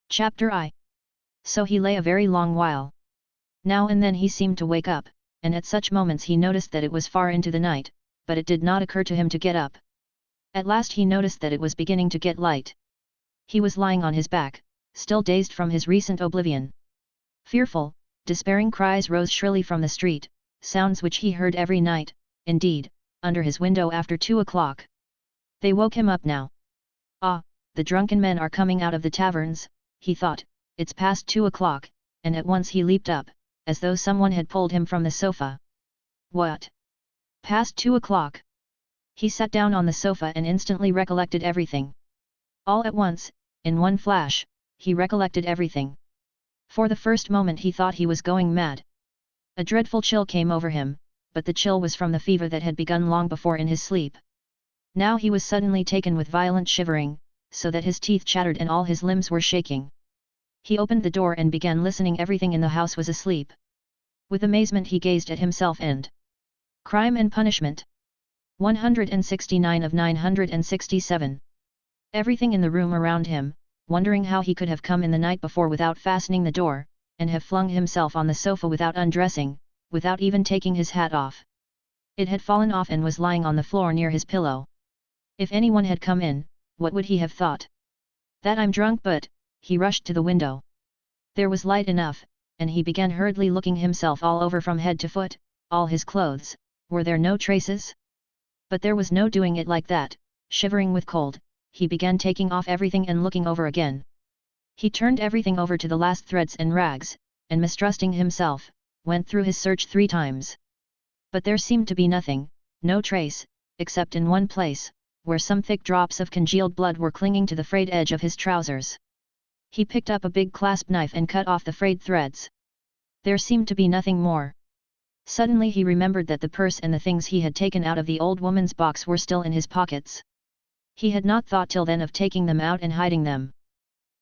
Chapter I. So he lay a very long while. Now and then he seemed to wake up, and at such moments he noticed that it was far into the night, but it did not occur to him to get up. At last he noticed that it was beginning to get light. He was lying on his back, still dazed from his recent oblivion. Fearful, despairing cries rose shrilly from the street, sounds which he heard every night, indeed, under his window after 2 o'clock. They woke him up now. Ah, the drunken men are coming out of the taverns, he thought. It's past 2 o'clock, and at once he leaped up, as though someone had pulled him from the sofa. What? Past 2 o'clock? He sat down on the sofa and instantly recollected everything. All at once, in one flash, he recollected everything. For the first moment he thought he was going mad. A dreadful chill came over him, but the chill was from the fever that had begun long before in his sleep. Now he was suddenly taken with violent shivering, so that his teeth chattered and all his limbs were shaking. He opened the door and began listening. Everything in the house was asleep. With amazement he gazed at himself and Crime and Punishment. 169 of 967. Everything in the room around him, wondering how he could have come in the night before without fastening the door, and have flung himself on the sofa without undressing, without even taking his hat off. It had fallen off and was lying on the floor near his pillow. If anyone had come in, what would he have thought? That I'm drunk, but... He rushed to the window. There was light enough, and he began hurriedly looking himself all over from head to foot. All his clothes, were there no traces? But there was no doing it like that. Shivering with cold, he began taking off everything and looking over again. He turned everything over to the last threads and rags, and mistrusting himself, went through his search 3 times. But there seemed to be nothing, no trace, except in one place, where some thick drops of congealed blood were clinging to the frayed edge of his trousers. He picked up a big clasp knife and cut off the frayed threads. There seemed to be nothing more. Suddenly he remembered that the purse and the things he had taken out of the old woman's box were still in his pockets. He had not thought till then of taking them out and hiding them.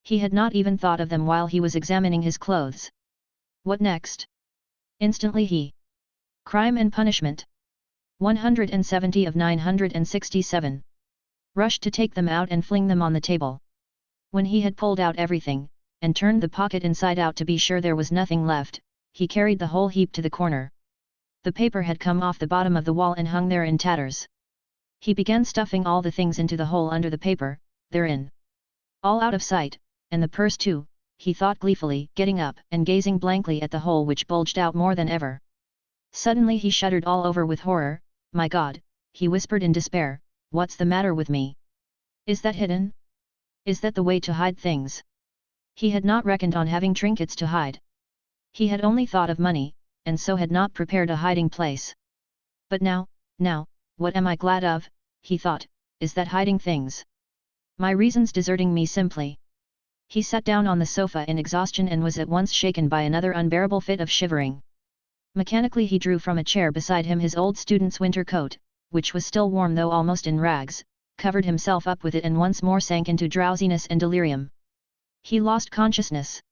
He had not even thought of them while he was examining his clothes. What next? Instantly he. Crime and Punishment. 170 of 967. Rushed to take them out and fling them on the table. When he had pulled out everything, and turned the pocket inside out to be sure there was nothing left, he carried the whole heap to the corner. The paper had come off the bottom of the wall and hung there in tatters. He began stuffing all the things into the hole under the paper, therein. All out of sight, and the purse too, he thought gleefully, getting up and gazing blankly at the hole which bulged out more than ever. Suddenly he shuddered all over with horror. My God, he whispered in despair, what's the matter with me? Is that hidden? Is that the way to hide things? He had not reckoned on having trinkets to hide. He had only thought of money, and so had not prepared a hiding place. But now, what am I glad of, he thought, is that hiding things. My reason's deserting me simply. He sat down on the sofa in exhaustion and was at once shaken by another unbearable fit of shivering. Mechanically he drew from a chair beside him his old student's winter coat, which was still warm though almost in rags, covered himself up with it and once more sank into drowsiness and delirium. He lost consciousness.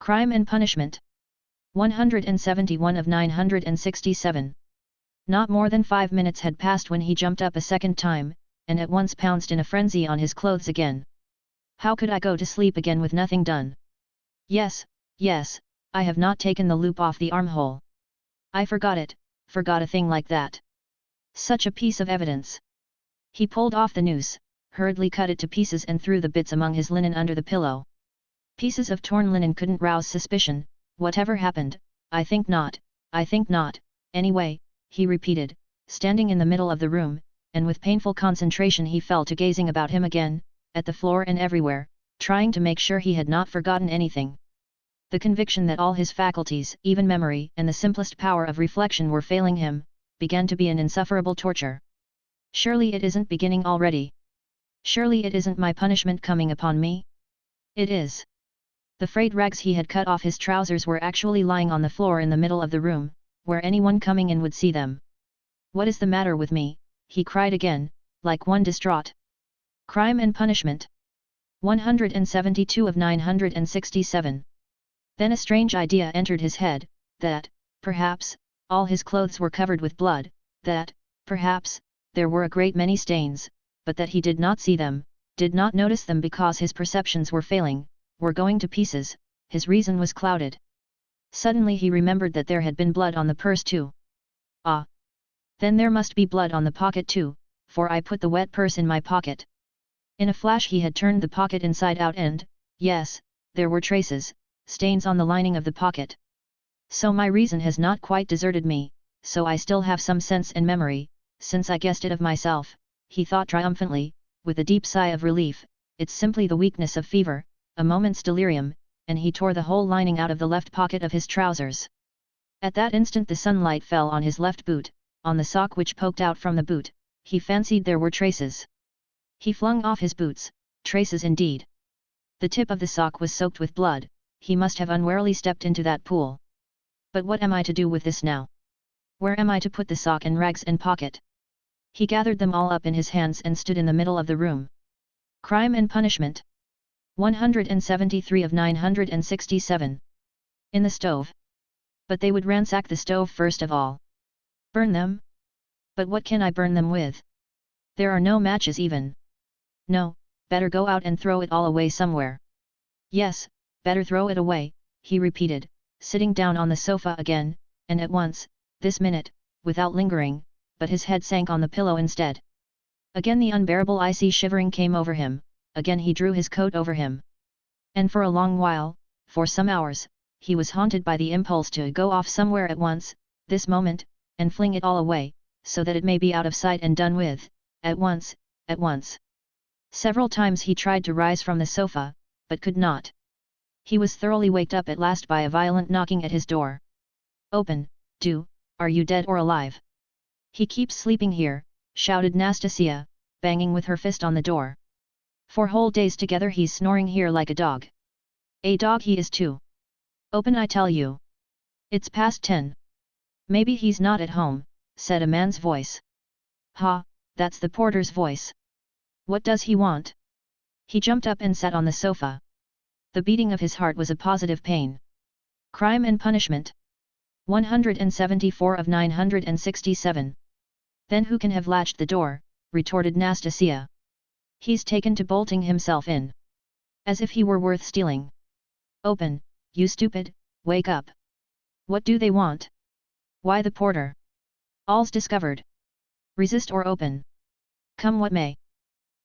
Crime and Punishment. 171 of 967. Not more than 5 minutes had passed when he jumped up a second time, and at once pounced in a frenzy on his clothes again. How could I go to sleep again with nothing done? Yes, I have not taken the loop off the armhole. I forgot a thing like that. Such a piece of evidence. He pulled off the noose, hurriedly cut it to pieces and threw the bits among his linen under the pillow. Pieces of torn linen couldn't rouse suspicion. Whatever happened, I think not, anyway, he repeated, standing in the middle of the room, and with painful concentration he fell to gazing about him again, at the floor and everywhere, trying to make sure he had not forgotten anything. The conviction that all his faculties, even memory and the simplest power of reflection were failing him, began to be an insufferable torture. Surely it isn't beginning already. Surely it isn't my punishment coming upon me? It is. The frayed rags he had cut off his trousers were actually lying on the floor in the middle of the room, where anyone coming in would see them. What is the matter with me? He cried again, like one distraught. Crime and Punishment. 172 of 967. Then a strange idea entered his head, that, perhaps, all his clothes were covered with blood, that, perhaps, there were a great many stains, but that he did not see them, did not notice them because his perceptions were failing, were going to pieces, his reason was clouded. Suddenly he remembered that there had been blood on the purse too. Ah! Then there must be blood on the pocket too, for I put the wet purse in my pocket. In a flash he had turned the pocket inside out and, yes, there were traces, stains on the lining of the pocket. So my reason has not quite deserted me, so I still have some sense and memory, since I guessed it of myself, he thought triumphantly, with a deep sigh of relief. It's simply the weakness of fever, a moment's delirium, and he tore the whole lining out of the left pocket of his trousers. At that instant the sunlight fell on his left boot, on the sock which poked out from the boot. He fancied there were traces. He flung off his boots, traces indeed. The tip of the sock was soaked with blood, he must have unwarily stepped into that pool. But what am I to do with this now? Where am I to put the sock and rags and pocket? He gathered them all up in his hands and stood in the middle of the room. Crime and Punishment. 173 of 967. In the stove. But they would ransack the stove first of all. Burn them? But what can I burn them with? There are no matches even. No, better go out and throw it all away somewhere. Yes, better throw it away, he repeated, sitting down on the sofa again, and at once, this minute, without lingering, but his head sank on the pillow instead. Again the unbearable icy shivering came over him, again he drew his coat over him. And for a long while, for some hours, he was haunted by the impulse to go off somewhere at once, this moment, and fling it all away, so that it may be out of sight and done with, at once, at once. Several times he tried to rise from the sofa, but could not. He was thoroughly waked up at last by a violent knocking at his door. Open, do, are you dead or alive? He keeps sleeping here, shouted Nastasia, banging with her fist on the door. For whole days together he's snoring here like a dog. A dog he is too. Open I tell you. It's past 10. Maybe he's not at home, said a man's voice. Ha, that's the porter's voice. What does he want? He jumped up and sat on the sofa. The beating of his heart was a positive pain. Crime and Punishment. 174 of 967. Then who can have latched the door, retorted Nastasia. He's taken to bolting himself in. As if he were worth stealing. Open, you stupid, wake up. What do they want? Why the porter? All's discovered. Resist or open. Come what may.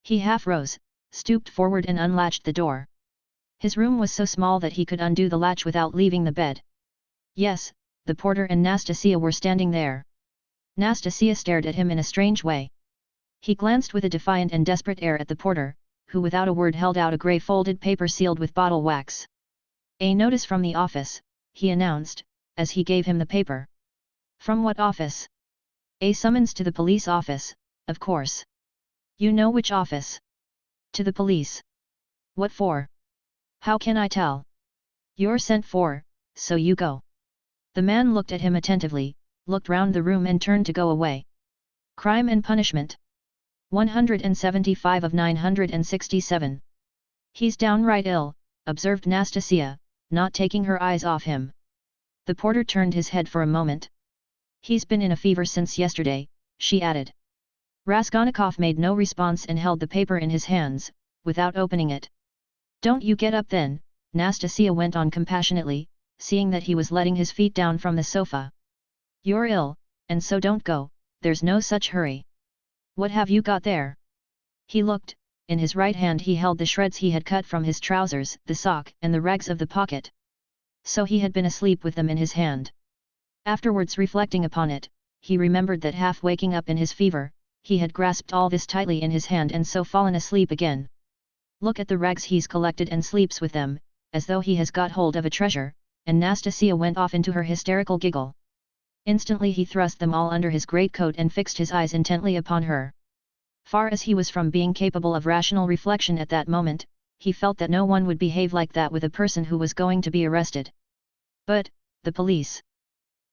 He half rose, stooped forward and unlatched the door. His room was so small that he could undo the latch without leaving the bed. Yes, the porter and Nastasia were standing there. Nastasia stared at him in a strange way. He glanced with a defiant and desperate air at the porter, who without a word held out a grey folded paper sealed with bottle wax. A notice from the office, he announced, as he gave him the paper. From what office? A summons to the police office, of course. You know which office? To the police. What for? How can I tell? You're sent for, so you go. The man looked at him attentively, looked round the room and turned to go away. Crime and Punishment. 175 of 967. He's downright ill, observed Nastasia, not taking her eyes off him. The porter turned his head for a moment. He's been in a fever since yesterday, she added. Raskolnikov made no response and held the paper in his hands, without opening it. Don't you get up then, Nastasia went on compassionately, seeing that he was letting his feet down from the sofa. You're ill, and so don't go, there's no such hurry. What have you got there? He looked, in his right hand he held the shreds he had cut from his trousers, the sock and the rags of the pocket. So he had been asleep with them in his hand. Afterwards reflecting upon it, he remembered that half waking up in his fever, he had grasped all this tightly in his hand and so fallen asleep again. Look at the rags he's collected and sleeps with them, as though he has got hold of a treasure, and Nastasia went off into her hysterical giggle. Instantly he thrust them all under his greatcoat and fixed his eyes intently upon her. Far as he was from being capable of rational reflection at that moment, he felt that no one would behave like that with a person who was going to be arrested. But, the police.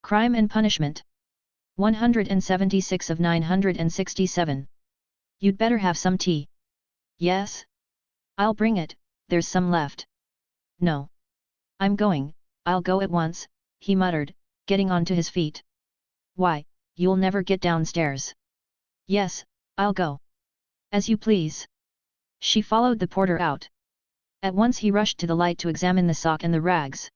Crime and Punishment. 176 of 967. You'd better have some tea. Yes? I'll bring it, there's some left. No. I'm going, I'll go at once, he muttered, getting onto his feet. Why, you'll never get downstairs. Yes, I'll go. As you please. She followed the porter out. At once he rushed to the light to examine the sock and the rags.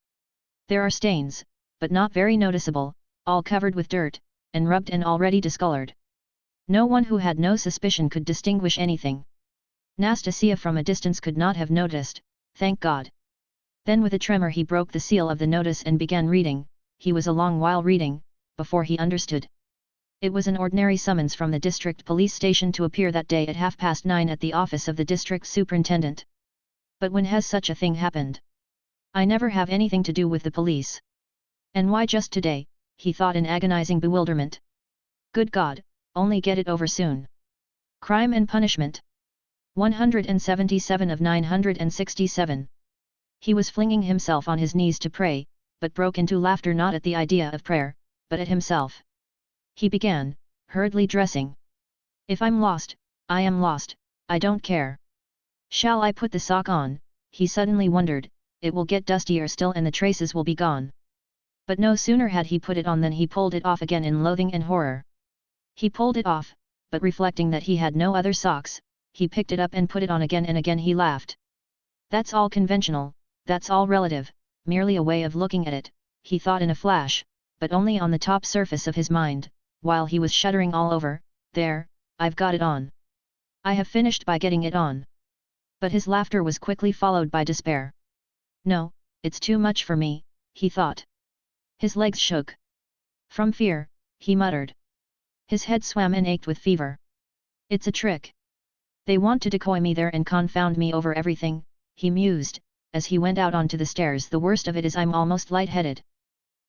There are stains, but not very noticeable, all covered with dirt, and rubbed and already discolored. No one who had no suspicion could distinguish anything. Nastasia from a distance could not have noticed, thank God. Then with a tremor he broke the seal of the notice and began reading. He was a long while reading, before he understood. It was an ordinary summons from the district police station to appear that day at 9:30 at the office of the district superintendent. But when has such a thing happened? I never have anything to do with the police. And why just today, he thought in agonizing bewilderment. Good God, only get it over soon. Crime and Punishment. 177 of 967. He was flinging himself on his knees to pray, but broke into laughter not at the idea of prayer, but at himself. He began, hurriedly dressing. If I'm lost, I am lost, I don't care. Shall I put the sock on? He suddenly wondered, it will get dustier still and the traces will be gone. But no sooner had he put it on than he pulled it off again in loathing and horror. He pulled it off, but reflecting that he had no other socks, he picked it up and put it on again and again he laughed. That's all conventional, that's all relative, merely a way of looking at it, he thought in a flash, but only on the top surface of his mind, while he was shuddering all over. There, I've got it on. I have finished by getting it on. But his laughter was quickly followed by despair. No, it's too much for me, he thought. His legs shook. From fear, he muttered. His head swam and ached with fever. It's a trick. They want to decoy me there and confound me over everything, he mused, as he went out onto the stairs. The worst of it is I'm almost light-headed.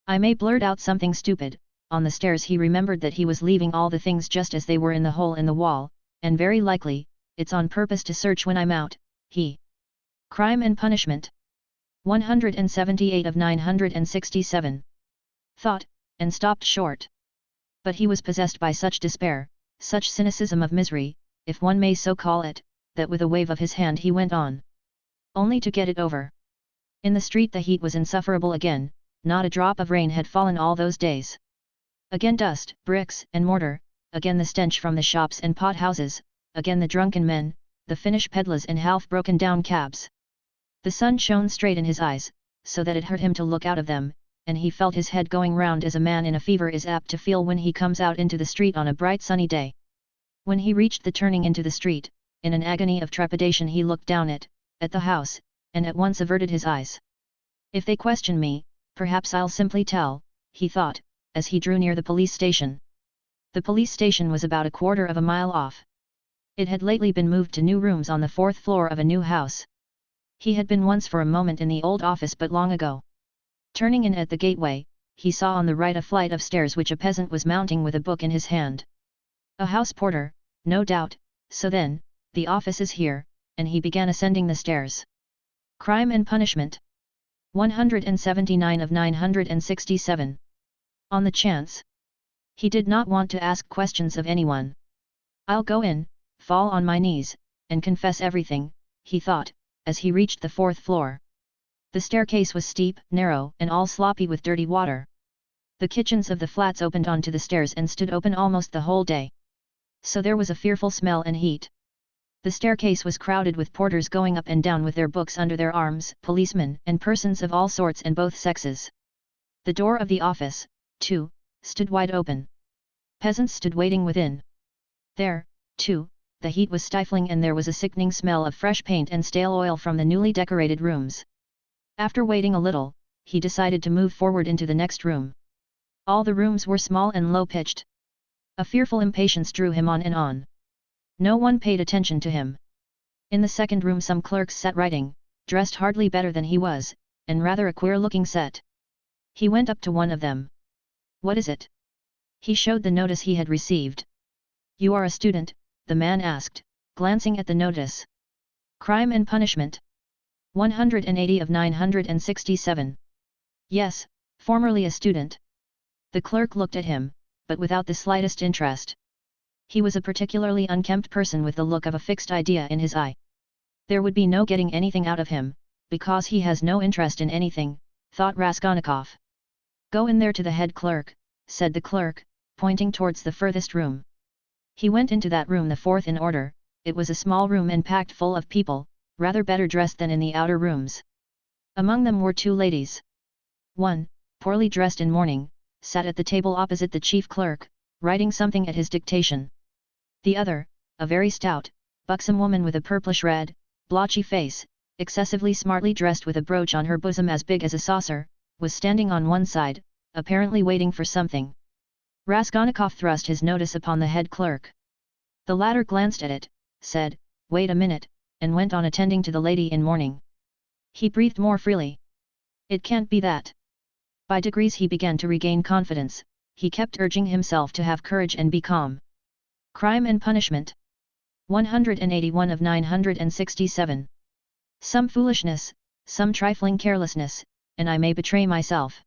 I may blurt out something stupid. On the stairs he remembered that he was leaving all the things just as they were in the hole in the wall, and very likely, it's on purpose to search when I'm out, he. Crime and Punishment. 178 of 967. Thought, and stopped short. But he was possessed by such despair, such cynicism of misery, if one may so call it, that with a wave of his hand he went on. Only to get it over. In the street the heat was insufferable again, not a drop of rain had fallen all those days. Again dust, bricks and mortar, again the stench from the shops and pot houses, again the drunken men, the Finnish peddlers and half-broken down cabs. The sun shone straight in his eyes, so that it hurt him to look out of them, and he felt his head going round as a man in a fever is apt to feel when he comes out into the street on a bright sunny day. When he reached the turning into the street, in an agony of trepidation he looked down at the house, and at once averted his eyes. If they question me, perhaps I'll simply tell, he thought, as he drew near the police station. The police station was about a quarter of a mile off. It had lately been moved to new rooms on the 4th floor of a new house. He had been once for a moment in the old office but long ago. Turning in at the gateway, he saw on the right a flight of stairs which a peasant was mounting with a book in his hand. A house porter, no doubt, so then, the office is here, and he began ascending the stairs. Crime and Punishment. 179 of 967. On the chance. He did not want to ask questions of anyone. I'll go in, fall on my knees, and confess everything, he thought, as he reached the 4th floor. The staircase was steep, narrow, and all sloppy with dirty water. The kitchens of the flats opened onto the stairs and stood open almost the whole day. So there was a fearful smell and heat. The staircase was crowded with porters going up and down with their books under their arms, policemen and persons of all sorts and both sexes. The door of the office, too, stood wide open. Peasants stood waiting within. There, too, the heat was stifling and there was a sickening smell of fresh paint and stale oil from the newly decorated rooms. After waiting a little, he decided to move forward into the next room. All the rooms were small and low-pitched. A fearful impatience drew him on and on. No one paid attention to him. In the second room some clerks sat writing, dressed hardly better than he was, and rather a queer-looking set. He went up to one of them. What is it? He showed the notice he had received. You are a student, the man asked, glancing at the notice. Crime and Punishment. 180 of 967. Yes, formerly a student. The clerk looked at him, but without the slightest interest. He was a particularly unkempt person with the look of a fixed idea in his eye. There would be no getting anything out of him, because he has no interest in anything, thought Raskolnikov. Go in there to the head clerk, said the clerk, pointing towards the furthest room. He went into that room, the fourth in order. It was a small room and packed full of people, rather better dressed than in the outer rooms. Among them were two ladies. One, poorly dressed in mourning, sat at the table opposite the chief clerk, writing something at his dictation. The other, a very stout, buxom woman with a purplish-red, blotchy face, excessively smartly dressed with a brooch on her bosom as big as a saucer, was standing on one side, apparently waiting for something. Raskolnikov thrust his notice upon the head clerk. The latter glanced at it, said, "Wait a minute," and went on attending to the lady in mourning. He breathed more freely. It can't be that. By degrees he began to regain confidence. He kept urging himself to have courage and be calm. Crime and Punishment. 181 of 967. Some foolishness, some trifling carelessness, and I may betray myself.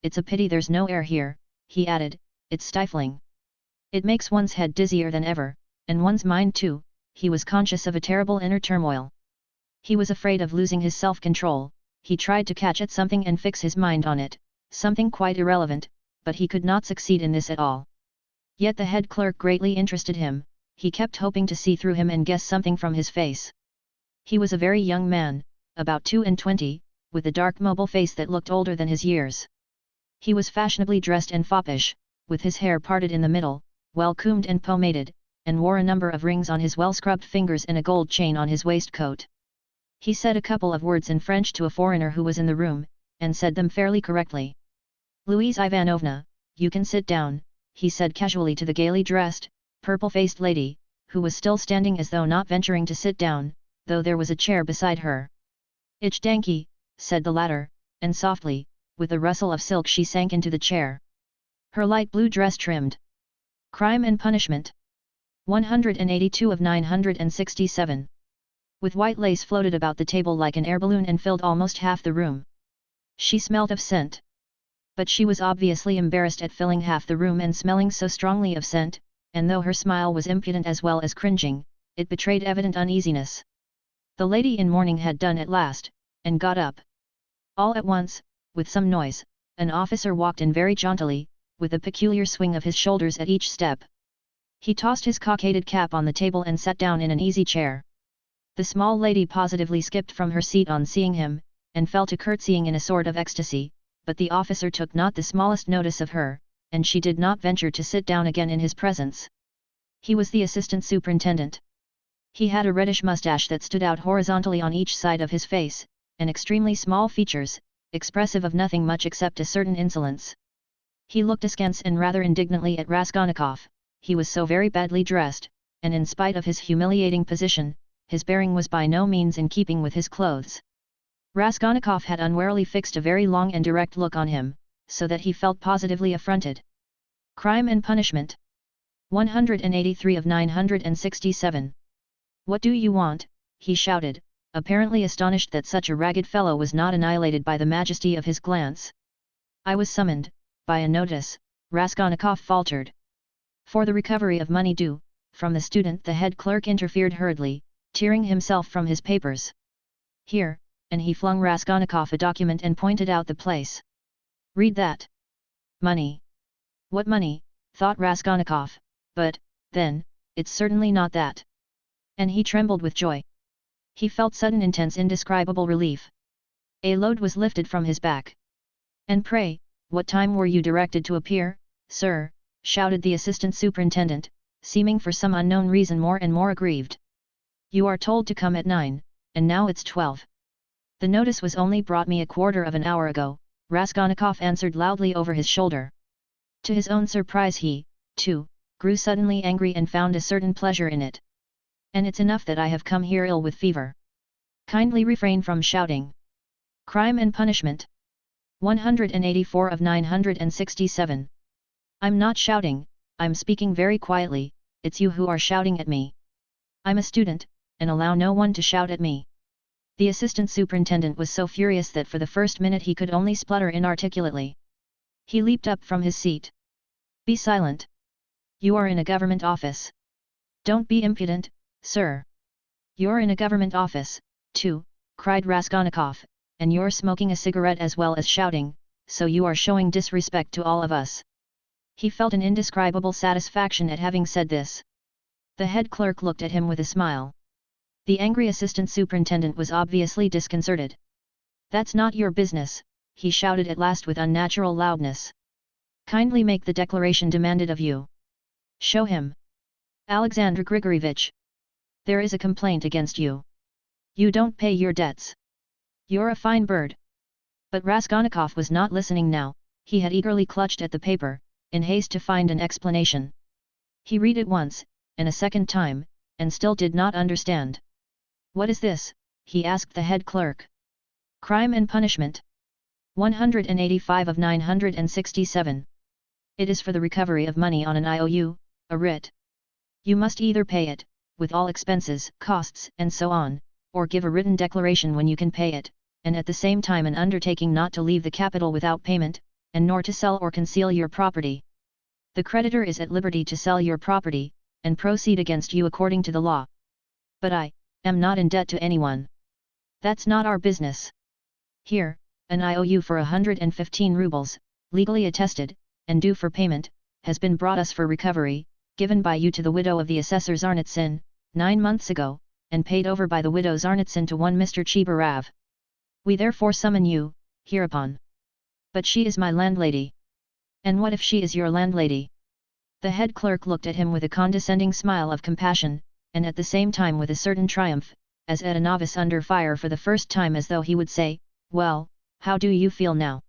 It's a pity there's no air here, he added, it's stifling. It makes one's head dizzier than ever, and one's mind too. He was conscious of a terrible inner turmoil. He was afraid of losing his self-control. He tried to catch at something and fix his mind on it, something quite irrelevant, but he could not succeed in this at all. Yet the head clerk greatly interested him. He kept hoping to see through him and guess something from his face. He was a very young man, about 22, with a dark mobile face that looked older than his years. He was fashionably dressed and foppish, with his hair parted in the middle, well combed and pomaded, and wore a number of rings on his well-scrubbed fingers and a gold chain on his waistcoat. He said a couple of words in French to a foreigner who was in the room, and said them fairly correctly. "Louise Ivanovna, you can sit down," he said casually to the gaily dressed, purple-faced lady, who was still standing as though not venturing to sit down, though there was a chair beside her. "Ich danke," said the latter, and softly, with a rustle of silk she sank into the chair. Her light blue dress trimmed. Crime and Punishment. 182 of 967. With white lace floated about the table like an air balloon and filled almost half the room. She smelt of scent. But she was obviously embarrassed at filling half the room and smelling so strongly of scent, and though her smile was impudent as well as cringing, it betrayed evident uneasiness. The lady in mourning had done at last, and got up. All at once, with some noise, an officer walked in very jauntily, with a peculiar swing of his shoulders at each step. He tossed his cockaded cap on the table and sat down in an easy chair. The small lady positively skipped from her seat on seeing him, and fell to curtsying in a sort of ecstasy, but the officer took not the smallest notice of her, and she did not venture to sit down again in his presence. He was the assistant superintendent. He had a reddish mustache that stood out horizontally on each side of his face, and extremely small features, expressive of nothing much except a certain insolence. He looked askance and rather indignantly at Raskolnikov. He was so very badly dressed, and in spite of his humiliating position, his bearing was by no means in keeping with his clothes. Raskolnikov had unwarily fixed a very long and direct look on him, so that he felt positively affronted. Crime and Punishment. 183 of 967. "What do you want?" he shouted, apparently astonished that such a ragged fellow was not annihilated by the majesty of his glance. "I was summoned, by a notice," Raskolnikov faltered. "For the recovery of money due, from the student." The head clerk interfered hurriedly, tearing himself from his papers. "Here," and he flung Raskolnikov a document and pointed out the place. "Read that." "Money? What money?" thought Raskolnikov, "but, then, it's certainly not that." And he trembled with joy. He felt sudden intense indescribable relief. A load was lifted from his back. "And pray, what time were you directed to appear, sir?" shouted the assistant superintendent, seeming for some unknown reason more and more aggrieved. "You are told to come at 9, and now it's 12. The notice was only brought me a quarter of an hour ago," Raskolnikov answered loudly over his shoulder. To his own surprise he, too, grew suddenly angry and found a certain pleasure in it. "And it's enough that I have come here ill with fever. Kindly refrain from shouting." Crime and Punishment. 184 of 967. "I'm not shouting, I'm speaking very quietly, it's you who are shouting at me. I'm a student, and allow no one to shout at me." The assistant superintendent was so furious that for the first minute he could only splutter inarticulately. He leaped up from his seat. "Be silent. You are in a government office. Don't be impudent, sir." "You're in a government office, too," cried Raskolnikov, "and you're smoking a cigarette as well as shouting, so you are showing disrespect to all of us." He felt an indescribable satisfaction at having said this. The head clerk looked at him with a smile. The angry assistant superintendent was obviously disconcerted. "That's not your business," he shouted at last with unnatural loudness. "Kindly make the declaration demanded of you. Show him. Alexander Grigoryevich. There is a complaint against you. You don't pay your debts. You're a fine bird." But Raskolnikov was not listening now. He had eagerly clutched at the paper, in haste to find an explanation. He read it once, and a second time, and still did not understand. "What is this?" he asked the head clerk. "Crime and Punishment. 185 of 967. It is for the recovery of money on an IOU, a writ. You must either pay it, with all expenses, costs, and so on, or give a written declaration when you can pay it, and at the same time an undertaking not to leave the capital without payment, and nor to sell or conceal your property. The creditor is at liberty to sell your property, and proceed against you according to the law. But I am not in debt to anyone. That's not our business. Here, an IOU for 115 rubles, legally attested, and due for payment, has been brought us for recovery, given by you to the widow of the assessor Zarnitsin, 9 months ago, and paid over by the widow Zarnitsin to one Mr. Chibarav. We therefore summon you, hereupon. But she is my landlady. And what if she is your landlady?" The head clerk looked at him with a condescending smile of compassion, and at the same time with a certain triumph, as at a novice under fire for the first time, as though he would say, "Well, how do you feel now?"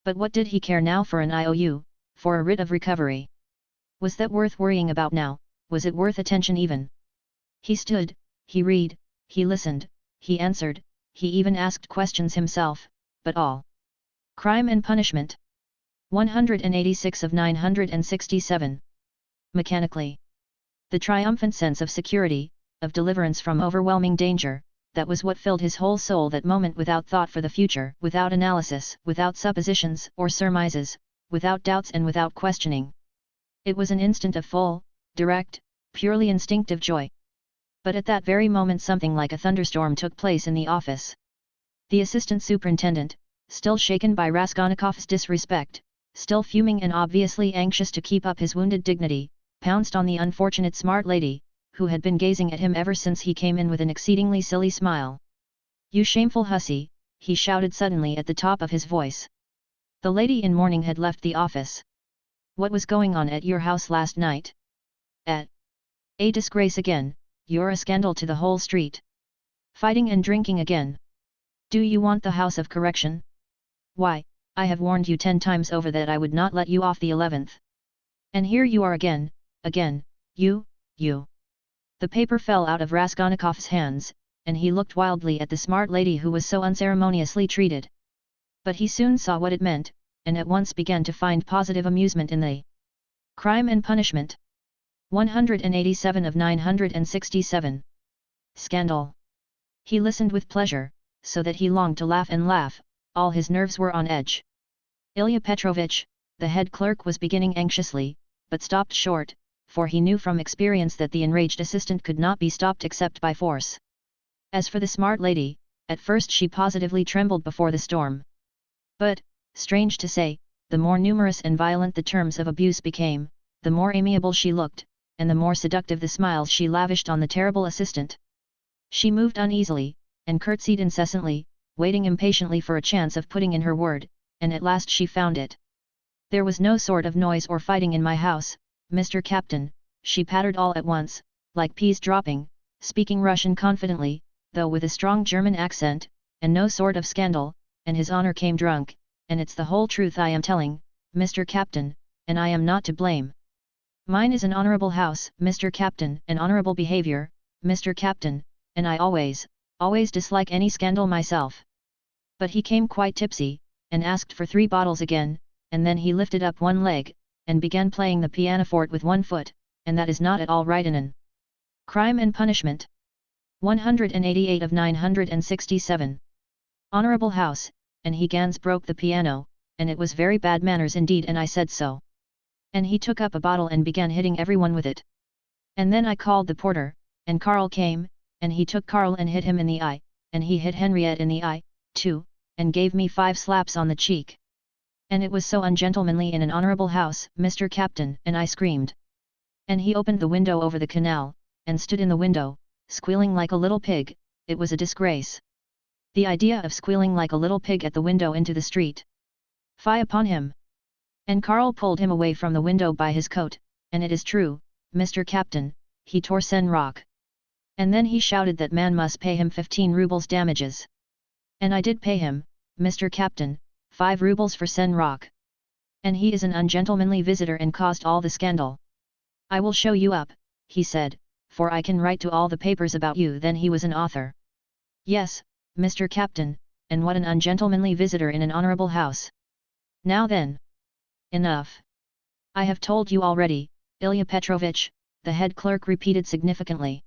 But what did he care now for an IOU, for a writ of recovery? Was that worth worrying about now? Was it worth attention even? He stood, he read, he listened, he answered, he even asked questions himself, but all. Crime and Punishment. 186 of 967. Mechanically. The triumphant sense of security, of deliverance from overwhelming danger, that was what filled his whole soul that moment, without thought for the future, without analysis, without suppositions or surmises, without doubts and without questioning. It was an instant of full, direct, purely instinctive joy. But at that very moment something like a thunderstorm took place in the office. The assistant superintendent, still shaken by Raskolnikov's disrespect, still fuming and obviously anxious to keep up his wounded dignity, pounced on the unfortunate smart lady, who had been gazing at him ever since he came in with an exceedingly silly smile. "You shameful hussy," he shouted suddenly at the top of his voice. The lady in mourning had left the office. "What was going on at your house last night? A disgrace again, you're a scandal to the whole street. Fighting and drinking again. Do you want the house of correction? Why, I have warned you 10 times over that I would not let you off the 11th. And here you are again, you. The paper fell out of Raskolnikov's hands, and he looked wildly at the smart lady who was so unceremoniously treated. But he soon saw what it meant, and at once began to find positive amusement in the Crime and Punishment. 187 of 967. Scandal. He listened with pleasure, so that he longed to laugh and laugh, all his nerves were on edge. "Ilya Petrovich," the head clerk was beginning anxiously, but stopped short, for he knew from experience that the enraged assistant could not be stopped except by force. As for the smart lady, at first she positively trembled before the storm. But, strange to say, the more numerous and violent the terms of abuse became, the more amiable she looked, and the more seductive the smiles she lavished on the terrible assistant. She moved uneasily, and curtsied incessantly, waiting impatiently for a chance of putting in her word, and at last she found it. "There was no sort of noise or fighting in my house, Mr. Captain," she pattered all at once, like peas dropping, speaking Russian confidently, though with a strong German accent, "and no sort of scandal, and his honor came drunk, and it's the whole truth I am telling, Mr. Captain, and I am not to blame. Mine is an honorable house, Mr. Captain, and honorable behavior, Mr. Captain, and I always dislike any scandal myself." But he came quite tipsy, and asked for 3 bottles again, and then he lifted up one leg, and began playing the pianoforte with one foot, and that is not at all right in an Crime and Punishment. 188 of 967. Honorable house, and he Gans broke the piano, and it was very bad manners indeed, and I said so. And he took up a bottle and began hitting everyone with it. And then I called the porter, and Karl came, and he took Karl and hit him in the eye, and he hit Henriette in the eye, too, and gave me 5 slaps on the cheek. And it was so ungentlemanly in an honorable house, Mr. Captain, and I screamed. And he opened the window over the canal, and stood in the window, squealing like a little pig. It was a disgrace. The idea of squealing like a little pig at the window into the street. Fie upon him! And Karl pulled him away from the window by his coat, and it is true, Mr. Captain, he tore sen rock. And then he shouted that man must pay him 15 rubles damages. And I did pay him, Mr. Captain, 5 rubles for sen rock. And he is an ungentlemanly visitor and caused all the scandal. I will show you up, he said, for I can write to all the papers about you. Then he was an author. Yes, Mr. Captain, and what an ungentlemanly visitor in an honorable house. Now then. Enough. I have told you already, Ilya Petrovich, the head clerk repeated significantly.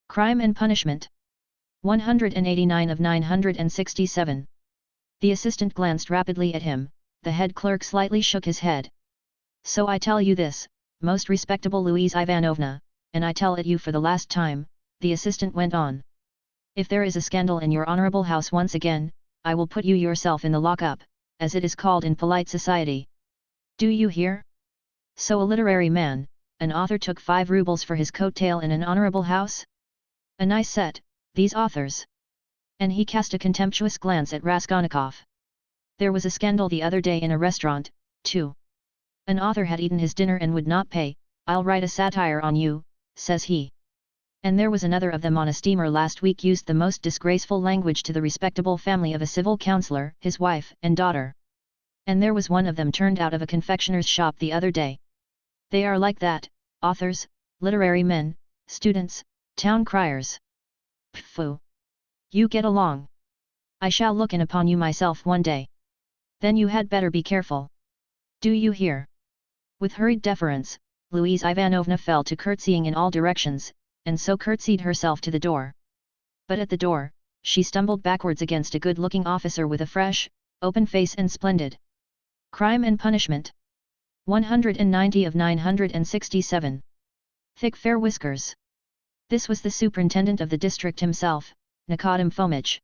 Crime and Punishment. 189 of 967. The assistant glanced rapidly at him, the head clerk slightly shook his head. So I tell you this, most respectable Louise Ivanovna, and I tell it you for the last time, the assistant went on. If there is a scandal in your honorable house once again, I will put you yourself in the lock-up, as it is called in polite society. Do you hear? So a literary man, an author took 5 rubles for his coat-tail in an honorable house? A nice set, these authors. And he cast a contemptuous glance at Raskolnikov. There was a scandal the other day in a restaurant, too. An author had eaten his dinner and would not pay. I'll write a satire on you, says he. And there was another of them on a steamer last week used the most disgraceful language to the respectable family of a civil councillor, his wife and daughter. And there was one of them turned out of a confectioner's shop the other day. They are like that, authors, literary men, students, town criers. Pfoo! You get along. I shall look in upon you myself one day. Then you had better be careful. Do you hear? With hurried deference, Louise Ivanovna fell to curtsying in all directions, and so curtsied herself to the door. But at the door, she stumbled backwards against a good-looking officer with a fresh, open face and splendid Crime and Punishment. 190 of 967. Thick fair whiskers. This was the superintendent of the district himself, Nikodym Fomitch.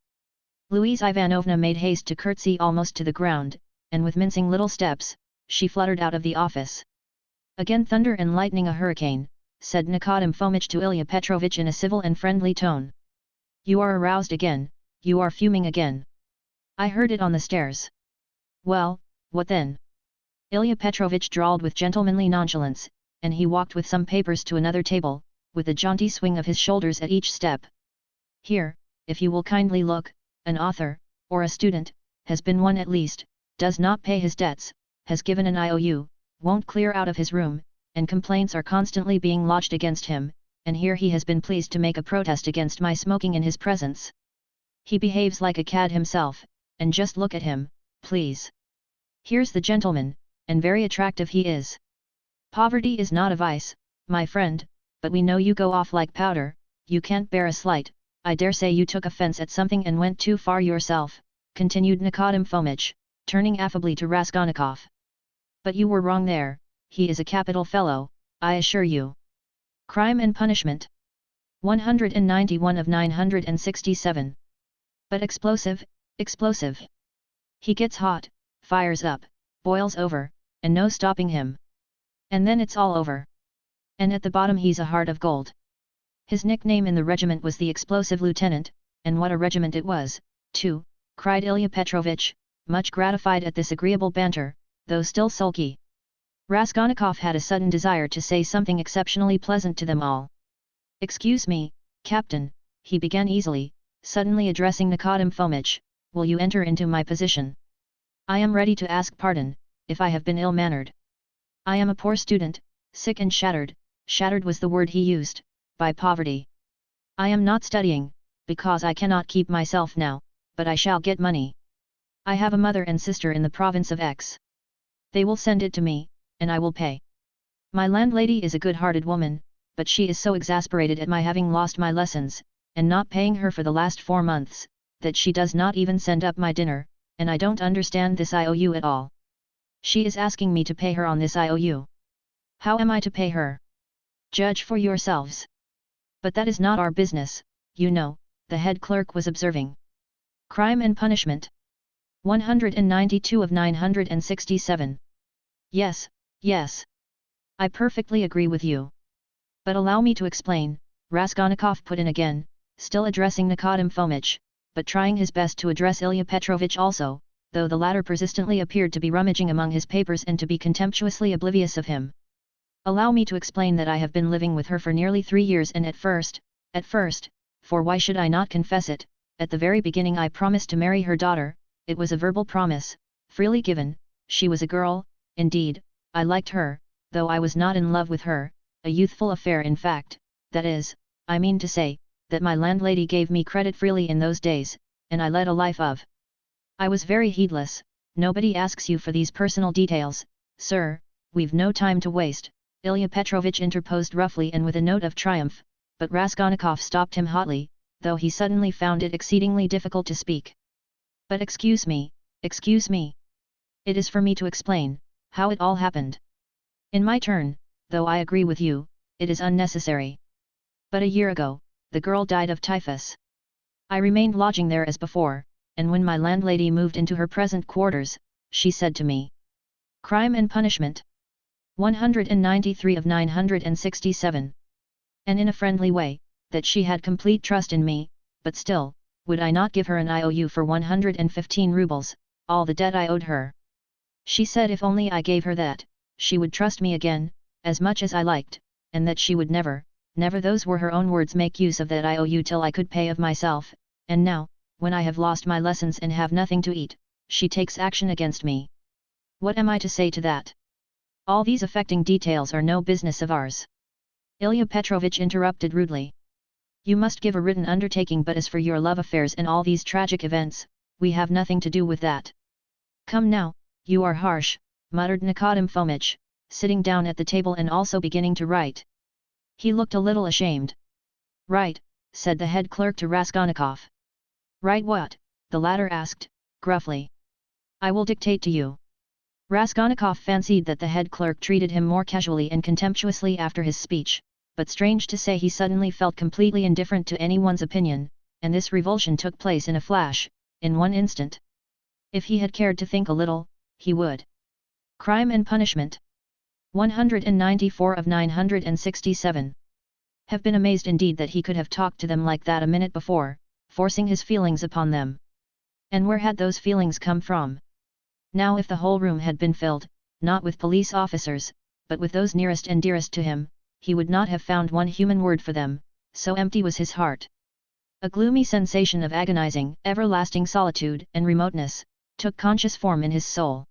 Louise Ivanovna made haste to curtsy almost to the ground, and with mincing little steps, she fluttered out of the office. Again thunder and lightning, a hurricane, said Nikodym Fomitch to Ilya Petrovich in a civil and friendly tone. You are aroused again, you are fuming again. I heard it on the stairs. Well, what then? Ilya Petrovich drawled with gentlemanly nonchalance, and he walked with some papers to another table, with a jaunty swing of his shoulders at each step. Here, if you will kindly look, an author, or a student, has been one at least, does not pay his debts, has given an IOU, won't clear out of his room, and complaints are constantly being lodged against him, and here he has been pleased to make a protest against my smoking in his presence. He behaves like a cad himself, and just look at him, please. Here's the gentleman, and very attractive he is. Poverty is not a vice, my friend, but we know you go off like powder, you can't bear a slight. I dare say you took offence at something and went too far yourself, continued Nikodym Fomitch, turning affably to Raskolnikov. But you were wrong there, he is a capital fellow, I assure you. Crime and Punishment. 191 of 967. But explosive, explosive. He gets hot, fires up, boils over, and no stopping him. And then it's all over. And at the bottom he's a heart of gold. His nickname in the regiment was the Explosive Lieutenant, and what a regiment it was, too, cried Ilya Petrovich, much gratified at this agreeable banter, though still sulky. Raskolnikov had a sudden desire to say something exceptionally pleasant to them all. Excuse me, Captain, he began easily, suddenly addressing Nikodym Fomitch, will you enter into my position? I am ready to ask pardon, if I have been ill-mannered. I am a poor student, sick and shattered was the word he used, by poverty. I am not studying, because I cannot keep myself now, but I shall get money. I have a mother and sister in the province of X. They will send it to me, and I will pay. My landlady is a good-hearted woman, but she is so exasperated at my having lost my lessons, and not paying her for the last 4 months, that she does not even send up my dinner, and I don't understand this IOU at all. She is asking me to pay her on this IOU. How am I to pay her? Judge for yourselves. But that is not our business, you know, the head clerk was observing. Crime and Punishment. 192 of 967. Yes, yes. I perfectly agree with you. But allow me to explain, Raskolnikov put in again, still addressing Nikodim Fomitch, but trying his best to address Ilya Petrovitch also, though the latter persistently appeared to be rummaging among his papers and to be contemptuously oblivious of him. Allow me to explain that I have been living with her for nearly 3 years, and at first, for why should I not confess it, at the very beginning I promised to marry her daughter. It was a verbal promise, freely given. She was a girl, indeed, I liked her, though I was not in love with her, a youthful affair in fact, that is, I mean to say, that my landlady gave me credit freely in those days, and I led a life of. I was very heedless. Nobody asks you for these personal details, sir, we've no time to waste, Ilya Petrovitch interposed roughly and with a note of triumph, but Raskolnikov stopped him hotly, though he suddenly found it exceedingly difficult to speak. But excuse me. It is for me to explain how it all happened. In my turn, though I agree with you, it is unnecessary. But a year ago, the girl died of typhus. I remained lodging there as before, and when my landlady moved into her present quarters, she said to me, Crime and Punishment. 193 of 967. And in a friendly way, that she had complete trust in me, but still, would I not give her an IOU for 115 rubles, all the debt I owed her. She said if only I gave her that, she would trust me again, as much as I liked, and that she would never, those were her own words, make use of that IOU till I could pay of myself, and now, when I have lost my lessons and have nothing to eat, she takes action against me. What am I to say to that? All these affecting details are no business of ours. Ilya Petrovitch interrupted rudely. You must give a written undertaking, but as for your love affairs and all these tragic events, we have nothing to do with that. Come now, you are harsh, muttered Nikodim Fomitch, sitting down at the table and also beginning to write. He looked a little ashamed. Write, said the head clerk to Raskolnikov. Write what? The latter asked, gruffly. I will dictate to you. Raskolnikov fancied that the head clerk treated him more casually and contemptuously after his speech, but strange to say he suddenly felt completely indifferent to anyone's opinion, and this revulsion took place in a flash, in one instant. If he had cared to think a little, he would. Crime and Punishment. 194 of 967. Have been amazed indeed that he could have talked to them like that a minute before, forcing his feelings upon them. And where had those feelings come from? Now if the whole room had been filled, not with police officers, but with those nearest and dearest to him, he would not have found one human word for them, so empty was his heart. A gloomy sensation of agonizing, everlasting solitude and remoteness took conscious form in his soul.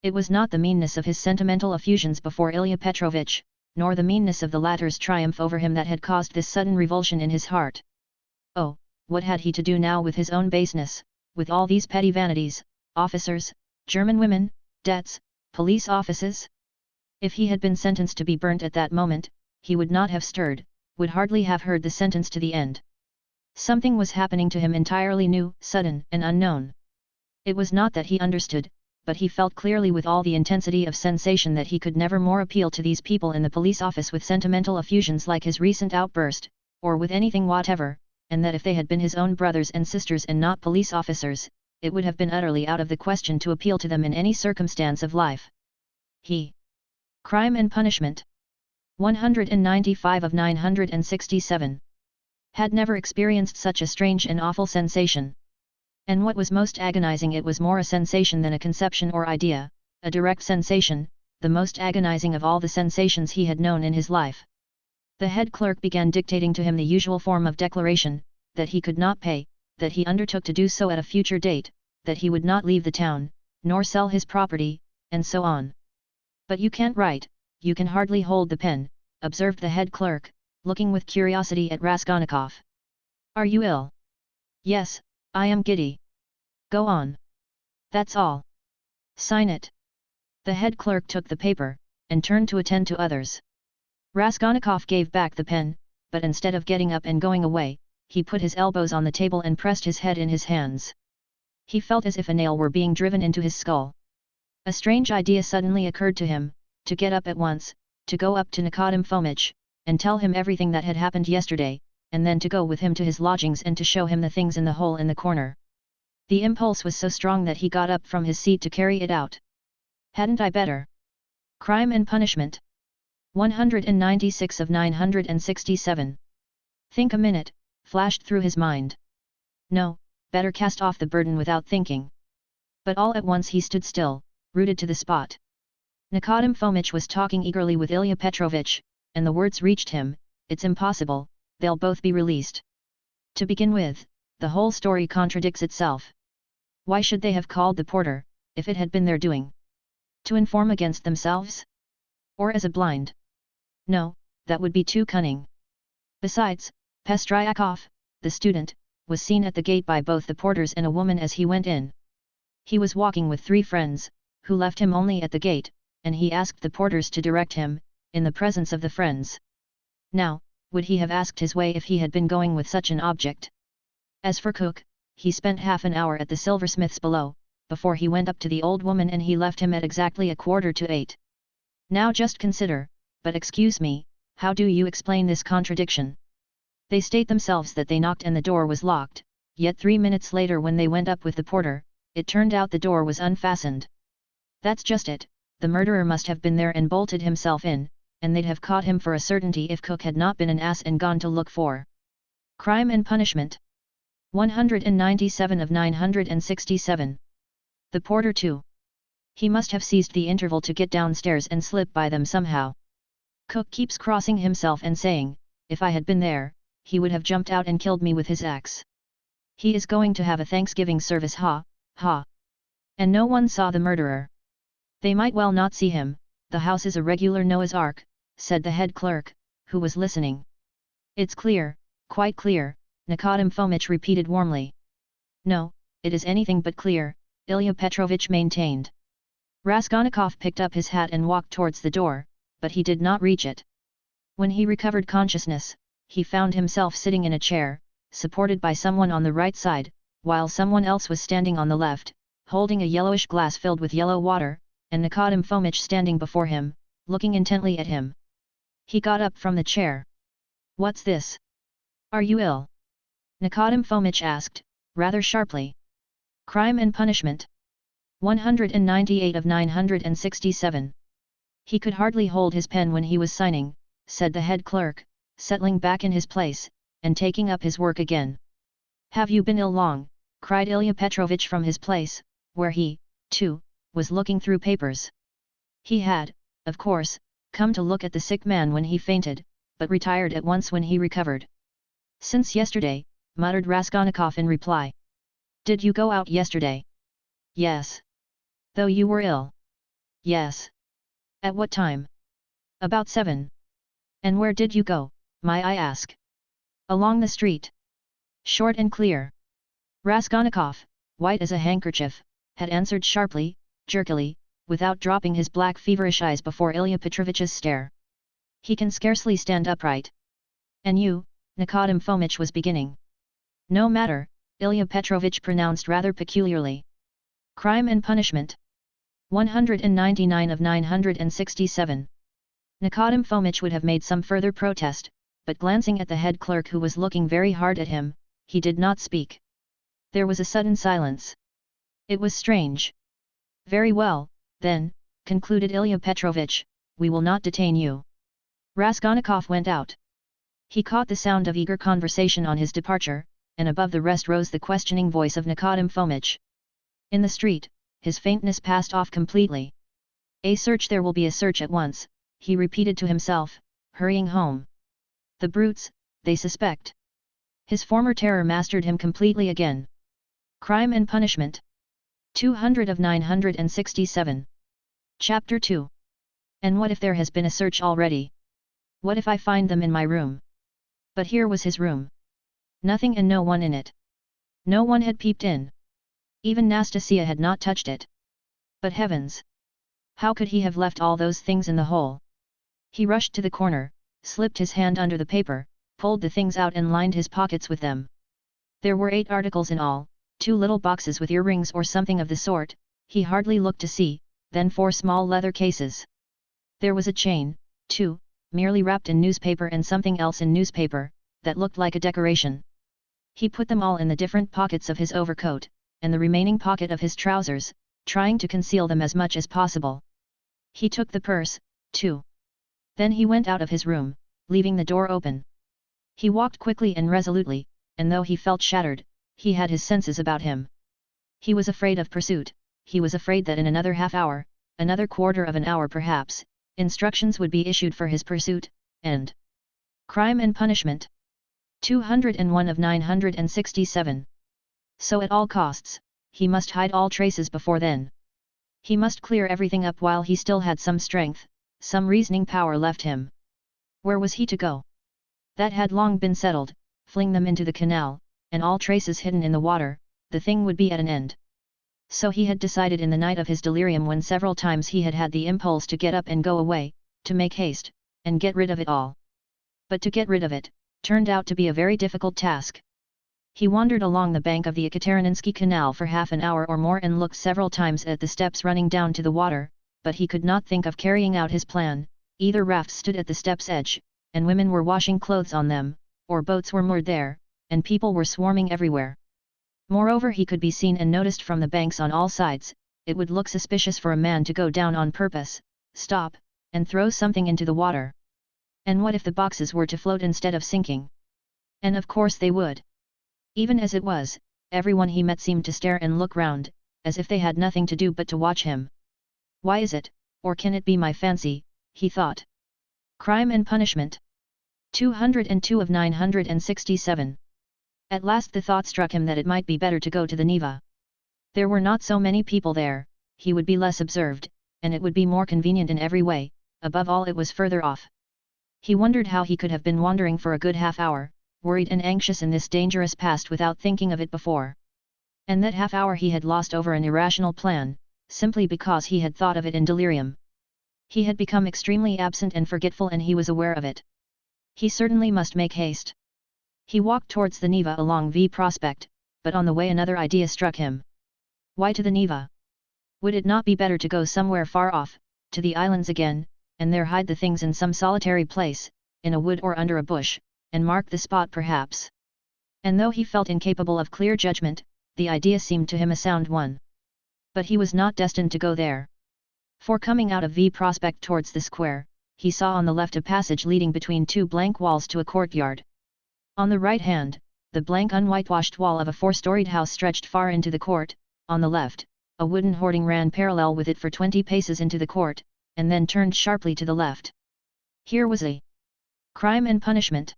It was not the meanness of his sentimental effusions before Ilya Petrovitch, nor the meanness of the latter's triumph over him that had caused this sudden revulsion in his heart. Oh, what had he to do now with his own baseness, with all these petty vanities, officers, German women, debts, police offices? If he had been sentenced to be burnt at that moment, he would not have stirred, would hardly have heard the sentence to the end. Something was happening to him entirely new, sudden, and unknown. It was not that he understood, but he felt clearly with all the intensity of sensation that he could never more appeal to these people in the police office with sentimental effusions like his recent outburst, or with anything whatever, and that if they had been his own brothers and sisters and not police officers, it would have been utterly out of the question to appeal to them in any circumstance of life. Crime and Punishment. 195 of 967. Had never experienced such a strange and awful sensation. And what was most agonizing, it was more a sensation than a conception or idea, a direct sensation, the most agonizing of all the sensations he had known in his life. The head clerk began dictating to him the usual form of declaration, that he could not pay, that he undertook to do so at a future date, that he would not leave the town, nor sell his property, and so on. But you can't write, you can hardly hold the pen, observed the head clerk, looking with curiosity at Raskolnikov. Are you ill? Yes, I am giddy. Go on. That's all. Sign it. The head clerk took the paper, and turned to attend to others. Raskolnikov gave back the pen, but instead of getting up and going away, he put his elbows on the table and pressed his head in his hands. He felt as if a nail were being driven into his skull. A strange idea suddenly occurred to him, to get up at once, to go up to Nikodim Fomitch, and tell him everything that had happened yesterday, and then to go with him to his lodgings and to show him the things in the hole in the corner. The impulse was so strong that he got up from his seat to carry it out. Hadn't I better? Crime and Punishment. 196 of 967. Think a minute, flashed through his mind. No, better cast off the burden without thinking. But all at once he stood still, rooted to the spot. Nikodem Fomitch was talking eagerly with Ilya Petrovitch, and the words reached him, "It's impossible, they'll both be released. To begin with, the whole story contradicts itself. Why should they have called the porter, if it had been their doing? To inform against themselves? Or as a blind? No, that would be too cunning. Besides, Pestryakov, the student, was seen at the gate by both the porters and a woman as he went in. He was walking with 3 friends, who left him only at the gate, and he asked the porters to direct him, in the presence of the friends. Now, would he have asked his way if he had been going with such an object? As for Cook, he spent half an hour at the silversmith's below, before he went up to the old woman, and he left him at exactly 7:15. Now just consider, but excuse me, how do you explain this contradiction? They state themselves that they knocked and the door was locked, yet 3 minutes later when they went up with the porter, it turned out the door was unfastened. That's just it, the murderer must have been there and bolted himself in, and they'd have caught him for a certainty if Cook had not been an ass and gone to look for Crime and Punishment. 197 of 967. The porter too. He must have seized the interval to get downstairs and slip by them somehow. Cook keeps crossing himself and saying, "If I had been there, he would have jumped out and killed me with his axe. He is going to have a Thanksgiving service, ha, ha. And no one saw the murderer. They might well not see him, the house is a regular Noah's Ark," said the head clerk, who was listening. "It's clear, quite clear," Nikodem Fomitch repeated warmly. "No, it is anything but clear," Ilya Petrovitch maintained. Raskolnikov picked up his hat and walked towards the door, but he did not reach it. When he recovered consciousness, he found himself sitting in a chair, supported by someone on the right side, while someone else was standing on the left, holding a yellowish glass filled with yellow water, and Nikodem Fomitch standing before him, looking intently at him. He got up from the chair. "What's this? Are you ill?" Nikodem Fomitch asked, rather sharply. Crime and Punishment. 198 of 967. "He could hardly hold his pen when he was signing," said the head clerk, settling back in his place, and taking up his work again. "Have you been ill long?" cried Ilya Petrovitch from his place, where he, too, was looking through papers. He had, of course, come to look at the sick man when he fainted, but retired at once when he recovered. "Since yesterday," muttered Raskolnikov in reply. "Did you go out yesterday?" "Yes." "Though you were ill?" "Yes." "At what time?" "About 7. "And where did you go, may I ask?" "Along the street." Short and clear. Raskolnikov, white as a handkerchief, had answered sharply, jerkily, without dropping his black feverish eyes before Ilya Petrovitch's stare. "He can scarcely stand upright." "And you?" Nikodem Fomitch was beginning. "No matter," Ilya Petrovitch pronounced rather peculiarly. Crime and Punishment. 199 of 967. Nikodem Fomitch would have made some further protest, but glancing at the head clerk who was looking very hard at him, he did not speak. There was a sudden silence. It was strange. "Very well, then," concluded Ilya Petrovitch, "we will not detain you." Raskolnikov went out. He caught the sound of eager conversation on his departure, and above the rest rose the questioning voice of Nikodem Fomitch. In the street, his faintness passed off completely. "A search, there will be a search at once," he repeated to himself, hurrying home. "The brutes, they suspect." His former terror mastered him completely again. Crime and Punishment. 200 of 967. Chapter 2. And what if there has been a search already? What if I find them in my room? But here was his room. Nothing and no one in it. No one had peeped in. Even Nastasia had not touched it. But heavens! How could he have left all those things in the hole? He rushed to the corner, slipped his hand under the paper, pulled the things out and lined his pockets with them. There were 8 articles in all, 2 little boxes with earrings or something of the sort, he hardly looked to see, then 4 small leather cases. There was a chain, too, merely wrapped in newspaper, and something else in newspaper, that looked like a decoration. He put them all in the different pockets of his overcoat, and the remaining pocket of his trousers, trying to conceal them as much as possible. He took the purse, too. Then he went out of his room, leaving the door open. He walked quickly and resolutely, and though he felt shattered, he had his senses about him. He was afraid of pursuit, he was afraid that in another half hour, another quarter of an hour perhaps, instructions would be issued for his pursuit, and crime and punishment. 201 of 967. So at all costs, he must hide all traces before then. He must clear everything up while he still had some strength, some reasoning power left him. Where was he to go? That had long been settled, fling them into the canal, and all traces hidden in the water, the thing would be at an end. So he had decided in the night of his delirium, when several times he had had the impulse to get up and go away, to make haste, and get rid of it all. But to get rid of it, turned out to be a very difficult task. He wandered along the bank of the Ekaterininsky Canal for half an hour or more and looked several times at the steps running down to the water, but he could not think of carrying out his plan. Either rafts stood at the steps' edge, and women were washing clothes on them, or boats were moored there, and people were swarming everywhere. Moreover, he could be seen and noticed from the banks on all sides. It would look suspicious for a man to go down on purpose, stop, and throw something into the water. And what if the boxes were to float instead of sinking? And of course they would. Even as it was, everyone he met seemed to stare and look round, as if they had nothing to do but to watch him. Why is it, or can it be my fancy, he thought. Crime and punishment. 202 of 967. At last the thought struck him that it might be better to go to the Neva. There were not so many people there, he would be less observed, and it would be more convenient in every way, above all it was further off. He wondered how he could have been wandering for a good half hour, worried and anxious in this dangerous past without thinking of it before. And that half hour he had lost over an irrational plan, simply because he had thought of it in delirium. He had become extremely absent and forgetful, and he was aware of it. He certainly must make haste. He walked towards the Neva along V Prospect, but on the way another idea struck him. Why to the Neva? Would it not be better to go somewhere far off, to the islands again, and there hide the things in some solitary place, in a wood or under a bush, and mark the spot perhaps? And though he felt incapable of clear judgment, the idea seemed to him a sound one. But he was not destined to go there. For coming out of V Prospect towards the square, he saw on the left a passage leading between two blank walls to a courtyard. On the right hand, the blank unwhitewashed wall of a four-storied house stretched far into the court. On the left, a wooden hoarding ran parallel with it for 20 paces into the court, and then turned sharply to the left. Here was a crime and punishment.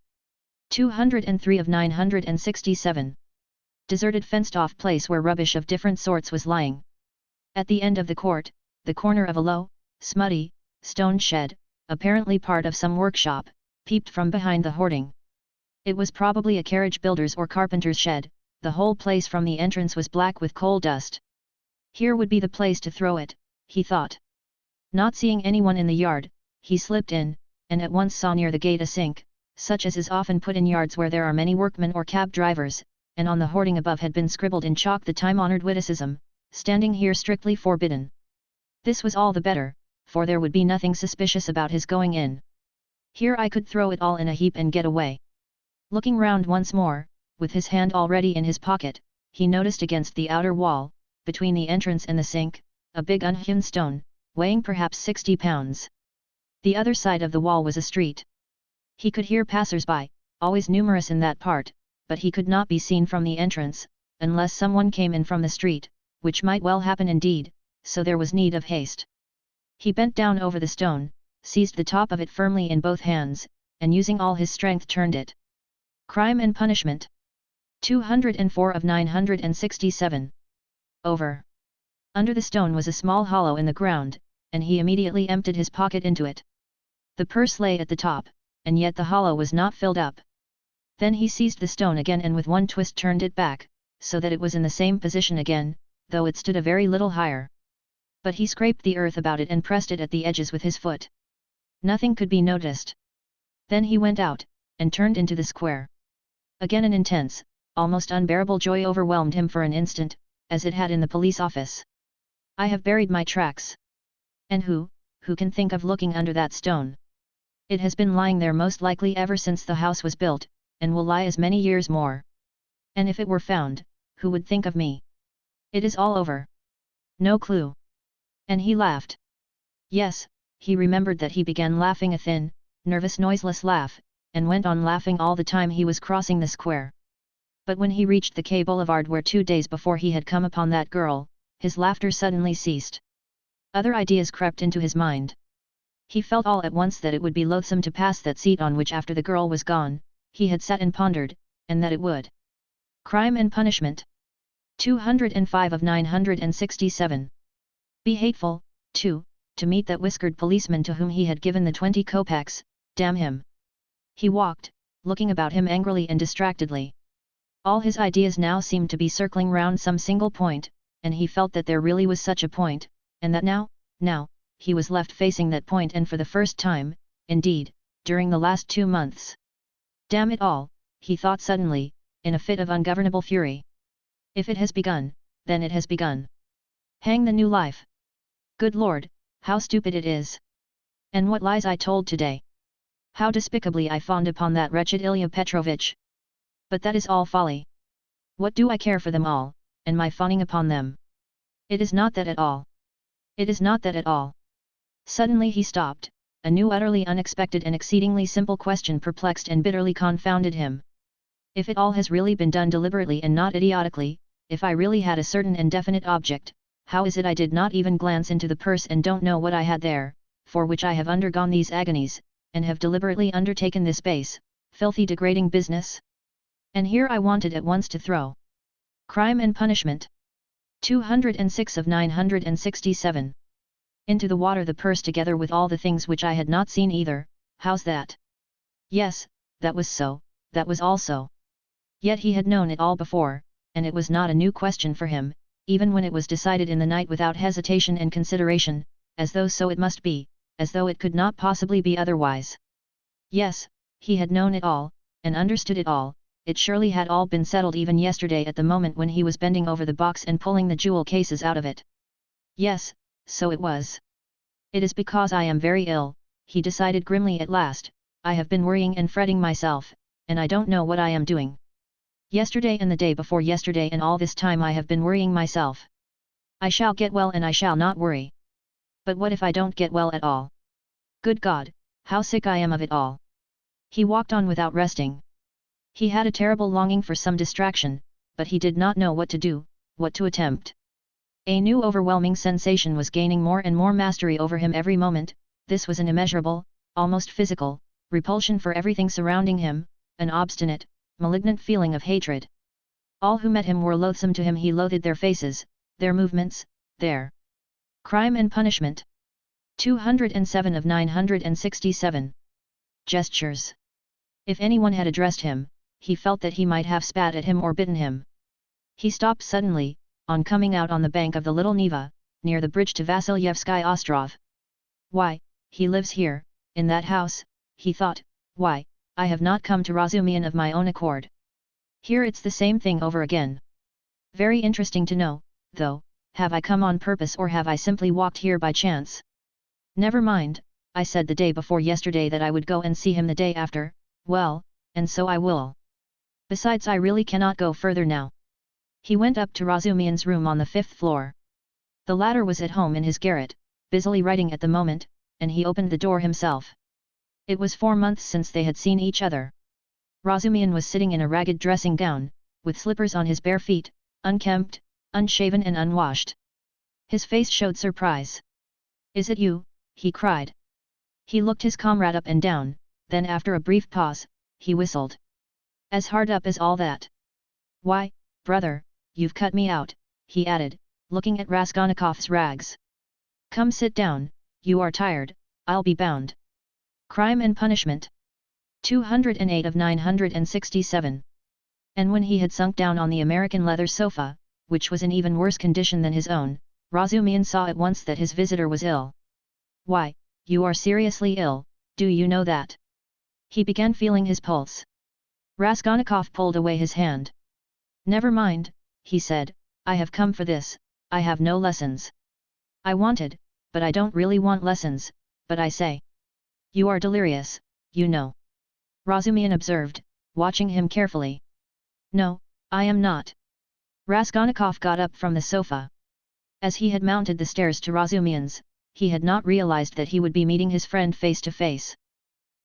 203 of 967. Deserted fenced-off place where rubbish of different sorts was lying. At the end of the court, the corner of a low, smutty, stone shed, apparently part of some workshop, peeped from behind the hoarding. It was probably a carriage builder's or carpenter's shed. The whole place from the entrance was black with coal dust. Here would be the place to throw it, he thought. Not seeing anyone in the yard, he slipped in, and at once saw near the gate a sink, such as is often put in yards where there are many workmen or cab drivers, and on the hoarding above had been scribbled in chalk the time-honored witticism, "Standing here strictly forbidden." This was all the better, for there would be nothing suspicious about his going in. Here I could throw it all in a heap and get away. Looking round once more, with his hand already in his pocket, he noticed against the outer wall, between the entrance and the sink, a big unhewn stone, weighing perhaps 60 pounds. The other side of the wall was a street. He could hear passers-by, always numerous in that part, but he could not be seen from the entrance, unless someone came in from the street, which might well happen indeed, so there was need of haste. He bent down over the stone, seized the top of it firmly in both hands, and using all his strength turned it. Crime and punishment. 204 of 967. Over. Under the stone was a small hollow in the ground, and he immediately emptied his pocket into it. The purse lay at the top, and yet the hollow was not filled up. Then he seized the stone again and with one twist turned it back, so that it was in the same position again, though it stood a very little higher. But he scraped the earth about it and pressed it at the edges with his foot. Nothing could be noticed. Then he went out, and turned into the square. Again an intense, almost unbearable joy overwhelmed him for an instant, as it had in the police office. I have buried my tracks. And who can think of looking under that stone? It has been lying there most likely ever since the house was built, and will lie as many years more. And if it were found, who would think of me? It is all over. No clue. And he laughed. Yes, he remembered that he began laughing a thin, nervous noiseless laugh, and went on laughing all the time he was crossing the square. But when he reached the Quai Boulevard where 2 days before he had come upon that girl, his laughter suddenly ceased. Other ideas crept into his mind. He felt all at once that it would be loathsome to pass that seat on which after the girl was gone, he had sat and pondered, and that it would. Crime and Punishment. 205 of 967. Be hateful, too, to meet that whiskered policeman to whom he had given the 20 kopecks, damn him. He walked, looking about him angrily and distractedly. All his ideas now seemed to be circling round some single point, and he felt that there really was such a point, and that now, he was left facing that point and for the first time, indeed, during the last 2 months. Damn it all, he thought suddenly, in a fit of ungovernable fury. If it has begun, then it has begun. Hang the new life. Good Lord, how stupid it is! And what lies I told today! How despicably I fawned upon that wretched Ilya Petrovitch! But that is all folly. What do I care for them all, and my fawning upon them? It is not that at all. It is not that at all. Suddenly he stopped, a new utterly unexpected and exceedingly simple question perplexed and bitterly confounded him. If it all has really been done deliberately and not idiotically, if I really had a certain and definite object, how is it I did not even glance into the purse and don't know what I had there, for which I have undergone these agonies, and have deliberately undertaken this base, filthy degrading business? And here I wanted at once to throw. Crime and Punishment. 206 of 967. Into the water the purse together with all the things which I had not seen either. How's that? Yes, that was so, that was also. Yet he had known it all before, and it was not a new question for him, even when it was decided in the night without hesitation and consideration, as though so it must be, as though it could not possibly be otherwise. Yes, he had known it all, and understood it all. It surely had all been settled even yesterday at the moment when he was bending over the box and pulling the jewel cases out of it. Yes, so it was. It is because I am very ill, he decided grimly at last. I have been worrying and fretting myself, and I don't know what I am doing. Yesterday and the day before yesterday and all this time I have been worrying myself. I shall get well and I shall not worry. But what if I don't get well at all? Good God, how sick I am of it all. He walked on without resting. He had a terrible longing for some distraction, but he did not know what to do, what to attempt. A new overwhelming sensation was gaining more and more mastery over him every moment. This was an immeasurable, almost physical, repulsion for everything surrounding him, an obstinate, malignant feeling of hatred. All who met him were loathsome to him. He loathed their faces, their movements, their crime and punishment. 207 of 967. Gestures. If anyone had addressed him, he felt that he might have spat at him or bitten him. He stopped suddenly, on coming out on the bank of the little Neva, near the bridge to Vasilyevsky Ostrov. Why, he lives here, in that house, he thought. Why, I have not come to Razumian of my own accord. Here it's the same thing over again. Very interesting to know, though, have I come on purpose or have I simply walked here by chance? Never mind, I said the day before yesterday that I would go and see him the day after, well, and so I will. Besides, I really cannot go further now. He went up to Razumian's room on the 5th floor. The latter was at home in his garret, busily writing at the moment, and he opened the door himself. It was 4 months since they had seen each other. Razumian was sitting in a ragged dressing gown, with slippers on his bare feet, unkempt, unshaven and unwashed. His face showed surprise. "Is it you?" he cried. He looked his comrade up and down, then after a brief pause, he whistled. "As hard up as all that? Why, brother, you've cut me out," he added, looking at Raskolnikov's rags. "Come sit down, you are tired, I'll be bound." Crime and Punishment. 208 of 967. And when he had sunk down on the American leather sofa, which was in even worse condition than his own, Razumian saw at once that his visitor was ill. "Why, you are seriously ill, do you know that?" He began feeling his pulse. Raskolnikov pulled away his hand. "Never mind," he said, "I have come for this, I have no lessons. I wanted, but I don't really want lessons, but I say. You are delirious, you know," Razumian observed, watching him carefully. "No, I am not." Raskolnikov got up from the sofa. As he had mounted the stairs to Razumian's, he had not realized that he would be meeting his friend face to face.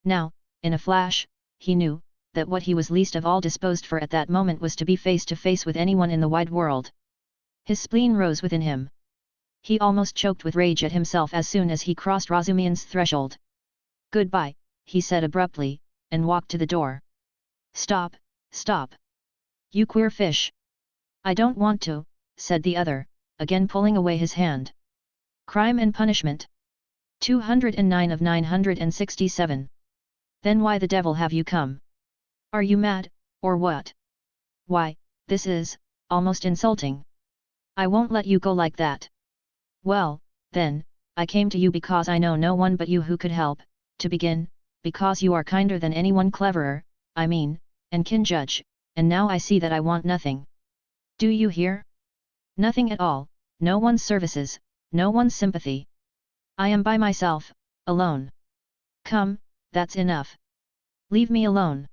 Now, in a flash, he knew, that what he was least of all disposed for at that moment was to be face to face with anyone in the wide world. His spleen rose within him. He almost choked with rage at himself as soon as he crossed Razumian's threshold. "Goodbye," he said abruptly, and walked to the door. "Stop, stop! You queer fish!" "I don't want to," said the other, again pulling away his hand. Crime and Punishment. 209 of 967. "Then why the devil have you come? Are you mad, or what? Why, this is, almost insulting. I won't let you go like that." "Well, then, I came to you because I know no one but you who could help, to begin, because you are kinder than anyone cleverer, I mean, and can judge, and now I see that I want nothing. Do you hear? Nothing at all, no one's services, no one's sympathy. I am by myself, alone. Come, that's enough. Leave me alone.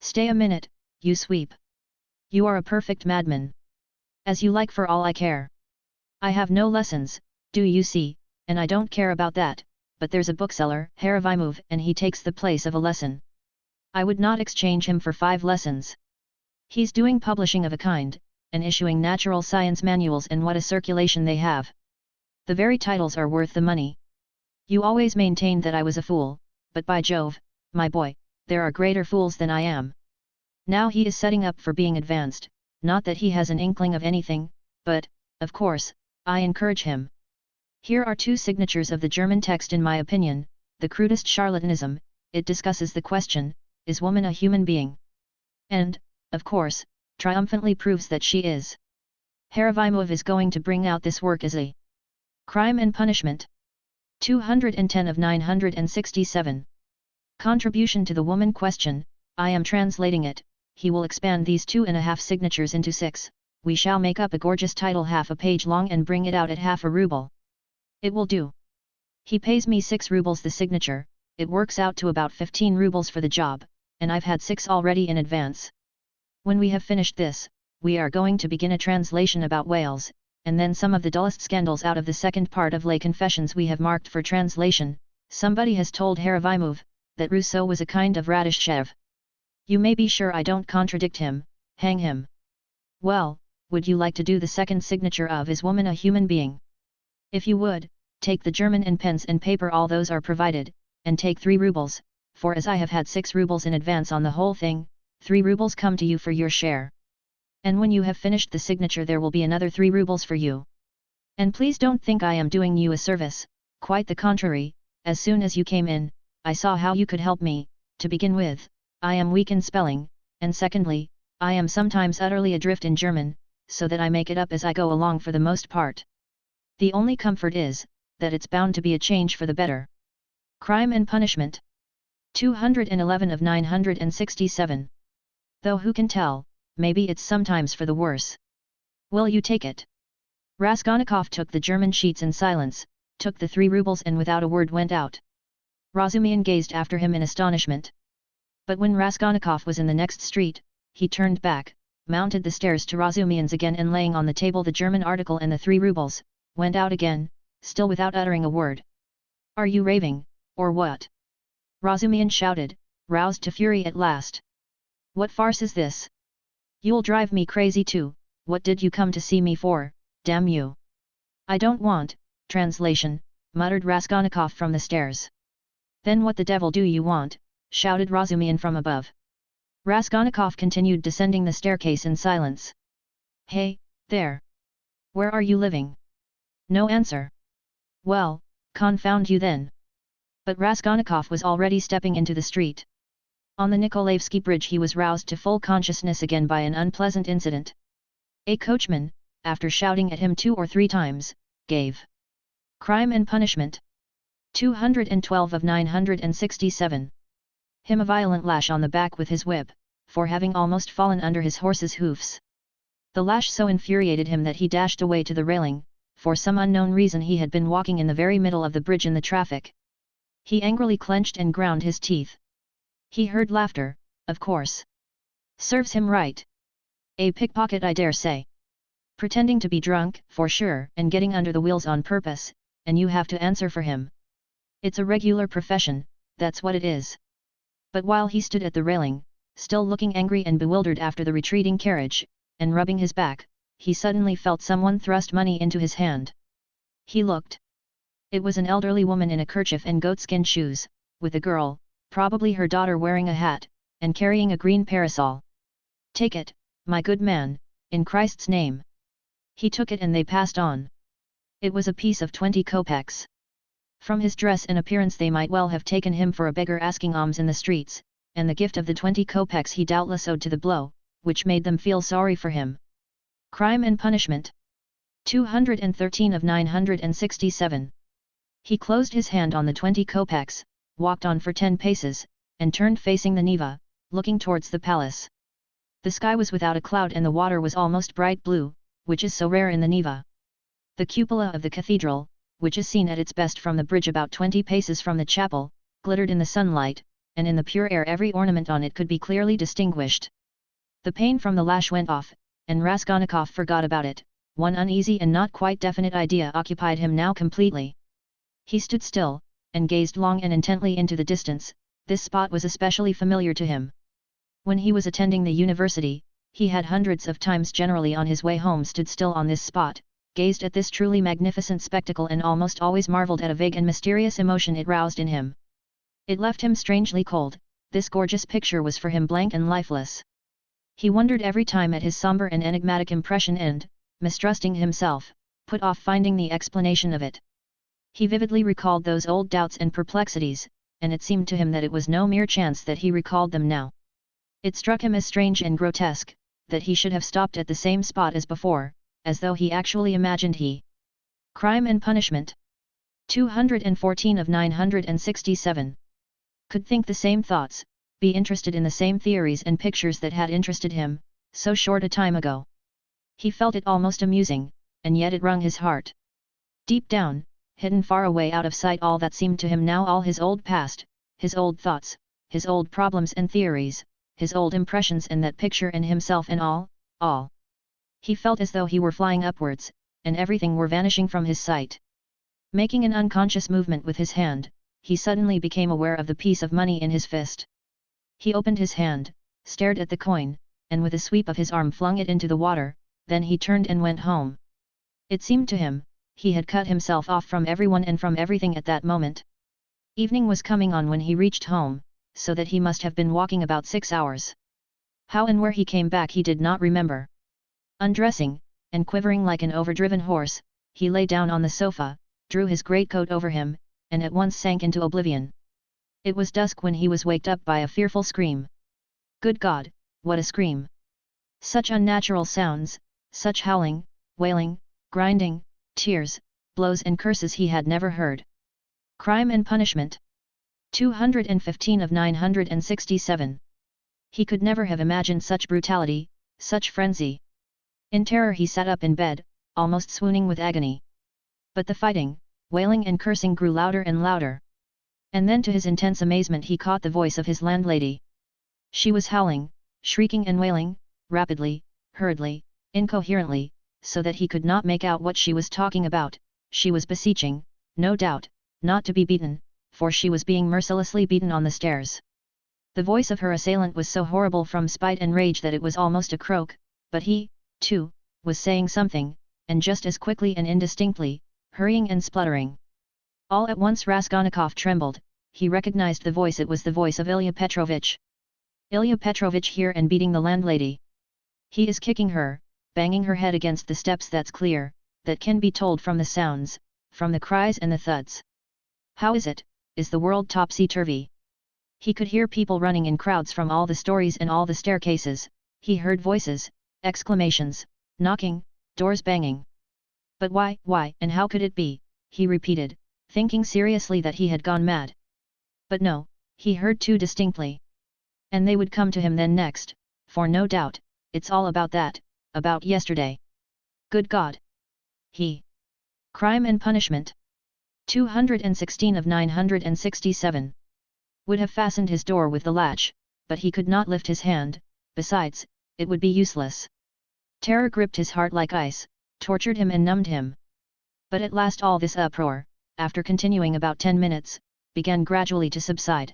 Stay a minute, you sweep. You are a perfect madman. As you like, for all I care. I have no lessons, do you see, and I don't care about that, but there's a bookseller, Haravimov, and he takes the place of a lesson. I would not exchange him for 5 lessons. He's doing publishing of a kind, and issuing natural science manuals, and what a circulation they have. The very titles are worth the money. You always maintained that I was a fool, but by Jove, my boy, there are greater fools than I am. Now he is setting up for being advanced, not that he has an inkling of anything, but, of course, I encourage him. Here are 2 signatures of the German text. In my opinion, the crudest charlatanism. It discusses the question, is woman a human being? And, of course, triumphantly proves that she is. Haravimov is going to bring out this work as a Crime and Punishment. 210 of 967. Contribution to the woman question. I am translating it. He will expand these 2.5 signatures into 6. We shall make up a gorgeous title half a page long and bring it out at half a ruble. It will do. He pays me 6 rubles the signature. It works out to about 15 rubles for the job, and I've had 6 already in advance. When we have finished this, we are going to begin a translation about Wales, and then some of the dullest scandals out of the second part of Lay Confessions we have marked for translation. Somebody has told Haravimov that Rousseau was a kind of Radishchev. You may be sure I don't contradict him, hang him. Well, would you like to do the second signature of Is Woman a Human Being? If you would, take the German and pens and paper, all those are provided, and take 3 rubles, for as I have had 6 rubles in advance on the whole thing, 3 rubles come to you for your share. And when you have finished the signature there will be another 3 rubles for you. And please don't think I am doing you a service, quite the contrary. As soon as you came in, I saw how you could help me. To begin with, I am weak in spelling, and secondly, I am sometimes utterly adrift in German, so that I make it up as I go along for the most part. The only comfort is, that it's bound to be a change for the better. Crime and Punishment. 211 of 967. Though who can tell, maybe it's sometimes for the worse. Will you take it? Raskolnikov took the German sheets in silence, took the 3 rubles and without a word went out. Razumian gazed after him in astonishment. But when Raskolnikov was in the next street, he turned back, mounted the stairs to Razumian's again, and laying on the table the German article and the 3 rubles, went out again, still without uttering a word. Are you raving, or what? Razumian shouted, roused to fury at last. What farce is this? You'll drive me crazy too. What did you come to see me for, damn you? I don't want, translation, muttered Raskolnikov from the stairs. Then what the devil do you want? Shouted Razumian from above. Raskolnikov continued descending the staircase in silence. Hey, there! Where are you living? No answer. Well, confound you then. But Raskolnikov was already stepping into the street. On the Nikolaevsky bridge he was roused to full consciousness again by an unpleasant incident. A coachman, after shouting at him 2 or 3 times, gave Crime and Punishment. 212 of 967. Him a violent lash on the back with his whip, for having almost fallen under his horse's hoofs. The lash so infuriated him that he dashed away to the railing. For some unknown reason he had been walking in the very middle of the bridge in the traffic. He angrily clenched and ground his teeth. He heard laughter, of course. Serves him right. A pickpocket, I dare say. Pretending to be drunk, for sure, and getting under the wheels on purpose, and you have to answer for him. It's a regular profession, that's what it is. But while he stood at the railing, still looking angry and bewildered after the retreating carriage, and rubbing his back, he suddenly felt someone thrust money into his hand. He looked. It was an elderly woman in a kerchief and goatskin shoes, with a girl, probably her daughter, wearing a hat, and carrying a green parasol. "Take it, my good man, in Christ's name." He took it and they passed on. It was a piece of 20 kopecks. From his dress and appearance they might well have taken him for a beggar asking alms in the streets, and the gift of the 20 kopecks he doubtless owed to the blow, which made them feel sorry for him. Crime and Punishment. 213 of 967. He closed his hand on the 20 kopecks, walked on for 10 paces, and turned facing the Neva, looking towards the palace. The sky was without a cloud and the water was almost bright blue, which is so rare in the Neva. The cupola of the cathedral, which is seen at its best from the bridge about 20 paces from the chapel, glittered in the sunlight, and in the pure air every ornament on it could be clearly distinguished. The pain from the lash went off, and Raskolnikov forgot about it. One uneasy and not quite definite idea occupied him now completely. He stood still, and gazed long and intently into the distance. This spot was especially familiar to him. When he was attending the university, he had hundreds of times generally on his way home stood still on this spot, gazed at this truly magnificent spectacle and almost always marvelled at a vague and mysterious emotion it roused in him. It left him strangely cold. This gorgeous picture was for him blank and lifeless. He wondered every time at his somber and enigmatic impression and, mistrusting himself, put off finding the explanation of it. He vividly recalled those old doubts and perplexities, and it seemed to him that it was no mere chance that he recalled them now. It struck him as strange and grotesque, that he should have stopped at the same spot as before, as though he actually imagined he. Crime and Punishment. 214 of 967. Could think the same thoughts, be interested in the same theories and pictures that had interested him, so short a time ago. He felt it almost amusing, and yet it wrung his heart. Deep down, hidden far away out of sight, all that seemed to him now all his old past, his old thoughts, his old problems and theories, his old impressions and that picture and himself and all. He felt as though he were flying upwards, and everything were vanishing from his sight. Making an unconscious movement with his hand, he suddenly became aware of the piece of money in his fist. He opened his hand, stared at the coin, and with a sweep of his arm flung it into the water, then he turned and went home. It seemed to him, he had cut himself off from everyone and from everything at that moment. Evening was coming on when he reached home, so that he must have been walking about 6 hours. How and where he came back he did not remember. Undressing, and quivering like an overdriven horse, he lay down on the sofa, drew his greatcoat over him, and at once sank into oblivion. It was dusk when he was waked up by a fearful scream. Good God, what a scream! Such unnatural sounds, such howling, wailing, grinding, tears, blows and curses he had never heard. Crime and Punishment. 215 of 967. He could never have imagined such brutality, such frenzy. In terror he sat up in bed, almost swooning with agony. But the fighting, wailing and cursing grew louder and louder. And then to his intense amazement he caught the voice of his landlady. She was howling, shrieking and wailing, rapidly, hurriedly, incoherently, so that he could not make out what she was talking about. She was beseeching, no doubt, not to be beaten, for she was being mercilessly beaten on the stairs. The voice of her assailant was so horrible from spite and rage that it was almost a croak, but he, too, was saying something, and just as quickly and indistinctly, hurrying and spluttering. All at once Raskolnikov trembled. He recognized the voice. It was the voice of Ilya Petrovitch. Ilya Petrovitch here and beating the landlady. He is kicking her, banging her head against the steps. That's clear, that can be told from the sounds, from the cries and the thuds. How is it, is the world topsy-turvy? He could hear people running in crowds from all the stories and all the staircases. He heard voices, exclamations, knocking, doors banging. But why, and how could it be? He repeated, thinking seriously that he had gone mad. But no, he heard too distinctly. And they would come to him then next, for no doubt, it's all about that, about yesterday. Good God! He. Crime and Punishment. 216 of 967. Would have fastened his door with the latch, but he could not lift his hand, besides, it would be useless. Terror gripped his heart like ice, tortured him and numbed him. But at last all this uproar, after continuing about 10 minutes, began gradually to subside.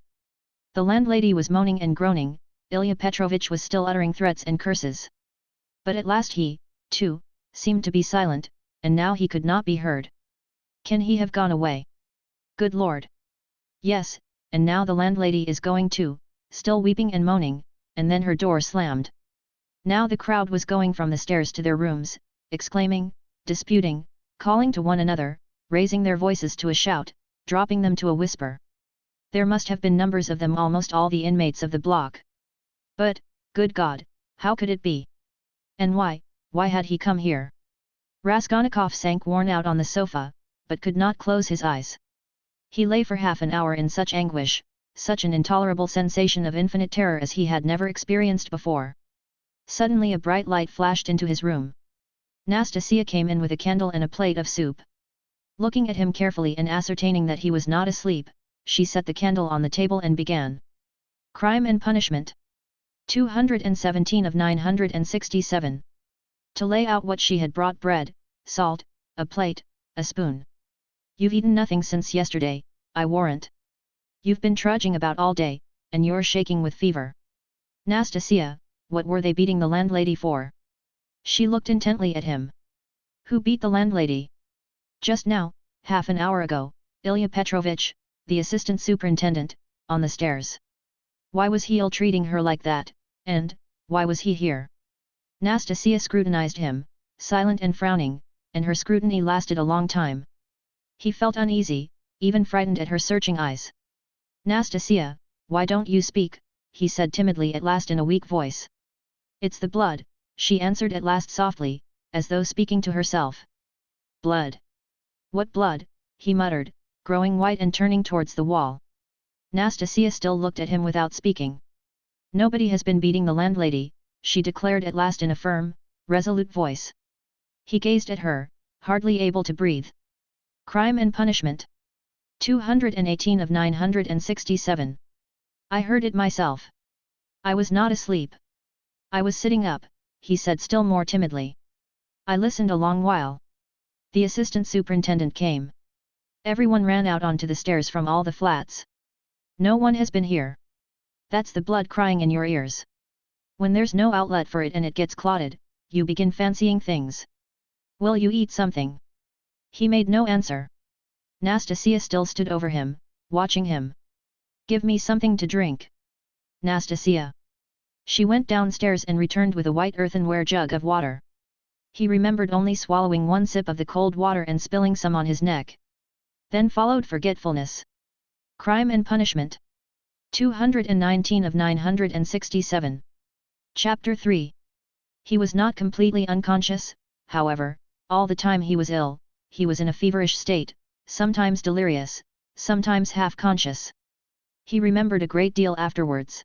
The landlady was moaning and groaning, Ilya Petrovich was still uttering threats and curses. But at last he, too, seemed to be silent, and now he could not be heard. Can he have gone away? Good Lord! Yes, and now the landlady is going too, still weeping and moaning, and then her door slammed. Now the crowd was going from the stairs to their rooms, exclaiming, disputing, calling to one another, raising their voices to a shout, dropping them to a whisper. There must have been numbers of them, almost all the inmates of the block. But, good God, how could it be? And why had he come here? Raskolnikov sank worn out on the sofa, but could not close his eyes. He lay for half an hour in such anguish, such an intolerable sensation of infinite terror as he had never experienced before. Suddenly a bright light flashed into his room. Nastasia came in with a candle and a plate of soup. Looking at him carefully and ascertaining that he was not asleep, she set the candle on the table and began. Crime and Punishment. 217 of 967. To lay out what she had brought: bread, salt, a plate, a spoon. You've eaten nothing since yesterday, I warrant. You've been trudging about all day, and you're shaking with fever. Nastasia, what were they beating the landlady for? She looked intently at him. Who beat the landlady? Just now, half an hour ago, Ilya Petrovich, the assistant superintendent, on the stairs. Why was he ill-treating her like that, and why was he here? Nastasia scrutinized him, silent and frowning, and her scrutiny lasted a long time. He felt uneasy, even frightened at her searching eyes. Nastasia, why don't you speak? He said timidly at last in a weak voice. It's the blood, she answered at last softly, as though speaking to herself. Blood? What blood? He muttered, growing white and turning towards the wall. Nastasia still looked at him without speaking. Nobody has been beating the landlady, she declared at last in a firm, resolute voice. He gazed at her, hardly able to breathe. Crime and Punishment. 218 of 967. I heard it myself. I was not asleep. I was sitting up, he said still more timidly. I listened a long while. The assistant superintendent came. Everyone ran out onto the stairs from all the flats. No one has been here. That's the blood crying in your ears. When there's no outlet for it and it gets clotted, you begin fancying things. Will you eat something? He made no answer. Nastasia still stood over him, watching him. Give me something to drink. Nastasia. She went downstairs and returned with a white earthenware jug of water. He remembered only swallowing one sip of the cold water and spilling some on his neck. Then followed forgetfulness. Crime and Punishment. 219 of 967. Chapter 3. He was not completely unconscious, however. All the time he was ill, he was in a feverish state, sometimes delirious, sometimes half-conscious. He remembered a great deal afterwards.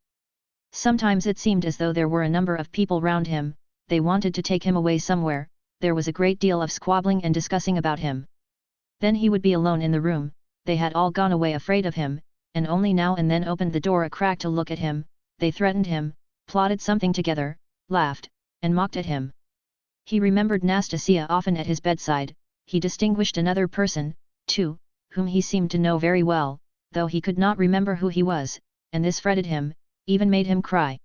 Sometimes it seemed as though there were a number of people round him, they wanted to take him away somewhere, there was a great deal of squabbling and discussing about him. Then he would be alone in the room, they had all gone away afraid of him, and only now and then opened the door a crack to look at him, they threatened him, plotted something together, laughed, and mocked at him. He remembered Nastasia often at his bedside, he distinguished another person, too, whom he seemed to know very well, though he could not remember who he was, and this fretted him, even made him cry.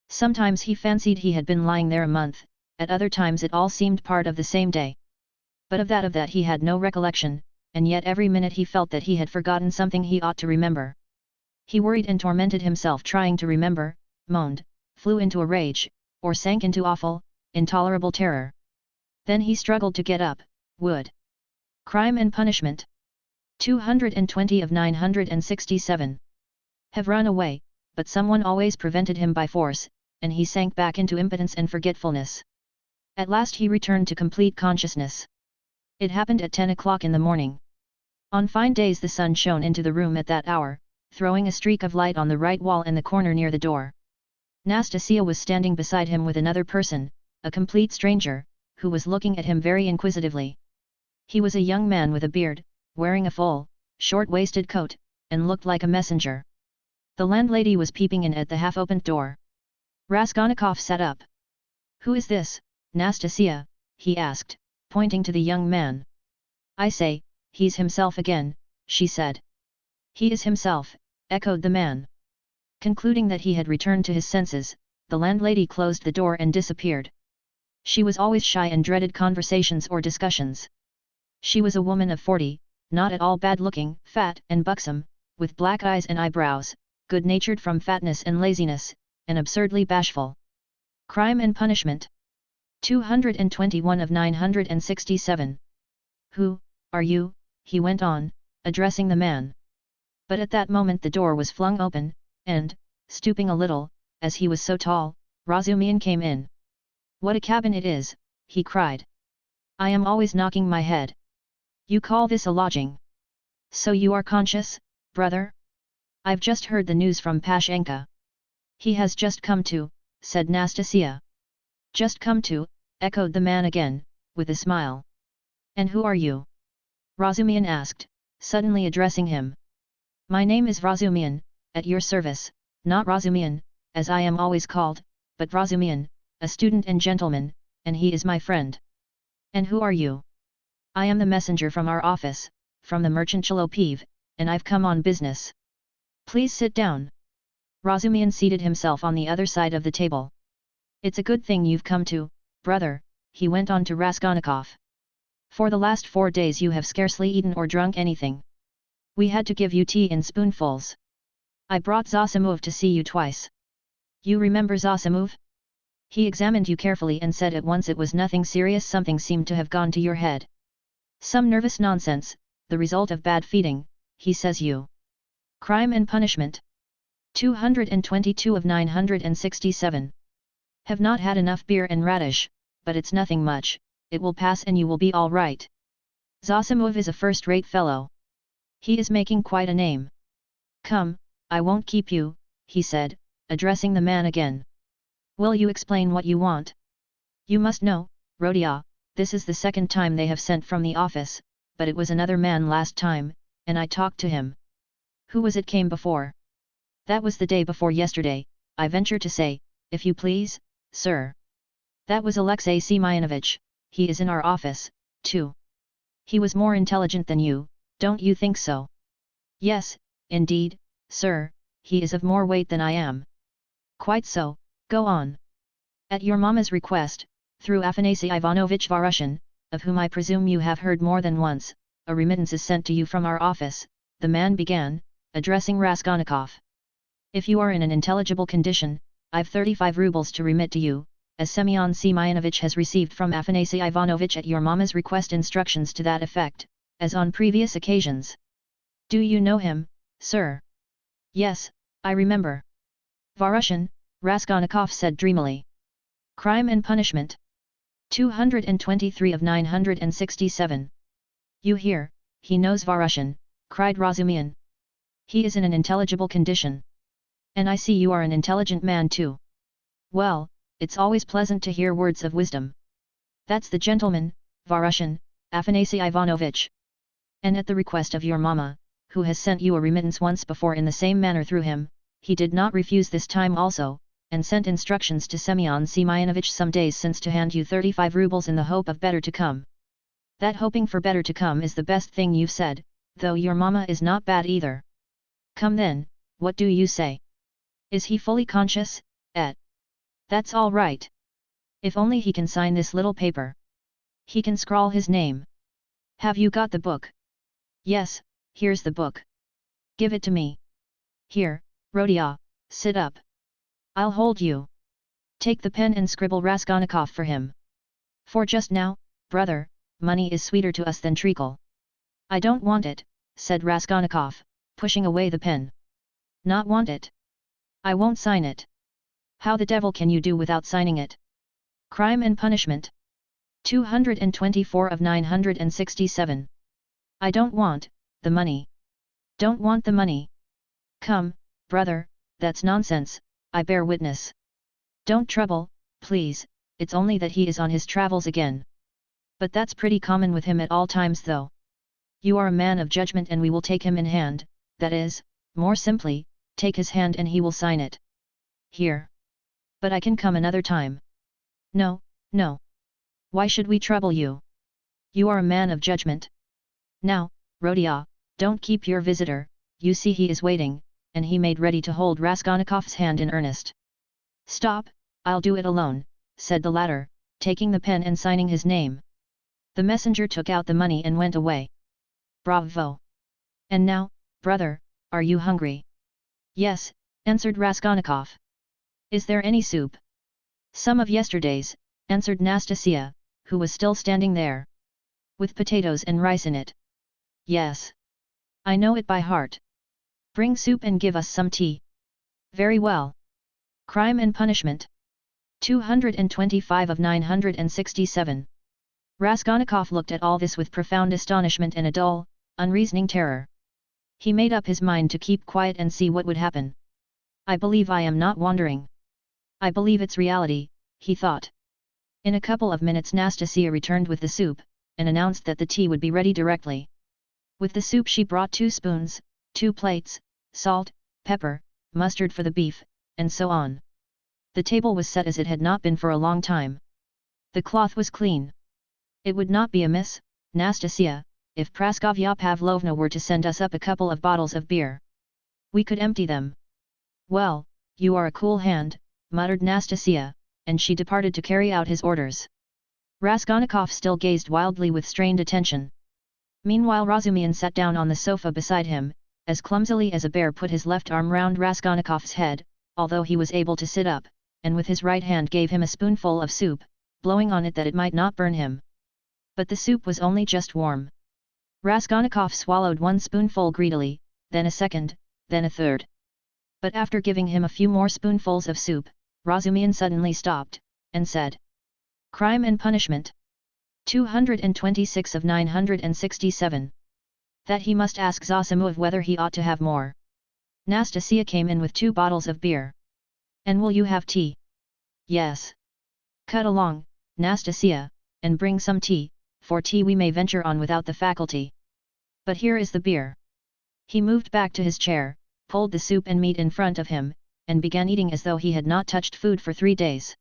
Sometimes he fancied he had been lying there a month, at other times it all seemed part of the same day. But of that he had no recollection, and yet every minute he felt that he had forgotten something he ought to remember. He worried and tormented himself trying to remember, moaned, flew into a rage, or sank into awful, intolerable terror. Then he struggled to get up, would. Crime and Punishment. 220 of 967. Have run away, but someone always prevented him by force, and he sank back into impotence and forgetfulness. At last he returned to complete consciousness. It happened at 10 o'clock in the morning. On fine days the sun shone into the room at that hour, throwing a streak of light on the right wall and the corner near the door. Nastasia was standing beside him with another person, a complete stranger, who was looking at him very inquisitively. He was a young man with a beard, wearing a full, short-waisted coat, and looked like a messenger. The landlady was peeping in at the half-opened door. Raskolnikov sat up. "Who is this, Nastasia?" he asked, pointing to the young man. "I say, he's himself again," she said. "He is himself," echoed the man. Concluding that he had returned to his senses, the landlady closed the door and disappeared. She was always shy and dreaded conversations or discussions. She was a woman of 40, not at all bad-looking, fat and buxom, with black eyes and eyebrows, good-natured from fatness and laziness, and absurdly bashful. Crime and Punishment. 221 of 967. Who are you? He went on, addressing the man. But at that moment the door was flung open, and, stooping a little, as he was so tall, Razumihin came in. What a cabin it is, he cried. I am always knocking my head. You call this a lodging? So you are conscious, brother? I've just heard the news from Pashenka. He has just come to, said Nastasia. Just come to, echoed the man again, with a smile. And who are you? Razumihin asked, suddenly addressing him. My name is Razumihin, at your service, not Razumihin, as I am always called, but Razumihin, a student and gentleman, and he is my friend. And who are you? I am the messenger from our office, from the merchant Chalopiv, and I've come on business. Please sit down. Razumihin seated himself on the other side of the table. It's a good thing you've come to, brother, he went on to Raskolnikov. For the last 4 days you have scarcely eaten or drunk anything. We had to give you tea in spoonfuls. I brought Zosimov to see you twice. You remember Zosimov? He examined you carefully and said at once it was nothing serious. Something seemed to have gone to your head. Some nervous nonsense, the result of bad feeding, he says. You. Crime and Punishment. 222 of 967. Have not had enough beer and radish, but it's nothing much, it will pass and you will be all right. Zosimov is a first-rate fellow. He is making quite a name. Come, I won't keep you, he said, addressing the man again. Will you explain what you want? You must know, Rodia, this is the second time they have sent from the office, but it was another man last time, and I talked to him. Who was it came before? That was the day before yesterday, I venture to say, if you please, sir. That was Alexei Semyonovich, he is in our office, too. He was more intelligent than you, don't you think so? Yes, indeed, sir, he is of more weight than I am. Quite so, go on. At your mamma's request, through Afanasy Ivanovich Varushin, of whom I presume you have heard more than once, a remittance is sent to you from our office, the man began, addressing Raskolnikov. If you are in an intelligible condition, I've 35 rubles to remit to you, as Semyon Semyonovich has received from Afanasy Ivanovich at your mamma's request instructions to that effect, as on previous occasions. Do you know him, sir? Yes, I remember. Varushin, Raskolnikov said dreamily. Crime and Punishment. 223 of 967. You hear, he knows Varushin, cried Razumihin. He is in an intelligible condition. And I see you are an intelligent man too. Well, it's always pleasant to hear words of wisdom. That's the gentleman, Varushin, Afanasy Ivanovich. And at the request of your mamma, who has sent you a remittance once before in the same manner through him, he did not refuse this time also, and sent instructions to Semyon Semyonovich some days since to hand you 35 rubles in the hope of better to come. That hoping for better to come is the best thing you've said, though your mamma is not bad either. Come then, what do you say? Is he fully conscious, et? That's all right. If only he can sign this little paper. He can scrawl his name. Have you got the book? Yes, here's the book. Give it to me. Here, Rodia, sit up. I'll hold you. Take the pen and scribble Raskolnikov for him. For just now, brother, money is sweeter to us than treacle. I don't want it, said Raskolnikov, pushing away the pen. Not want it? I won't sign it. How the devil can you do without signing it? Crime and Punishment. 224 of 967. I don't want the money. Don't want the money. Come, brother, that's nonsense, I bear witness. Don't trouble, please, it's only that he is on his travels again. But that's pretty common with him at all times though. You are a man of judgment and we will take him in hand, that is, more simply, take his hand and he will sign it. Here. But I can come another time. No, no. Why should we trouble you? You are a man of judgment. Now, Rodia, don't keep your visitor, you see he is waiting, and he made ready to hold Raskolnikov's hand in earnest. "Stop, I'll do it alone," said the latter, taking the pen and signing his name. The messenger took out the money and went away. "Bravo! And now, brother, are you hungry?" "Yes," answered Raskolnikov. "Is there any soup?" "Some of yesterday's," answered Nastasia, who was still standing there. "With potatoes and rice in it." "Yes. I know it by heart." "Bring soup and give us some tea." "Very well." Crime and Punishment. 225 of 967. Raskolnikov looked at all this with profound astonishment and a dull, unreasoning terror. He made up his mind to keep quiet and see what would happen. "I believe I am not wandering. I believe it's reality," he thought. In a couple of minutes Nastasia returned with the soup, and announced that the tea would be ready directly. With the soup she brought 2 spoons, 2 plates, salt, pepper, mustard for the beef, and so on. The table was set as it had not been for a long time. The cloth was clean. "It would not be amiss, Nastasia, if Praskovya Pavlovna were to send us up a couple of bottles of beer. We could empty them." "Well, you are a cool hand," muttered Nastasia, and she departed to carry out his orders. Raskolnikov still gazed wildly with strained attention. Meanwhile Razumihin sat down on the sofa beside him, as clumsily as a bear put his left arm round Raskolnikov's head, although he was able to sit up, and with his right hand gave him a spoonful of soup, blowing on it that it might not burn him. But the soup was only just warm. Raskolnikov swallowed 1 spoonful greedily, then a second, then a third. But after giving him a few more spoonfuls of soup, Razumihin suddenly stopped, and said, "Crime and Punishment. 226 of 967. That he must ask Zosimov whether he ought to have more." Nastasia came in with 2 bottles of beer. "And will you have tea?" "Yes." "Cut along, Nastasia, and bring some tea, for tea we may venture on without the faculty. But here is the beer." He moved back to his chair, pulled the soup and meat in front of him, and began eating as though he had not touched food for 3 days.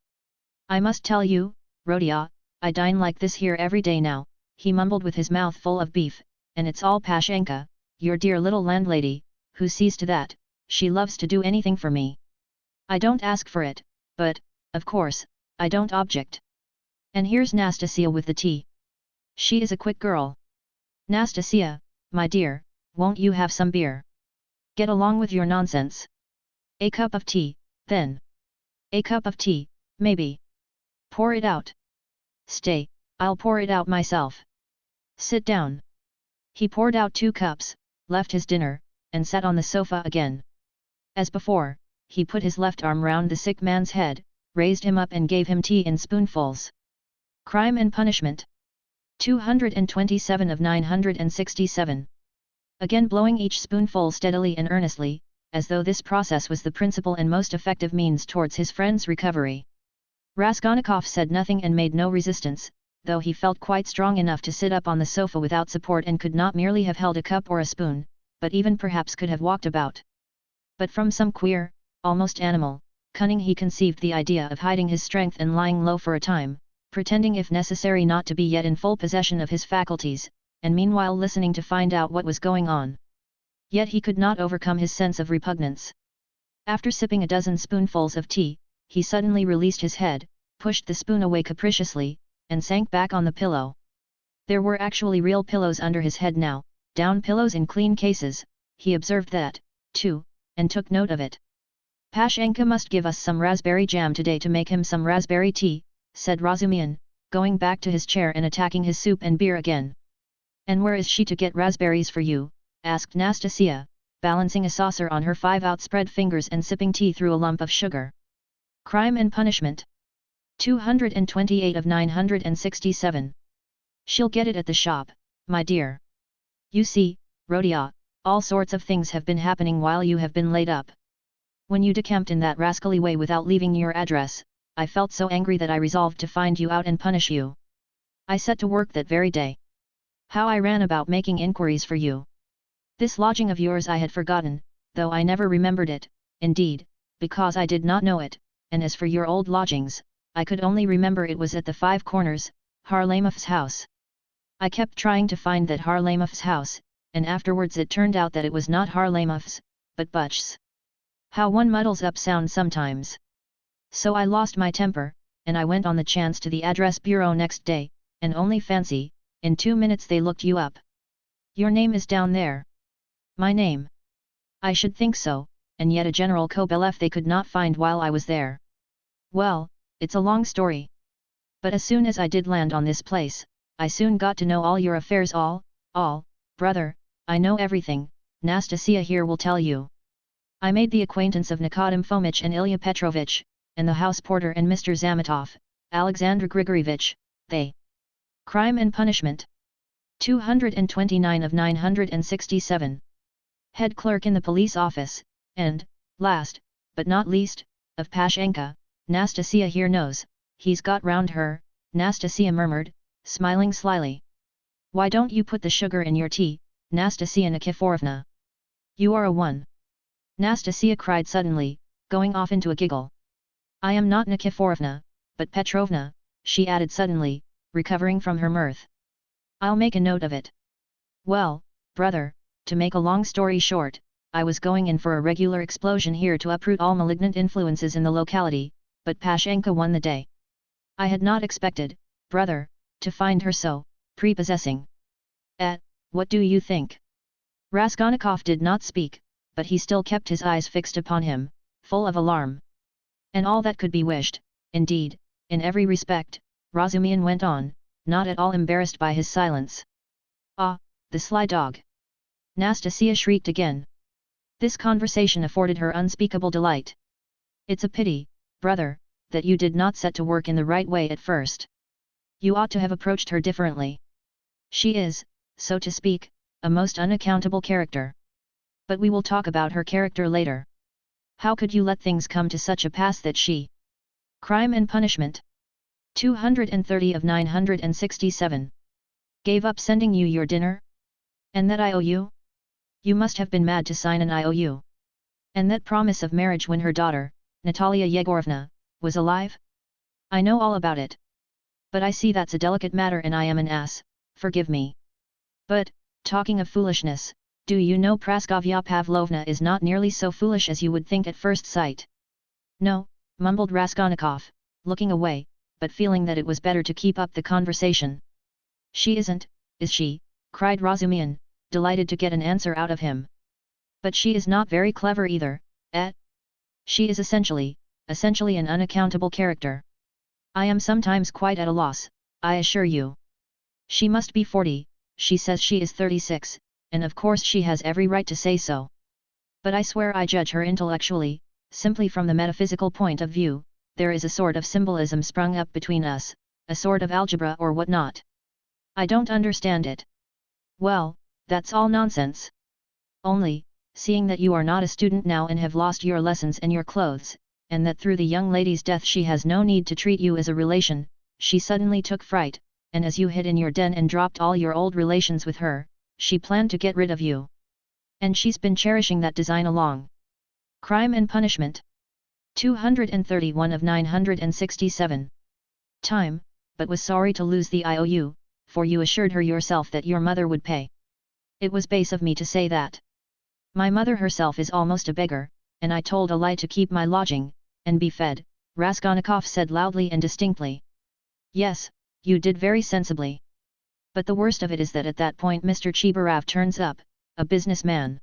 "I must tell you, Rodya, I dine like this here every day now," he mumbled with his mouth full of beef, "and it's all Pashenka, your dear little landlady, who sees to that. She loves to do anything for me. I don't ask for it, but, of course, I don't object. And here's Nastasia with the tea. She is a quick girl. Nastasia, my dear, won't you have some beer? Get along with your nonsense. A cup of tea, then. A cup of tea, maybe. Pour it out. Stay, I'll pour it out myself. Sit down." He poured out 2 cups, left his dinner, and sat on the sofa again. As before, he put his left arm round the sick man's head, raised him up and gave him tea in spoonfuls. Crime and Punishment. 227 of 967. Again blowing each spoonful steadily and earnestly, as though this process was the principal and most effective means towards his friend's recovery. Raskolnikov said nothing and made no resistance, though he felt quite strong enough to sit up on the sofa without support and could not merely have held a cup or a spoon, but even perhaps could have walked about. But from some queer, almost animal, cunning he conceived the idea of hiding his strength and lying low for a time, pretending if necessary not to be yet in full possession of his faculties, and meanwhile listening to find out what was going on. Yet he could not overcome his sense of repugnance. After sipping a dozen spoonfuls of tea, he suddenly released his head, pushed the spoon away capriciously, and sank back on the pillow. There were actually real pillows under his head now, down pillows in clean cases. He observed that, too, and took note of it. "Pashenka must give us some raspberry jam today to make him some raspberry tea," said Razumihin, going back to his chair and attacking his soup and beer again. "And where is she to get raspberries for you?" asked Nastasia, balancing a saucer on her 5 outspread fingers and sipping tea through a lump of sugar. Crime and Punishment. 228 of 967. "She'll get it at the shop, my dear. You see, Rodya, all sorts of things have been happening while you have been laid up. When you decamped in that rascally way without leaving your address, I felt so angry that I resolved to find you out and punish you. I set to work that very day. How I ran about making inquiries for you. This lodging of yours I had forgotten, though I never remembered it, indeed, because I did not know it, and as for your old lodgings, I could only remember it was at the 5 Corners, Harlamov's house. I kept trying to find that Harlamov's house, and afterwards it turned out that it was not Harlamov's, but Butch's. How one muddles up sound sometimes. So I lost my temper, and I went on the chance to the address bureau next day, and only fancy, in 2 minutes they looked you up. Your name is down there. My name? I should think so, and yet a General Kobelev they could not find while I was there. Well, it's a long story. But as soon as I did land on this place, I soon got to know all your affairs all, brother, I know everything, Nastasia here will tell you. I made the acquaintance of Nikodim Fomich and Ilya Petrovich, and the house porter and Mr. Zametov, Alexander Grigorievich, they. Crime and Punishment. 229 of 967. Head clerk in the police office, and, last, but not least, of Pashenka, Nastasia here knows, he's got round her, Nastasia murmured, smiling slyly. Why don't you put the sugar in your tea, Nastasia Nikiforovna? You are a one. Nastasia cried suddenly, going off into a giggle. I am not Nikiforovna, but Petrovna, she added suddenly, recovering from her mirth. I'll make a note of it. Well, brother, to make a long story short, I was going in for a regular explosion here to uproot all malignant influences in the locality, but Pashenka won the day. I had not expected, brother, to find her so prepossessing. What do you think? Raskolnikov did not speak, but he still kept his eyes fixed upon him, full of alarm. And all that could be wished, indeed, in every respect, Razumihin went on, not at all embarrassed by his silence. Ah, the sly dog! Nastasia shrieked again. This conversation afforded her unspeakable delight. It's a pity, brother, that you did not set to work in the right way at first. You ought to have approached her differently. She is, so to speak, a most unaccountable character. But we will talk about her character later. How could you let things come to such a pass that she? Crime and Punishment. 230 of 967. Gave up sending you your dinner? And that IOU? You must have been mad to sign an IOU. And that promise of marriage when her daughter, Natalia Yegorovna, was alive? I know all about it. But I see that's a delicate matter and I am an ass, forgive me. But, talking of foolishness, do you know Praskovya Pavlovna is not nearly so foolish as you would think at first sight? No, mumbled Raskolnikov, looking away, but feeling that it was better to keep up the conversation. She isn't, is she? Cried Razumihin, delighted to get an answer out of him. But she is not very clever either, eh? She is essentially an unaccountable character. I am sometimes quite at a loss, I assure you. She must be 40, she says she is 36, and of course she has every right to say so. But I swear I judge her intellectually, simply from the metaphysical point of view, there is a sort of symbolism sprung up between us, a sort of algebra or what not. I don't understand it. Well, that's all nonsense. Only, seeing that you are not a student now and have lost your lessons and your clothes, and that through the young lady's death she has no need to treat you as a relation, she suddenly took fright, and as you hid in your den and dropped all your old relations with her, she planned to get rid of you. And she's been cherishing that design along. Crime and Punishment. 231 of 967. Time, but was sorry to lose the IOU, for you assured her yourself that your mother would pay. It was base of me to say that. My mother herself is almost a beggar, and I told a lie to keep my lodging, and be fed, Raskolnikov said loudly and distinctly. Yes, you did very sensibly. But the worst of it is that at that point Mr. Chibarov turns up, a businessman.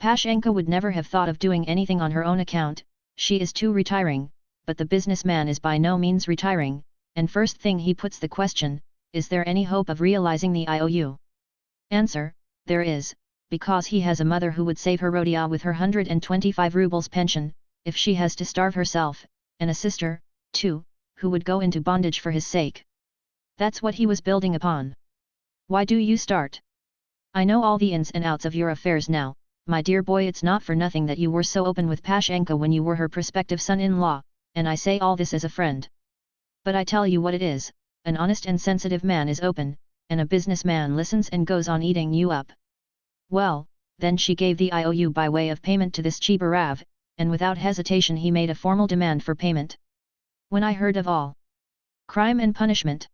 Pashenka would never have thought of doing anything on her own account, she is too retiring, but the businessman is by no means retiring, and first thing he puts the question, is there any hope of realizing the IOU? Answer, there is, because he has a mother who would save her Rodia with her 125 rubles pension, if she has to starve herself, and a sister, too, who would go into bondage for his sake. That's what he was building upon. Why do you start? I know all the ins and outs of your affairs now, my dear boy. It's not for nothing that you were so open with Pashenka when you were her prospective son-in-law, and I say all this as a friend. But I tell you what it is, an honest and sensitive man is open, and a businessman listens and goes on eating you up. Well, then she gave the IOU by way of payment to this Chibarov, and without hesitation he made a formal demand for payment. When I heard of all. Crime and Punishment.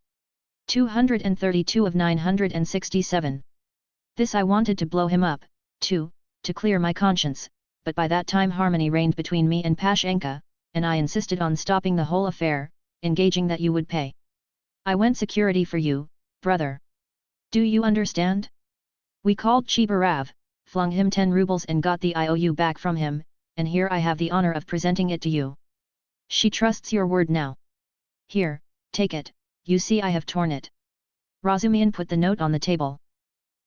232 of 967. This I wanted to blow him up, too, to clear my conscience, but by that time harmony reigned between me and Pashenka, and I insisted on stopping the whole affair, engaging that you would pay. I went security for you, brother. Do you understand? We called Chibarav, flung him 10 rubles and got the IOU back from him, and here I have the honor of presenting it to you. She trusts your word now. Here, take it, you see I have torn it. Razumihin put the note on the table.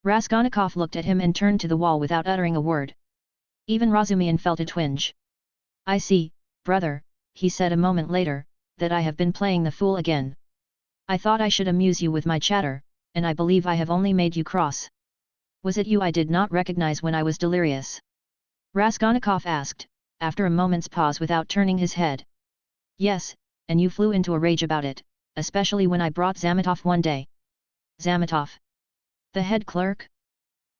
Raskolnikov looked at him and turned to the wall without uttering a word. Even Razumihin felt a twinge. I see, brother, he said a moment later, that I have been playing the fool again. I thought I should amuse you with my chatter, and I believe I have only made you cross. Was it you I did not recognize when I was delirious? Raskolnikov asked, after a moment's pause without turning his head. Yes, and you flew into a rage about it, especially when I brought Zametov one day. Zametov? The head clerk?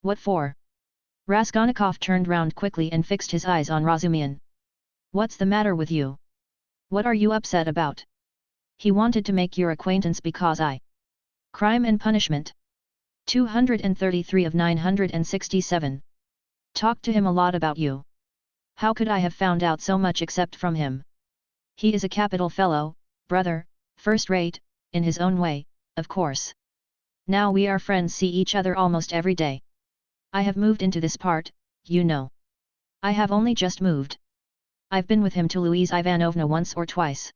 What for? Raskolnikov turned round quickly and fixed his eyes on Razumihin. What's the matter with you? What are you upset about? He wanted to make your acquaintance because I... Crime and Punishment. 233 of 967. Talked to him a lot about you. How could I have found out so much except from him? He is a capital fellow, brother, first rate, in his own way, of course. Now we are friends, see each other almost every day. I have moved into this part, you know. I have only just moved. I've been with him to Louise Ivanovna once or twice.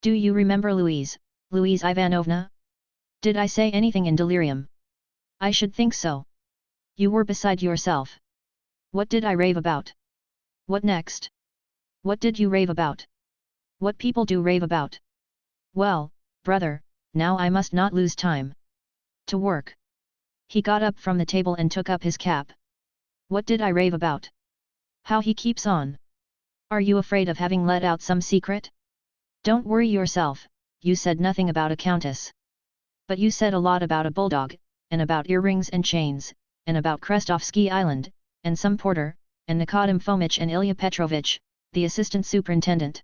Do you remember Louise Ivanovna? Did I say anything in delirium? I should think so. You were beside yourself. What did I rave about? What next? What did you rave about? What people do rave about? Well, brother, now I must not lose time. To work. He got up from the table and took up his cap. What did I rave about? How he keeps on. Are you afraid of having let out some secret? Don't worry yourself, you said nothing about a countess. But you said a lot about a bulldog, and about earrings and chains, and about Krestovsky Island, and some porter, and Nikodim Fomich and Ilya Petrovich, the assistant superintendent.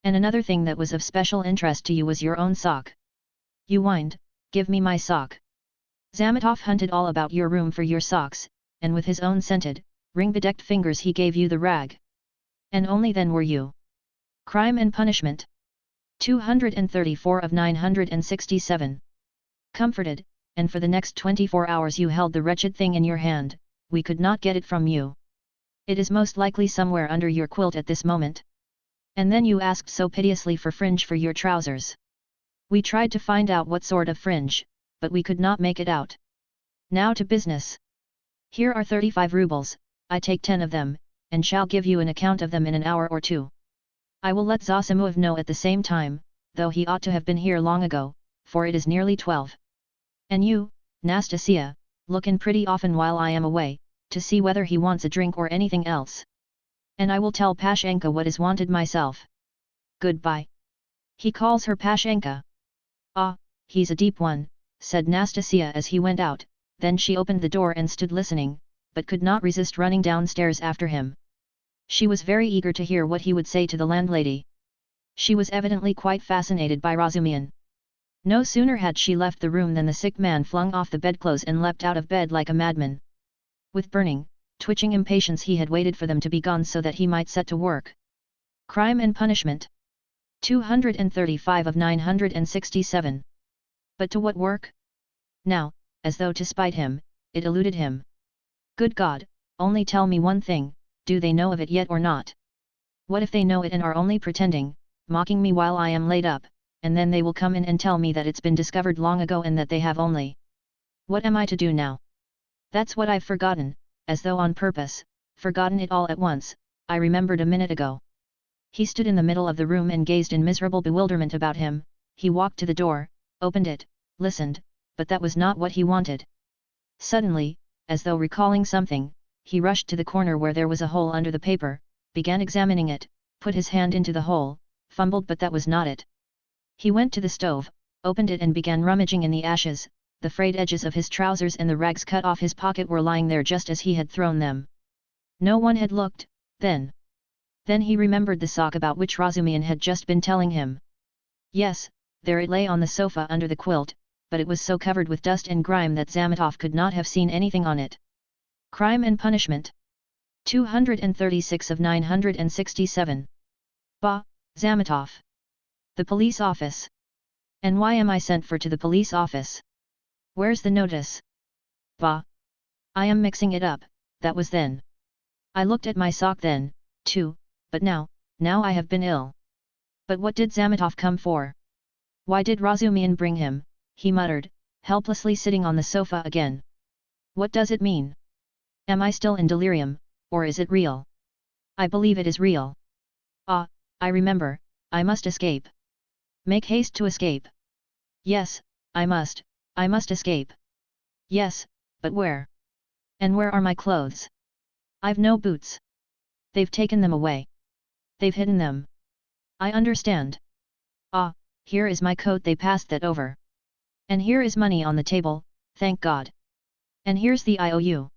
And another thing that was of special interest to you was your own sock. You whined, give me my sock. Zametov hunted all about your room for your socks, and with his own scented, ring-bedecked fingers he gave you the rag. And only then were you. Crime and Punishment. 234 of 967. Comforted, and for the next 24 hours you held the wretched thing in your hand, we could not get it from you. It is most likely somewhere under your quilt at this moment. And then you asked so piteously for fringe for your trousers. We tried to find out what sort of fringe, but we could not make it out. Now to business. Here are 35 rubles, I take 10 of them, and shall give you an account of them in an hour or two. I will let Zosimov know at the same time, though he ought to have been here long ago, for it is nearly 12. And you, Nastasia, look in pretty often while I am away, to see whether he wants a drink or anything else. And I will tell Pashenka what is wanted myself. Goodbye. He calls her Pashenka. Ah, he's a deep one, said Nastasia as he went out, then she opened the door and stood listening, but could not resist running downstairs after him. She was very eager to hear what he would say to the landlady. She was evidently quite fascinated by Razumihin. No sooner had she left the room than the sick man flung off the bedclothes and leapt out of bed like a madman. With burning, twitching impatience he had waited for them to be gone so that he might set to work. Crime and Punishment. 235 of 967. But to what work? Now, as though to spite him, it eluded him. Good God, only tell me one thing, do they know of it yet or not? What if they know it and are only pretending, mocking me while I am laid up, and then they will come in and tell me that it's been discovered long ago and that they have only... What am I to do now? That's what I've forgotten, as though on purpose, forgotten it all at once, I remembered a minute ago. He stood in the middle of the room and gazed in miserable bewilderment about him, he walked to the door, opened it, listened, but that was not what he wanted. Suddenly, as though recalling something, he rushed to the corner where there was a hole under the paper, began examining it, put his hand into the hole, fumbled but that was not it. He went to the stove, opened it and began rummaging in the ashes, the frayed edges of his trousers and the rags cut off his pocket were lying there just as he had thrown them. No one had looked, then. Then he remembered the sock about which Razumihin had just been telling him. Yes, there it lay on the sofa under the quilt, but it was so covered with dust and grime that Zametov could not have seen anything on it. Crime and Punishment. 236 of 967. Bah, Zamatov. The police office. And why am I sent for to the police office? Where's the notice? Bah. I am mixing it up, that was then. I looked at my sock then, too, but now I have been ill. But what did Zamatov come for? Why did Razumihin bring him? He muttered, helplessly sitting on the sofa again. What does it mean? Am I still in delirium, or is it real? I believe it is real. Ah, I remember, I must escape. Make haste to escape. Yes, I must escape. Yes, but where? And where are my clothes? I've no boots. They've taken them away. They've hidden them. I understand. Ah, here is my coat, they passed that over. And here is money on the table, thank God. And here's the IOU.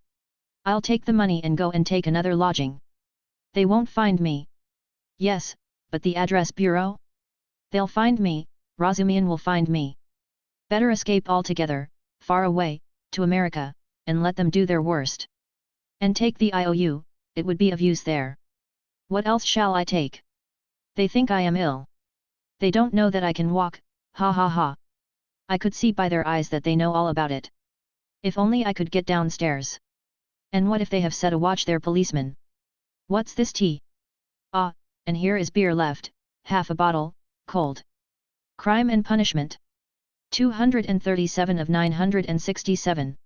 I'll take the money and go and take another lodging. They won't find me. Yes, but the address bureau? They'll find me, Razumihin will find me. Better escape altogether, far away, to America, and let them do their worst. And take the IOU, it would be of use there. What else shall I take? They think I am ill. They don't know that I can walk, ha ha ha. I could see by their eyes that they know all about it. If only I could get downstairs. And what if they have set a watch there, policeman? What's this tea? Ah, and here is beer left, half a bottle, cold. Crime and punishment. 237 of 967.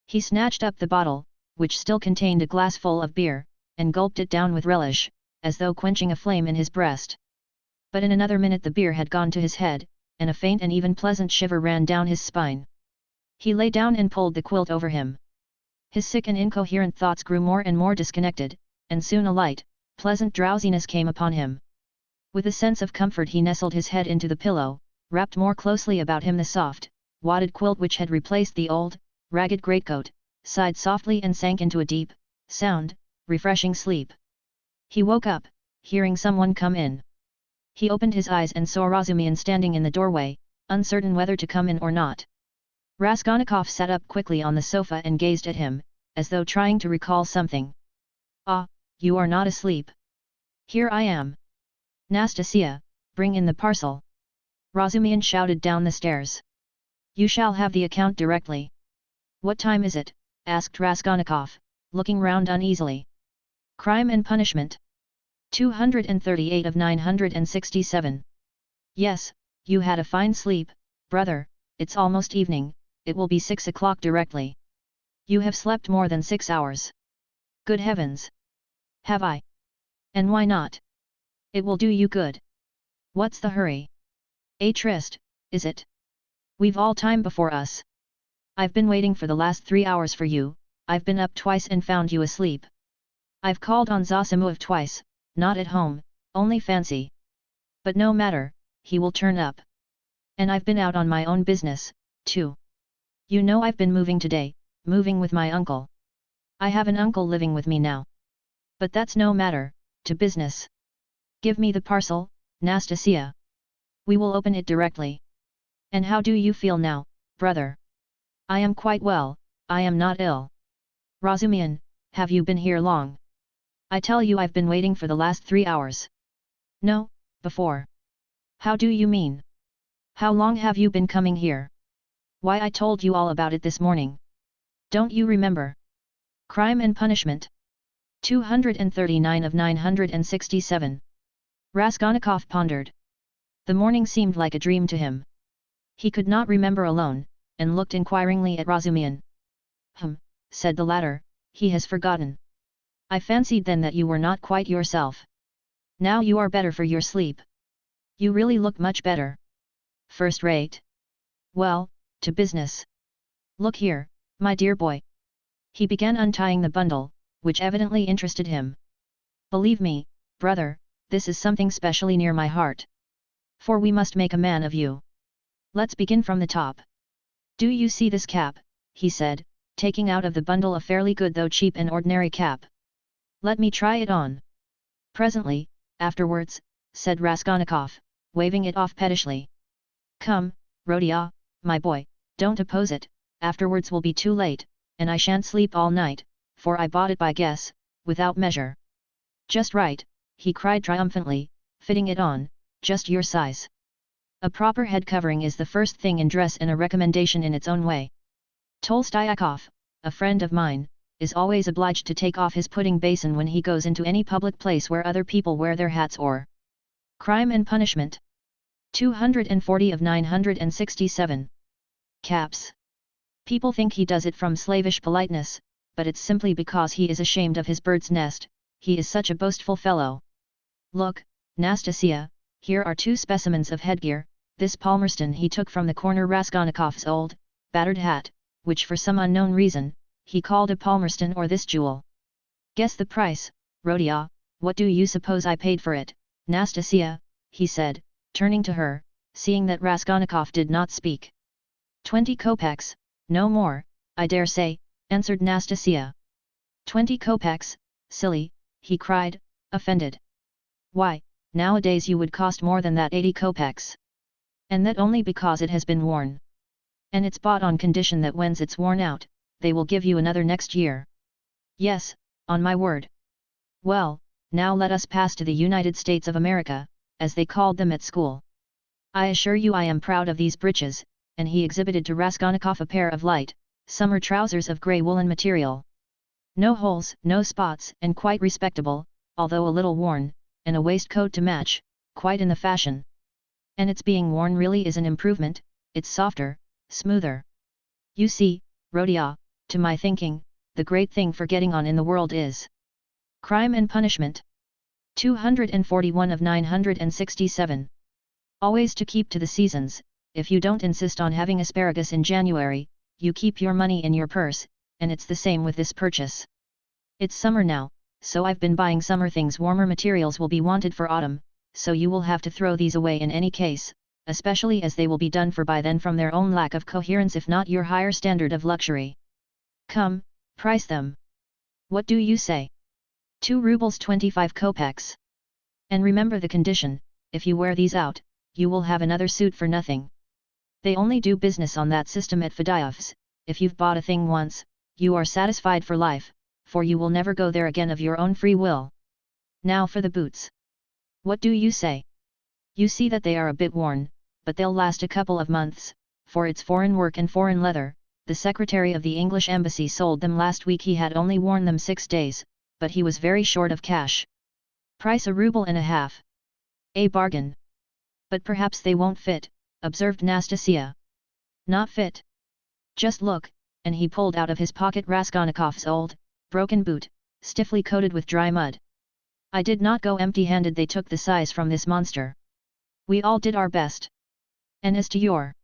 He snatched up the bottle, which still contained a glass full of beer, and gulped it down with relish, as though quenching a flame in his breast. But in another minute the beer had gone to his head, and a faint and even pleasant shiver ran down his spine. He lay down and pulled the quilt over him. His sick and incoherent thoughts grew more and more disconnected, and soon a light, pleasant drowsiness came upon him. With a sense of comfort he nestled his head into the pillow, wrapped more closely about him the soft, wadded quilt which had replaced the old, ragged greatcoat, sighed softly and sank into a deep, sound, refreshing sleep. He woke up, hearing someone come in. He opened his eyes and saw Razumihin standing in the doorway, uncertain whether to come in or not. Raskolnikov sat up quickly on the sofa and gazed at him, as though trying to recall something. Ah, you are not asleep. Here I am. Nastasia, bring in the parcel. Razumihin shouted down the stairs. You shall have the account directly. What time is it? Asked Raskolnikov, looking round uneasily. Crime and punishment. 238 of 967. Yes, you had a fine sleep, brother, it's almost evening, it will be 6 o'clock directly. You have slept more than 6 hours. Good heavens! Have I? And why not? It will do you good. What's the hurry? A tryst, is it? We've all time before us. I've been waiting for the last 3 hours for you, I've been up twice and found you asleep. I've called on Zosimuv twice, not at home, only fancy. But no matter, he will turn up. And I've been out on my own business, too. You know I've been moving today, moving with my uncle. I have an uncle living with me now. But that's no matter, to business. Give me the parcel, Nastasia. We will open it directly. And how do you feel now, brother? I am quite well, I am not ill. Razumihin, have you been here long? I tell you I've been waiting for the last 3 hours. No, before. How do you mean? How long have you been coming here? Why, I told you all about it this morning. Don't you remember? Crime and punishment. 239 of 967. Raskolnikov pondered. The morning seemed like a dream to him. He could not remember alone, and looked inquiringly at Razumihin. Said the latter, he has forgotten. I fancied then that you were not quite yourself. Now you are better for your sleep. You really look much better. First rate. Well, to business. Look here, my dear boy. He began untying the bundle, which evidently interested him. Believe me, brother, this is something specially near my heart. For we must make a man of you. Let's begin from the top. Do you see this cap? He said, taking out of the bundle a fairly good though cheap and ordinary cap. Let me try it on. Presently, afterwards, said Raskolnikov, waving it off pettishly. Come, Rodia, my boy, don't oppose it, afterwards will be too late, and I shan't sleep all night, for I bought it by guess, without measure. Just right, he cried triumphantly, fitting it on, just your size. A proper head covering is the first thing in dress and a recommendation in its own way. Tolstoyakov, a friend of mine, is always obliged to take off his pudding basin when he goes into any public place where other people wear their hats or. Crime and Punishment. 240 of 967. Caps. People think he does it from slavish politeness, but it's simply because he is ashamed of his bird's nest. He is such a boastful fellow. Look, Nastasia, here are 2 specimens of headgear. This Palmerston he took from the corner Raskolnikov's old, battered hat, which for some unknown reason, he called a Palmerston, or this jewel. Guess the price, Rodia, what do you suppose I paid for it, Nastasia, he said, turning to her, seeing that Raskolnikov did not speak. 20 kopecks, no more, I dare say, answered Nastasia. 20 kopecks, silly, he cried, offended. Why, nowadays you would cost more than that, 80 kopecks. And that only because it has been worn. And it's bought on condition that when it's worn out, they will give you another next year. Yes, on my word. Well, now let us pass to the United States of America, as they called them at school. I assure you I am proud of these breeches, and he exhibited to Raskolnikov a pair of light, summer trousers of grey woolen material. No holes, no spots, and quite respectable, although a little worn, and a waistcoat to match, quite in the fashion. And its being worn really is an improvement, it's softer, smoother. You see, Rodia, to my thinking, the great thing for getting on in the world is Crime and Punishment. 241 of 967. Always to keep to the seasons. If you don't insist on having asparagus in January, you keep your money in your purse, and it's the same with this purchase. It's summer now, so I've been buying summer things. Warmer materials will be wanted for autumn, so you will have to throw these away in any case, especially as they will be done for by then from their own lack of coherence if not your higher standard of luxury. Come, price them. What do you say? 2 rubles 25 kopecks. And remember the condition, if you wear these out, you will have another suit for nothing. They only do business on that system at Fedayev's. If you've bought a thing once, you are satisfied for life, for you will never go there again of your own free will. Now for the boots. What do you say? You see that they are a bit worn, but they'll last a couple of months, for it's foreign work and foreign leather. The secretary of the English embassy sold them last week. He had only worn them 6 days, but he was very short of cash. Price a ruble and a half. A bargain. But perhaps they won't fit, observed Nastasia. Not fit? Just look, and he pulled out of his pocket Raskolnikov's old, broken boot, stiffly coated with dry mud. I did not go empty-handed. They took the size from this monster. We all did our best. And as to your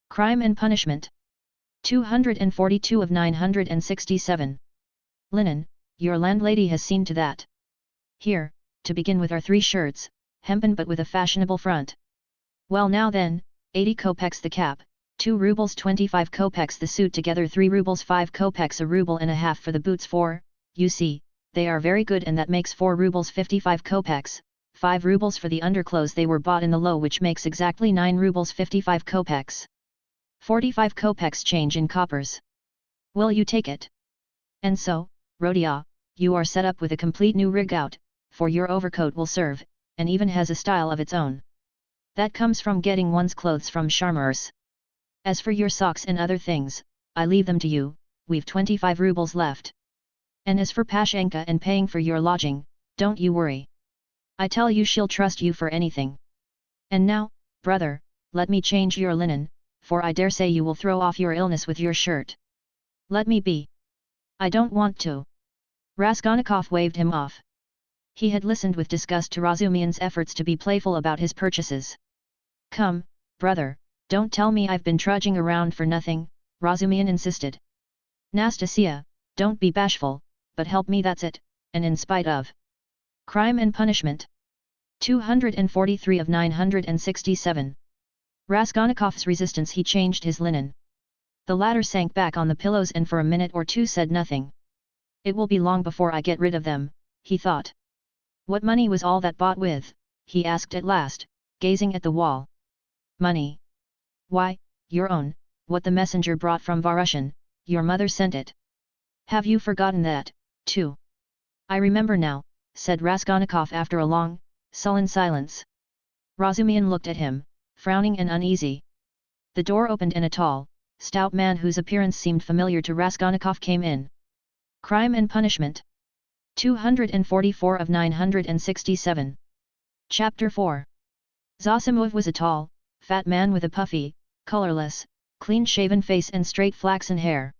Crime and Punishment. 242 of 967. Linen, your landlady has seen to that. Here, to begin with, are 3 shirts, hempen but with a fashionable front. Well now then, 80 kopecks the cap, 2 rubles 25 kopecks the suit, together 3 rubles 5 kopecks, a ruble and a half for the boots. 4, you see, they are very good, and that makes 4 rubles 55 kopecks, 5 rubles for the underclothes. They were bought in the low, which makes exactly 9 rubles 55 kopecks. 45 kopecks change in coppers. Will you take it? And so, Rodia, you are set up with a complete new rig out, for your overcoat will serve, and even has a style of its own. That comes from getting one's clothes from charmers. As for your socks and other things, I leave them to you. We've 25 rubles left. And as for Pashenka and paying for your lodging, don't you worry. I tell you she'll trust you for anything. And now, brother, let me change your linen, for I dare say you will throw off your illness with your shirt. Let me be. I don't want to. Raskolnikov waved him off. He had listened with disgust to Razumian's efforts to be playful about his purchases. Come, brother, don't tell me I've been trudging around for nothing, Razumian insisted. Nastasia, don't be bashful, but help me, that's it, and in spite of Crime and Punishment. 243 of 967. Raskolnikov's resistance. He changed his linen. The latter sank back on the pillows and for a minute or two said nothing. It will be long before I get rid of them, he thought. What money was all that bought with? He asked at last, gazing at the wall. Money? Why, your own, what the messenger brought from Varushin. Your mother sent it. Have you forgotten that, too? I remember now, said Raskolnikov after a long, sullen silence. Razumihin looked at him, frowning and uneasy. The door opened and a tall, stout man whose appearance seemed familiar to Raskolnikov came in. Crime and Punishment. 244 of 967. Chapter 4. Zosimov was a tall, fat man with a puffy, colorless, clean-shaven face and straight flaxen hair.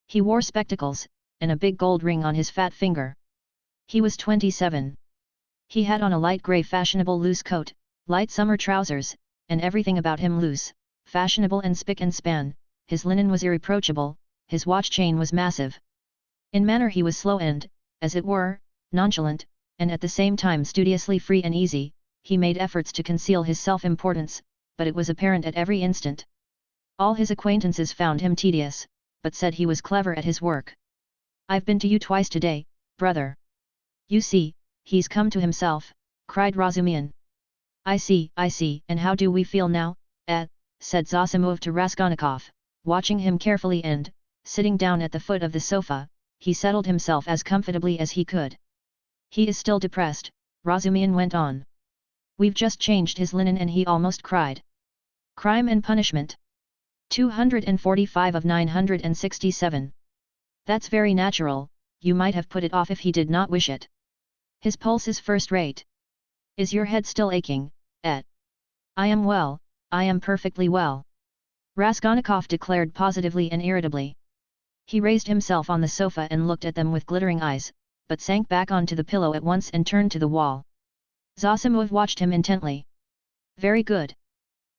He wore spectacles, and a big gold ring on his fat finger. He was 27. He had on a light grey fashionable loose coat, light summer trousers, and everything about him loose, fashionable and spick and span. His linen was irreproachable, his watch chain was massive. In manner he was slow and, as it were, nonchalant, and at the same time studiously free and easy. He made efforts to conceal his self-importance, but it was apparent at every instant. All his acquaintances found him tedious, but said he was clever at his work. "I've been to you twice today, brother." "You see, he's come to himself," cried Razumihin. I see, and how do we feel now, said Zosimov to Raskolnikov, watching him carefully and, sitting down at the foot of the sofa, he settled himself as comfortably as he could. "He is still depressed," Razumihin went on. "We've just changed his linen and he almost cried." Crime and Punishment. 245 of 967. That's very natural, you might have put it off if he did not wish it. His pulse is first rate. Is your head still aching, I am well, I am perfectly well," Raskolnikov declared positively and irritably. He raised himself on the sofa and looked at them with glittering eyes, but sank back onto the pillow at once and turned to the wall. Zosimov watched him intently. "Very good.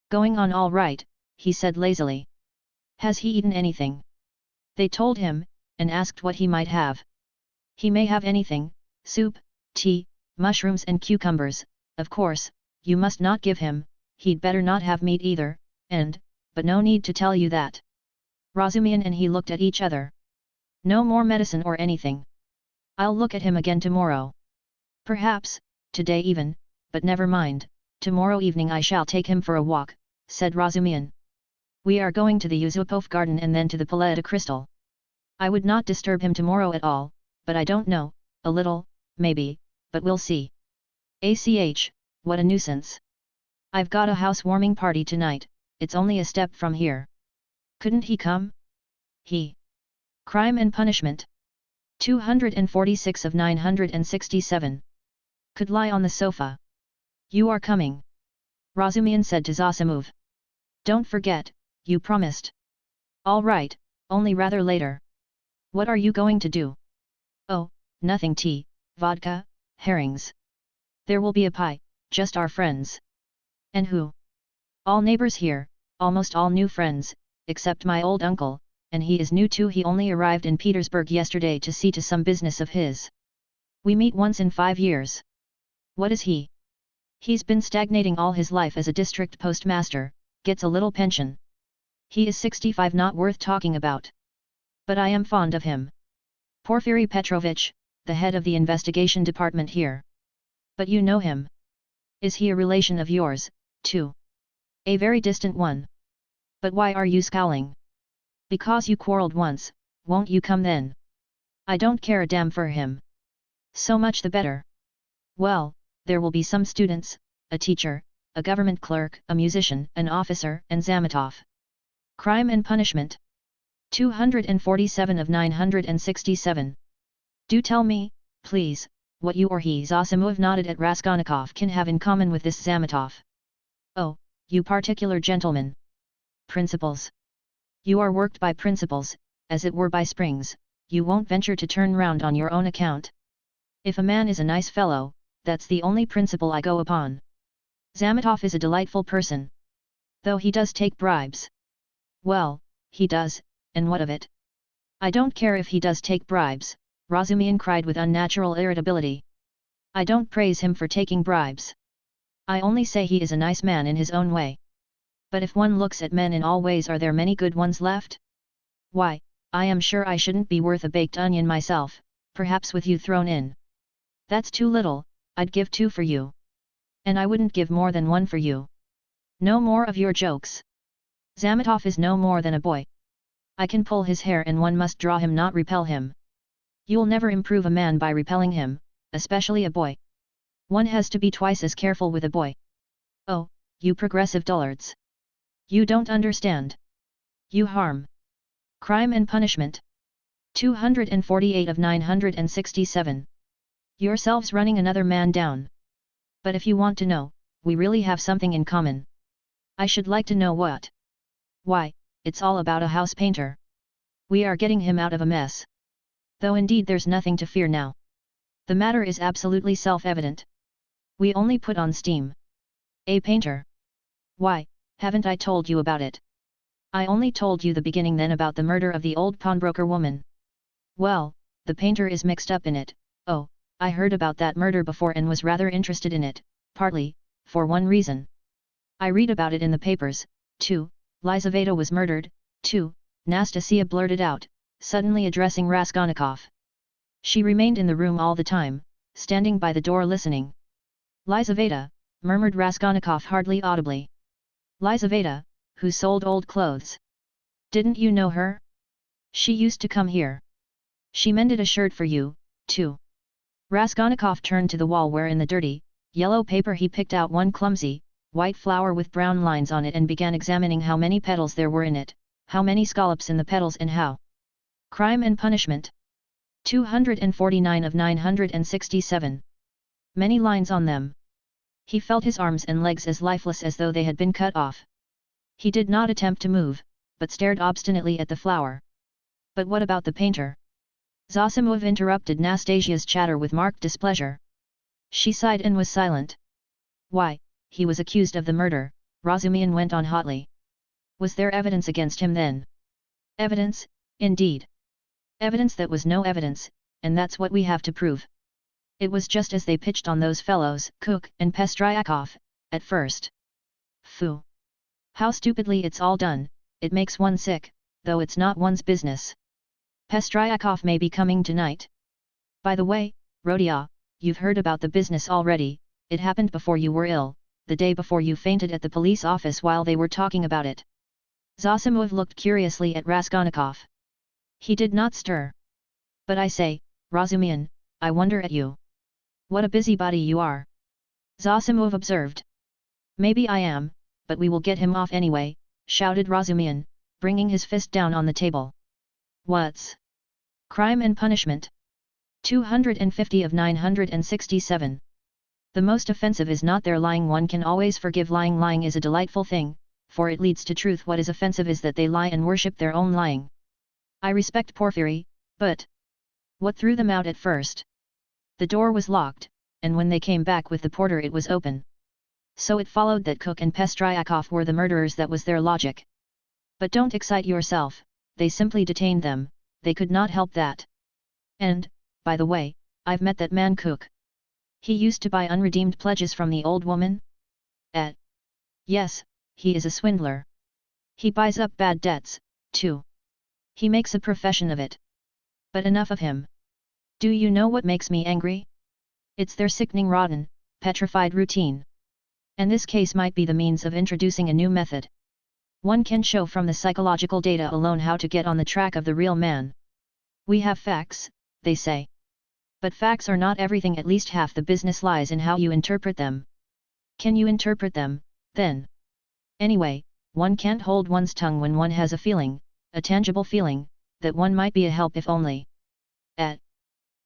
Going on all right," he said lazily. "Has he eaten anything?" They told him, and asked what he might have. "He may have anything, soup, tea, mushrooms and cucumbers, of course, you must not give him, he'd better not have meat either, but no need to tell you that." Razumihin and he looked at each other. "No more medicine or anything. I'll look at him again tomorrow. Perhaps, today even, but never mind, tomorrow evening I shall take him for a walk," said Razumihin. "We are going to the Epoch garden and then to the Palais de Cristal. I would not disturb him tomorrow at all, but I don't know, a little, maybe, but we'll see. ACH, what a nuisance. I've got a housewarming party tonight, it's only a step from here. Couldn't he come?" He. Crime and Punishment. 246 of 967. Could lie on the sofa. "You are coming," Razumihin said to Zosimov. "Don't forget, you promised." "All right, only rather later." "What are you going to do?" "Oh, nothing, tea, vodka, herrings. There will be a pie, just our friends." "And who?" "All neighbors here, almost all new friends, except my old uncle, and he is new too, he only arrived in Petersburg yesterday to see to some business of his. We meet once in 5 years. "What is he?" "He's been stagnating all his life as a district postmaster, gets a little pension. He is 65, not worth talking about. But I am fond of him. Porfiry Petrovitch, the head of the investigation department here." "But you know him. Is he a relation of yours, too?" "A very distant one." "But why are you scowling?" "Because you quarrelled once, won't you come then?" "I don't care a damn for him." "So much the better." "Well, there will be some students, a teacher, a government clerk, a musician, an officer, and Zametov." Crime and Punishment. 247 of 967. "Do tell me, please, what you or he," Zosimov nodded at Raskolnikov, "can have in common with this Zametov." "Oh, you particular gentleman. Principles. You are worked by principles, as it were by springs, you won't venture to turn round on your own account. If a man is a nice fellow, that's the only principle I go upon. Zametov is a delightful person. Though he does take bribes." "Well, he does, and what of it?" "I don't care if he does take bribes," Razumihin cried with unnatural irritability. "I don't praise him for taking bribes. I only say he is a nice man in his own way. But if one looks at men in all ways, are there many good ones left? Why, I am sure I shouldn't be worth a baked onion myself, perhaps with you thrown in. That's too little, I'd give 2 for you. And I wouldn't give more than 1 for you. No more of your jokes. Zametov is no more than a boy. I can pull his hair and one must draw him, not repel him." You'll never improve a man by repelling him, especially a boy. One has to be twice as careful with a boy. Oh, you progressive dullards. You don't understand. You harm. Crime and punishment. 248 of 967. Yourselves running another man down. But if you want to know, we really have something in common. I should like to know what. Why, it's all about a house painter. We are getting him out of a mess. Though indeed there's nothing to fear now. The matter is absolutely self-evident. We only put on steam. A painter. Why, haven't I told you about it? I only told you the beginning then about the murder of the old pawnbroker woman. Well, the painter is mixed up in it. Oh, I heard about that murder before and was rather interested in it, partly, for one reason. I read about it in the papers, too. Lizaveta was murdered, too, Nastasia blurted out, suddenly addressing Raskolnikov. She remained in the room all the time, standing by the door listening. Lizaveta, murmured Raskolnikov hardly audibly. Lizaveta, who sold old clothes. Didn't you know her? She used to come here. She mended a shirt for you, too. Raskolnikov turned to the wall where in the dirty, yellow paper he picked out one clumsy, white flower with brown lines on it and began examining how many petals there were in it, how many scallops in the petals and how. Crime and punishment. 249 of 967. Many lines on them. He felt his arms and legs as lifeless as though they had been cut off. He did not attempt to move, but stared obstinately at the flower. But what about the painter? Zosimov interrupted Nastasia's chatter with marked displeasure. She sighed and was silent. Why, he was accused of the murder, Razumihin went on hotly. Was there evidence against him then? Evidence, indeed. Evidence that was no evidence, and that's what we have to prove. It was just as they pitched on those fellows, Cook and Pestryakov, at first. Phew! How stupidly it's all done, it makes one sick, though it's not one's business. Pestryakov may be coming tonight. By the way, Rodia, you've heard about the business already. It happened before you were ill, the day before you fainted at the police office while they were talking about it. Zosimov looked curiously at Raskolnikov. He did not stir. But I say, Razumihin, I wonder at you. What a busybody you are. Zosimov observed. Maybe I am, but we will get him off anyway, shouted Razumihin, bringing his fist down on the table. What's crime and punishment? 250 of 967. The most offensive is not their lying. One can always forgive lying. Lying is a delightful thing, for it leads to truth. What is offensive is that they lie and worship their own lying. I respect Porfiry, but what threw them out at first? The door was locked, and when they came back with the porter it was open. So it followed that Cook and Pestryakov were the murderers. That was their logic. But don't excite yourself, they simply detained them, they could not help that. And, by the way, I've met that man Cook. He used to buy unredeemed pledges from the old woman? Yes, he is a swindler. He buys up bad debts, too. He makes a profession of it. But enough of him. Do you know what makes me angry? It's their sickening rotten, petrified routine. And this case might be the means of introducing a new method. One can show from the psychological data alone how to get on the track of the real man. We have facts, they say. But facts are not everything. At least half the business lies in how you interpret them. Can you interpret them, then? Anyway, one can't hold one's tongue when one has a feeling, a tangible feeling, that one might be a help if only.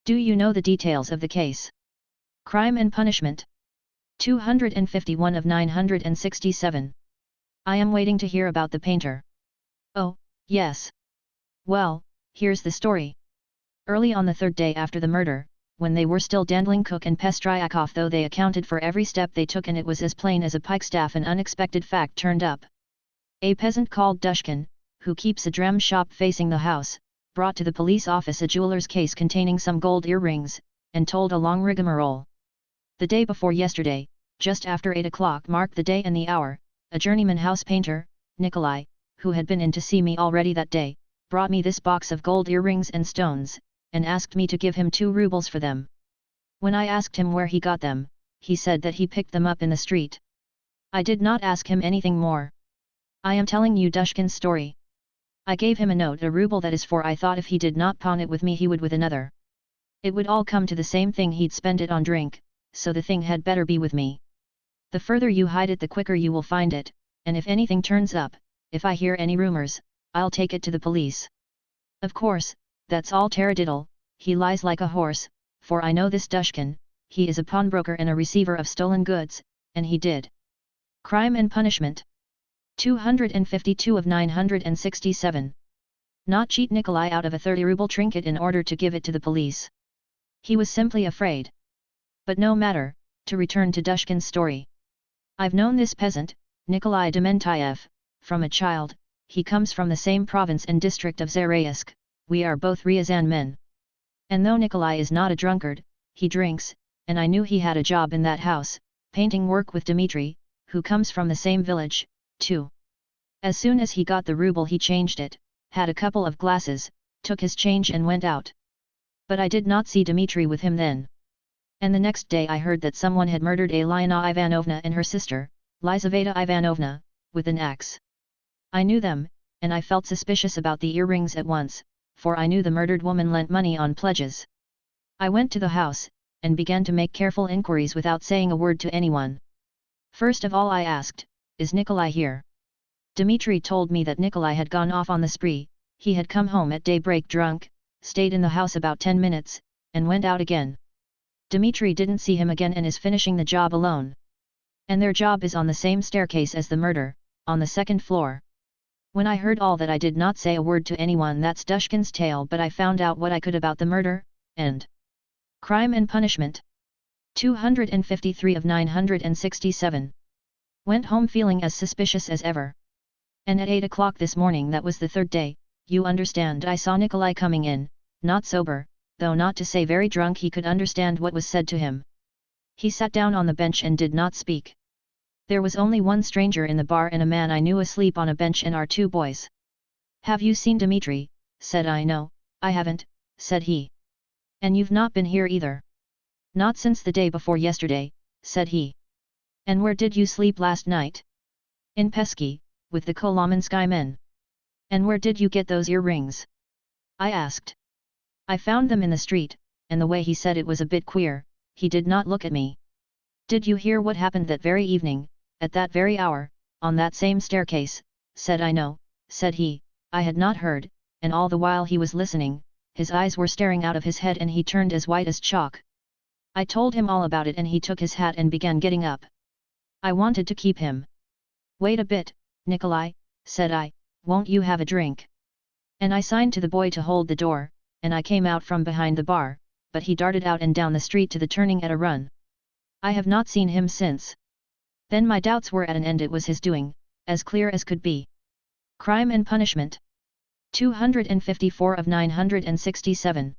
Do you know the details of the case? Crime and punishment. 251 of 967. I am waiting to hear about the painter. Oh, yes. Well, here's the story. Early on the third day after the murder, when they were still dandling Cook and Pestryakov, though they accounted for every step they took and it was as plain as a pikestaff, an unexpected fact turned up. A peasant called Dushkin, who keeps a dram shop facing the house, brought to the police office a jeweller's case containing some gold earrings, and told a long rigmarole. The day before yesterday, just after 8 o'clock marked the day and the hour, a journeyman house painter, Nikolai, who had been in to see me already that day, brought me this box of gold earrings and stones, and asked me to give him 2 rubles for them. When I asked him where he got them, he said that he picked them up in the street. I did not ask him anything more. I am telling you Dushkin's story. I gave him a note, a ruble that is, for I thought if he did not pawn it with me he would with another, It would all come to the same thing, he'd spend it on drink, so the thing had better be with me. The further you hide it the quicker you will find it, and if anything turns up, if I hear any rumors, I'll take it to the police. Of course, that's all taradiddle, he lies like a horse, for I know this Dushkin, he is a pawnbroker and a receiver of stolen goods, and he did. Crime and Punishment. 252 of 967. Not cheat Nikolai out of a 30-ruble trinket in order to give it to the police. He was simply afraid. But no matter, to return to Dushkin's story. I've known this peasant, Nikolai Dementayev, from a child. He comes from the same province and district of Zaraysk, we are both Ryazan men. And though Nikolai is not a drunkard, he drinks, and I knew he had a job in that house, painting work with Dmitri, who comes from the same village, too. As soon as he got the ruble he changed it, had a couple of glasses, took his change and went out. But I did not see Dmitri with him then. And the next day I heard that someone had murdered Elena Ivanovna and her sister, Lizaveta Ivanovna, with an axe. I knew them, and I felt suspicious about the earrings at once, for I knew the murdered woman lent money on pledges. I went to the house, and began to make careful inquiries without saying a word to anyone. First of all I asked, is Nikolai here? Dmitri told me that Nikolai had gone off on the spree, he had come home at daybreak drunk, stayed in the house about 10 minutes, and went out again. Dmitri didn't see him again and is finishing the job alone. And their job is on the same staircase as the murder, on the second floor. When I heard all that I did not say a word to anyone. That's Dushkin's tale, but I found out what I could about the murder, and Crime and Punishment. 253 of 967. Went home feeling as suspicious as ever. And at 8 o'clock this morning, that was the third day, you understand, I saw Nikolai coming in, not sober, though not to say very drunk. He could understand what was said to him. He sat down on the bench and did not speak. There was only one stranger in the bar and a man I knew asleep on a bench and our two boys. Have you seen Dmitri? Said I. No, I haven't, said he. And you've not been here either? Not since the day before yesterday, said he. And where did you sleep last night? In Pesky, with the Kolomansky men. And where did you get those earrings? I asked. I found them in the street, and the way he said it was a bit queer, he did not look at me. Did you hear what happened that very evening, at that very hour, on that same staircase? Said I. No, said he, I had not heard, and all the while he was listening, his eyes were staring out of his head and he turned as white as chalk. I told him all about it and he took his hat and began getting up. I wanted to keep him. Wait a bit, Nikolai, said I, won't you have a drink? And I signed to the boy to hold the door, and I came out from behind the bar, but he darted out and down the street to the turning at a run. I have not seen him since. Then my doubts were at an end. It was his doing, as clear as could be. Crime and Punishment. 254 of 967.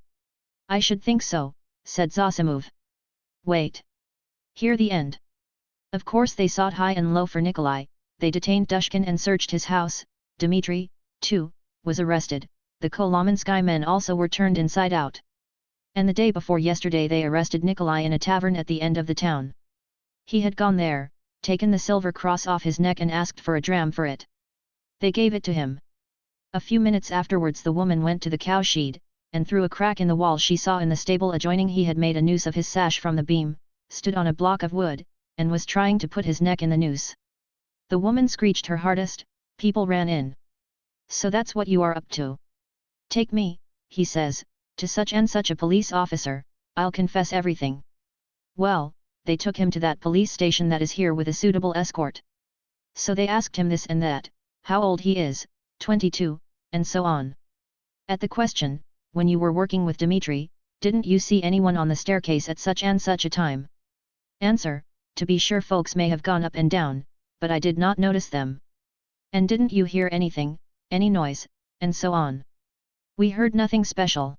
I should think so, said Zosimov. Wait. Hear the end. Of course they sought high and low for Nikolai, they detained Dushkin and searched his house. Dmitri, too, was arrested, the Kolomansky men also were turned inside out. And the day before yesterday they arrested Nikolai in a tavern at the end of the town. He had gone there, taken the silver cross off his neck and asked for a dram for it. They gave it to him. A few minutes afterwards the woman went to the cowshed, and through a crack in the wall she saw in the stable adjoining he had made a noose of his sash from the beam, stood on a block of wood, and was trying to put his neck in the noose. The woman screeched her hardest, people ran in. So that's what you are up to. Take me, he says, to such and such a police officer, I'll confess everything. Well, they took him to that police station that is here with a suitable escort. So they asked him this and that, how old he is, 22, and so on. At the question, when you were working with Dmitri, didn't you see anyone on the staircase at such and such a time? Answer, to be sure folks may have gone up and down, but I did not notice them. And didn't you hear anything, any noise, and so on? We heard nothing special.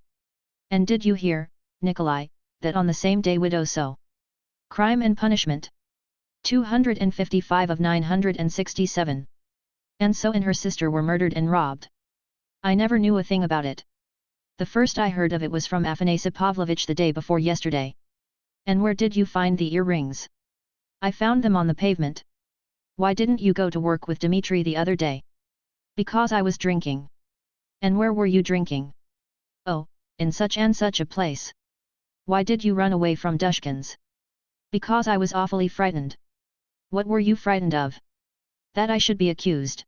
And did you hear, Nikolai, that on the same day widow so? Crime and Punishment. 255 of 967. And so and her sister were murdered and robbed. I never knew a thing about it. The first I heard of it was from Afanasy Pavlovich the day before yesterday. And where did you find the earrings? I found them on the pavement. Why didn't you go to work with Dmitri the other day? Because I was drinking. And where were you drinking? Oh, in such and such a place. Why did you run away from Dushkin's? Because I was awfully frightened. What were you frightened of? That I should be accused.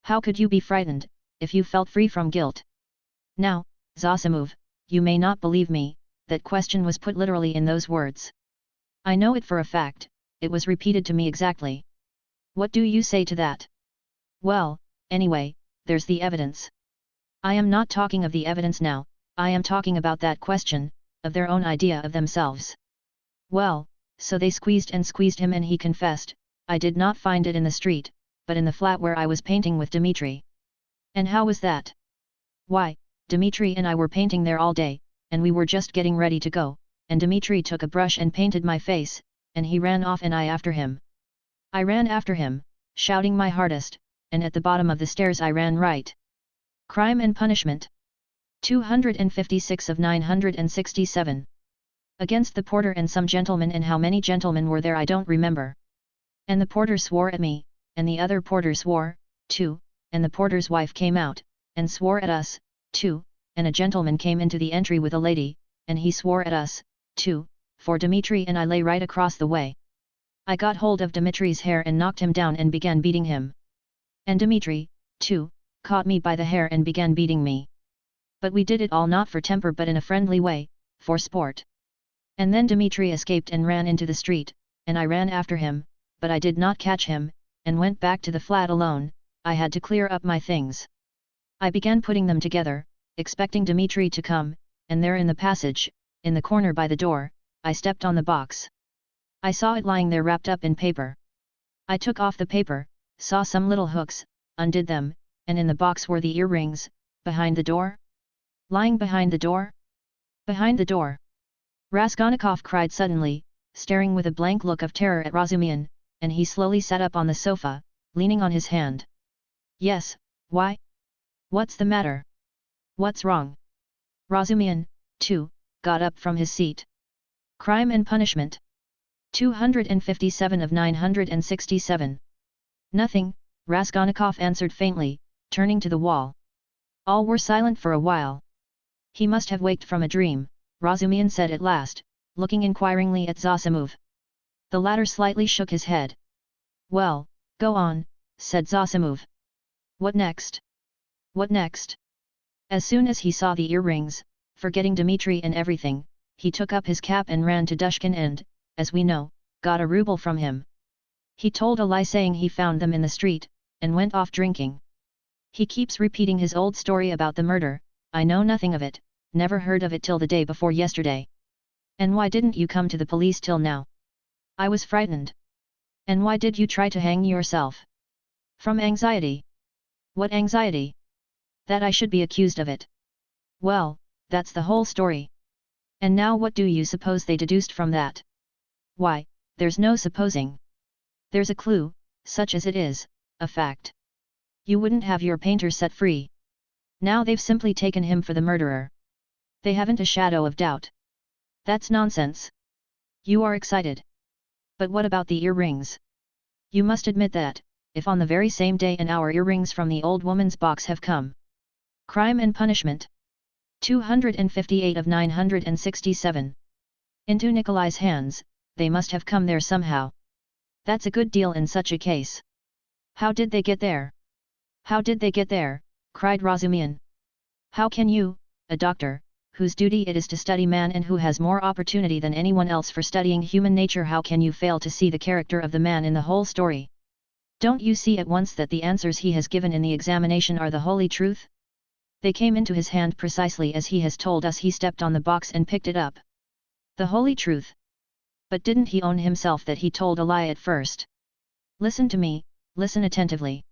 How could you be frightened, if you felt free from guilt? Now, Zosimov, you may not believe me, that question was put literally in those words. I know it for a fact, it was repeated to me exactly. What do you say to that? Well, anyway, there's the evidence. I am not talking of the evidence now, I am talking about that question, of their own idea of themselves. Well, so they squeezed him and he confessed, I did not find it in the street, but in the flat where I was painting with Dmitri. And how was that? Why, Dmitri and I were painting there all day, and we were just getting ready to go, and Dmitri took a brush and painted my face, and he ran off and I after him. I ran after him, shouting my hardest, and at the bottom of the stairs I ran right. Crime and Punishment. 256 of 967. Against the porter and some gentlemen, and how many gentlemen were there I don't remember. And the porter swore at me, and the other porter swore, too, and the porter's wife came out, and swore at us, too, and a gentleman came into the entry with a lady, and he swore at us, too, for Dmitri and I lay right across the way. I got hold of Dmitri's hair and knocked him down and began beating him. And Dmitri, too, caught me by the hair and began beating me. But we did it all not for temper but in a friendly way, for sport. And then Dmitri escaped and ran into the street, and I ran after him, but I did not catch him, and went back to the flat alone. I had to clear up my things. I began putting them together, expecting Dmitri to come, and there in the passage, in the corner by the door, I stepped on the box. I saw it lying there wrapped up in paper. I took off the paper, saw some little hooks, undid them, and in the box were the earrings, behind the door? Lying behind the door? Behind the door! Raskolnikov cried suddenly, staring with a blank look of terror at Razumihin, and he slowly sat up on the sofa, leaning on his hand. Yes, why? What's the matter? What's wrong? Razumihin, too, got up from his seat. Crime and Punishment. 257 of 967. Nothing, Raskolnikov answered faintly, turning to the wall. All were silent for a while. He must have waked from a dream, Razumihin said at last, looking inquiringly at Zosimov. The latter slightly shook his head. Well, go on, said Zosimov. What next? What next? As soon as he saw the earrings, forgetting Dmitri and everything, he took up his cap and ran to Dushkin and, as we know, got a ruble from him. He told a lie saying he found them in the street, and went off drinking. He keeps repeating his old story about the murder. I know nothing of it, never heard of it till the day before yesterday. And why didn't you come to the police till now? I was frightened. And why did you try to hang yourself? From anxiety. What anxiety? That I should be accused of it. Well, that's the whole story. And now what do you suppose they deduced from that? Why, there's no supposing. There's a clue, such as it is, a fact. You wouldn't have your painter set free. Now they've simply taken him for the murderer. They haven't a shadow of doubt. That's nonsense. You are excited. But what about the earrings? You must admit that, if on the very same day an hour earrings from the old woman's box have come. Crime and Punishment. 258 of 967. Into Nikolai's hands, they must have come there somehow. That's a good deal in such a case. How did they get there? How did they get there? Cried Razumihin. How can you, a doctor, whose duty it is to study man and who has more opportunity than anyone else for studying human nature, how can you fail to see the character of the man in the whole story? Don't you see at once that the answers he has given in the examination are the holy truth? They came into his hand precisely as he has told us. He stepped on the box and picked it up. The holy truth. But didn't he own himself that he told a lie at first? Listen to me, listen attentively.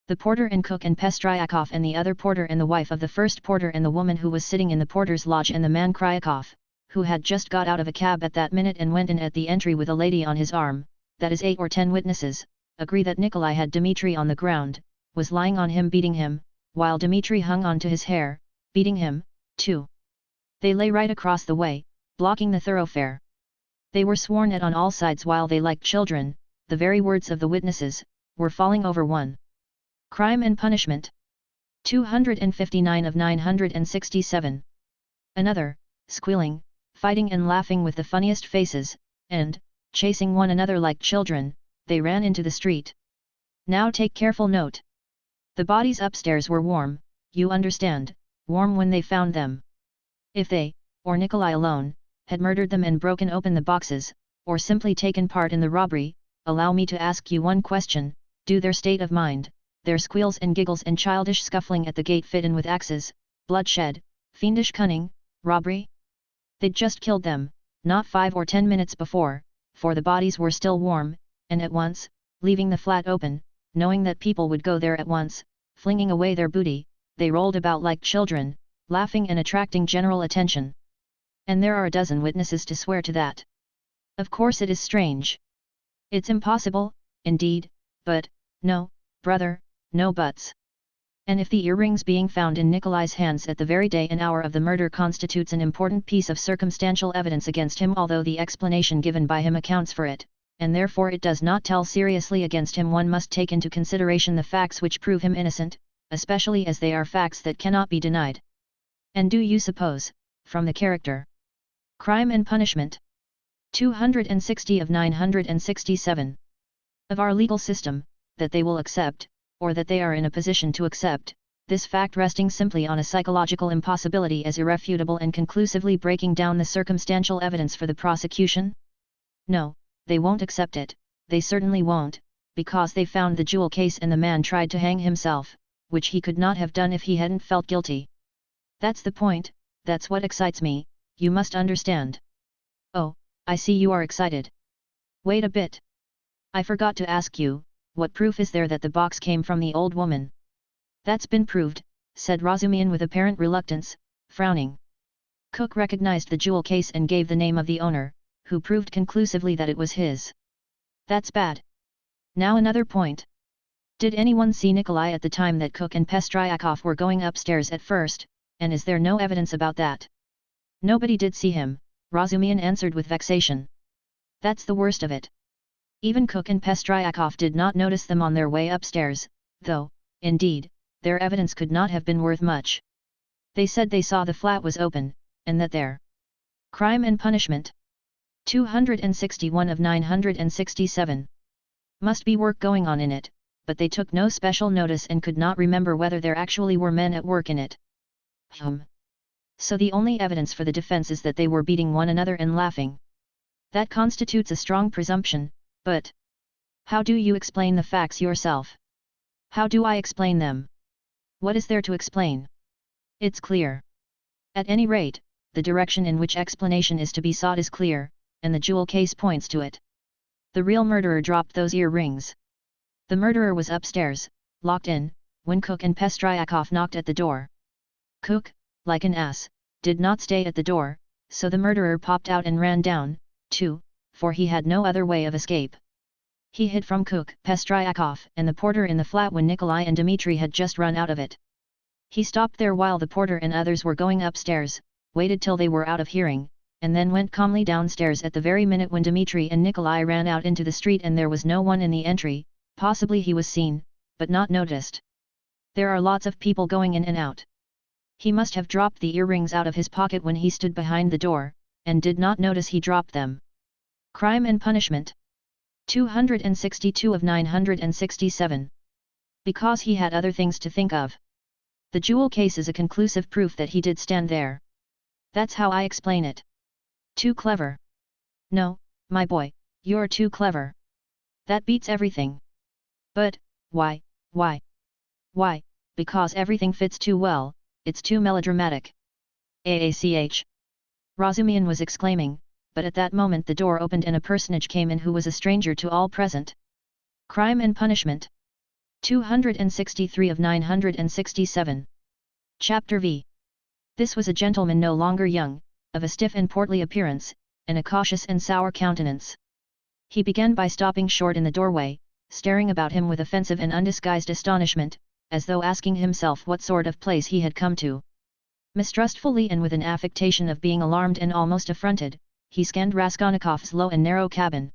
The porter and cook and Pestryakov and the other porter and the wife of the first porter and the woman who was sitting in the porter's lodge and the man Kryakov, who had just got out of a cab at that minute and went in at the entry with a lady on his arm, that is 8 or 10 witnesses, agree that Nikolai had Dmitri on the ground, was lying on him beating him, while Dmitri hung on to his hair, beating him, too. They lay right across the way, blocking the thoroughfare. They were sworn at on all sides while they, like children, the very words of the witnesses, were falling over one. Crime and Punishment. 259 of 967. Another, squealing, fighting and laughing with the funniest faces, and, chasing one another like children, they ran into the street. Now take careful note. The bodies upstairs were warm, you understand, warm when they found them. If they, or Nikolai alone, had murdered them and broken open the boxes, or simply taken part in the robbery, allow me to ask you one question, do their state of mind, their squeals and giggles and childish scuffling at the gate fit in with axes, bloodshed, fiendish cunning, robbery? They'd just killed them, not 5 or 10 minutes before, for the bodies were still warm, and at once, leaving the flat open, knowing that people would go there at once, flinging away their booty, they rolled about like children, laughing and attracting general attention. And there are a dozen witnesses to swear to that. Of course it is strange. It's impossible, indeed, but, no, brother, no buts. And if the earrings being found in Nikolai's hands at the very day and hour of the murder constitutes an important piece of circumstantial evidence against him, although the explanation given by him accounts for it, and therefore it does not tell seriously against him, one must take into consideration the facts which prove him innocent, especially as they are facts that cannot be denied. And do you suppose, from the character, crime and punishment, 260 of 967, of our legal system, that they will accept, or that they are in a position to accept, this fact resting simply on a psychological impossibility as irrefutable and conclusively breaking down the circumstantial evidence for the prosecution? No, they won't accept it, they certainly won't, because they found the jewel case and the man tried to hang himself, which he could not have done if he hadn't felt guilty. That's the point, that's what excites me, you must understand. Oh, I see you are excited. Wait a bit. I forgot to ask you, what proof is there that the box came from the old woman? That's been proved, said Razumian with apparent reluctance, frowning. Cook recognized the jewel case and gave the name of the owner, who proved conclusively that it was his. That's bad. Now another point. Did anyone see Nikolai at the time that Cook and Pestryakov were going upstairs at first, and is there no evidence about that? Nobody did see him, Razumian answered with vexation. That's the worst of it. Even Cook and Pestryakov did not notice them on their way upstairs, though, indeed, their evidence could not have been worth much. They said they saw the flat was open, and that their crime and punishment, 261 of 967, must be work going on in it, but they took no special notice and could not remember whether there actually were men at work in it. So the only evidence for the defense is that they were beating one another and laughing. That constitutes a strong presumption, but how do you explain the facts yourself? How do I explain them? What is there to explain? It's clear. At any rate, the direction in which explanation is to be sought is clear, and the jewel case points to it. The real murderer dropped those earrings. The murderer was upstairs, locked in, when Cook and Pestryakov knocked at the door. Cook, like an ass, did not stay at the door, so the murderer popped out and ran down, too, for he had no other way of escape. He hid from Cook, Pestryakov, and the porter in the flat when Nikolai and Dmitri had just run out of it. He stopped there while the porter and others were going upstairs, waited till they were out of hearing, and then went calmly downstairs at the very minute when Dmitri and Nikolai ran out into the street and there was no one in the entry. Possibly he was seen, but not noticed. There are lots of people going in and out. He must have dropped the earrings out of his pocket when he stood behind the door, and did not notice he dropped them. Crime and punishment, 262 of 967. Because he had other things to think of. The jewel case is a conclusive proof that he did stand there. That's how I explain it. Too clever. No, my boy, you're too clever. That beats everything. But, why? Why, because everything fits too well, it's too melodramatic. AACH. Razumian was exclaiming, but at that moment the door opened and a personage came in who was a stranger to all present. Crime and punishment, 263 of 967. Chapter V. This was a gentleman no longer young, of a stiff and portly appearance, and a cautious and sour countenance. He began by stopping short in the doorway, staring about him with offensive and undisguised astonishment, as though asking himself what sort of place he had come to. Mistrustfully and with an affectation of being alarmed and almost affronted, he scanned Raskolnikov's low and narrow cabin.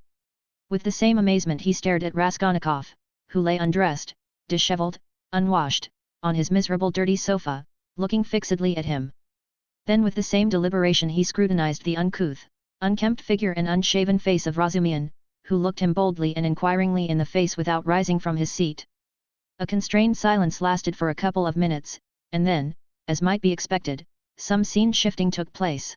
With the same amazement he stared at Raskolnikov, who lay undressed, disheveled, unwashed, on his miserable dirty sofa, looking fixedly at him. Then with the same deliberation he scrutinized the uncouth, unkempt figure and unshaven face of Razumihin, who looked him boldly and inquiringly in the face without rising from his seat. A constrained silence lasted for a couple of minutes, and then, as might be expected, some scene shifting took place.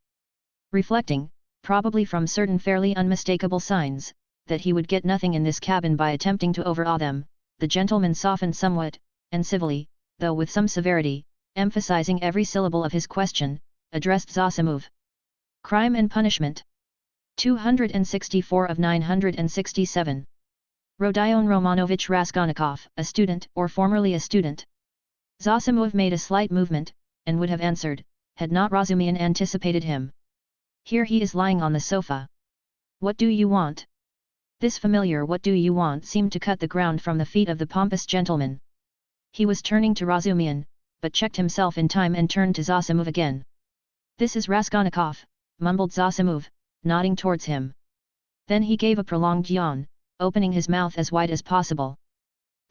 Reflecting, probably from certain fairly unmistakable signs, that he would get nothing in this cabin by attempting to overawe them, the gentleman softened somewhat, and civilly, though with some severity, emphasizing every syllable of his question, addressed Zosimov. Crime and Punishment. 264 of 967. Rodion Romanovich Raskolnikov, a student, or formerly a student. Zosimov made a slight movement, and would have answered, had not Razumihin anticipated him. Here he is lying on the sofa. What do you want? This familiar "what do you want" seemed to cut the ground from the feet of the pompous gentleman. He was turning to Razumihin, but checked himself in time and turned to Zosimov again. This is Raskolnikov, mumbled Zosimov, nodding towards him. Then he gave a prolonged yawn, opening his mouth as wide as possible.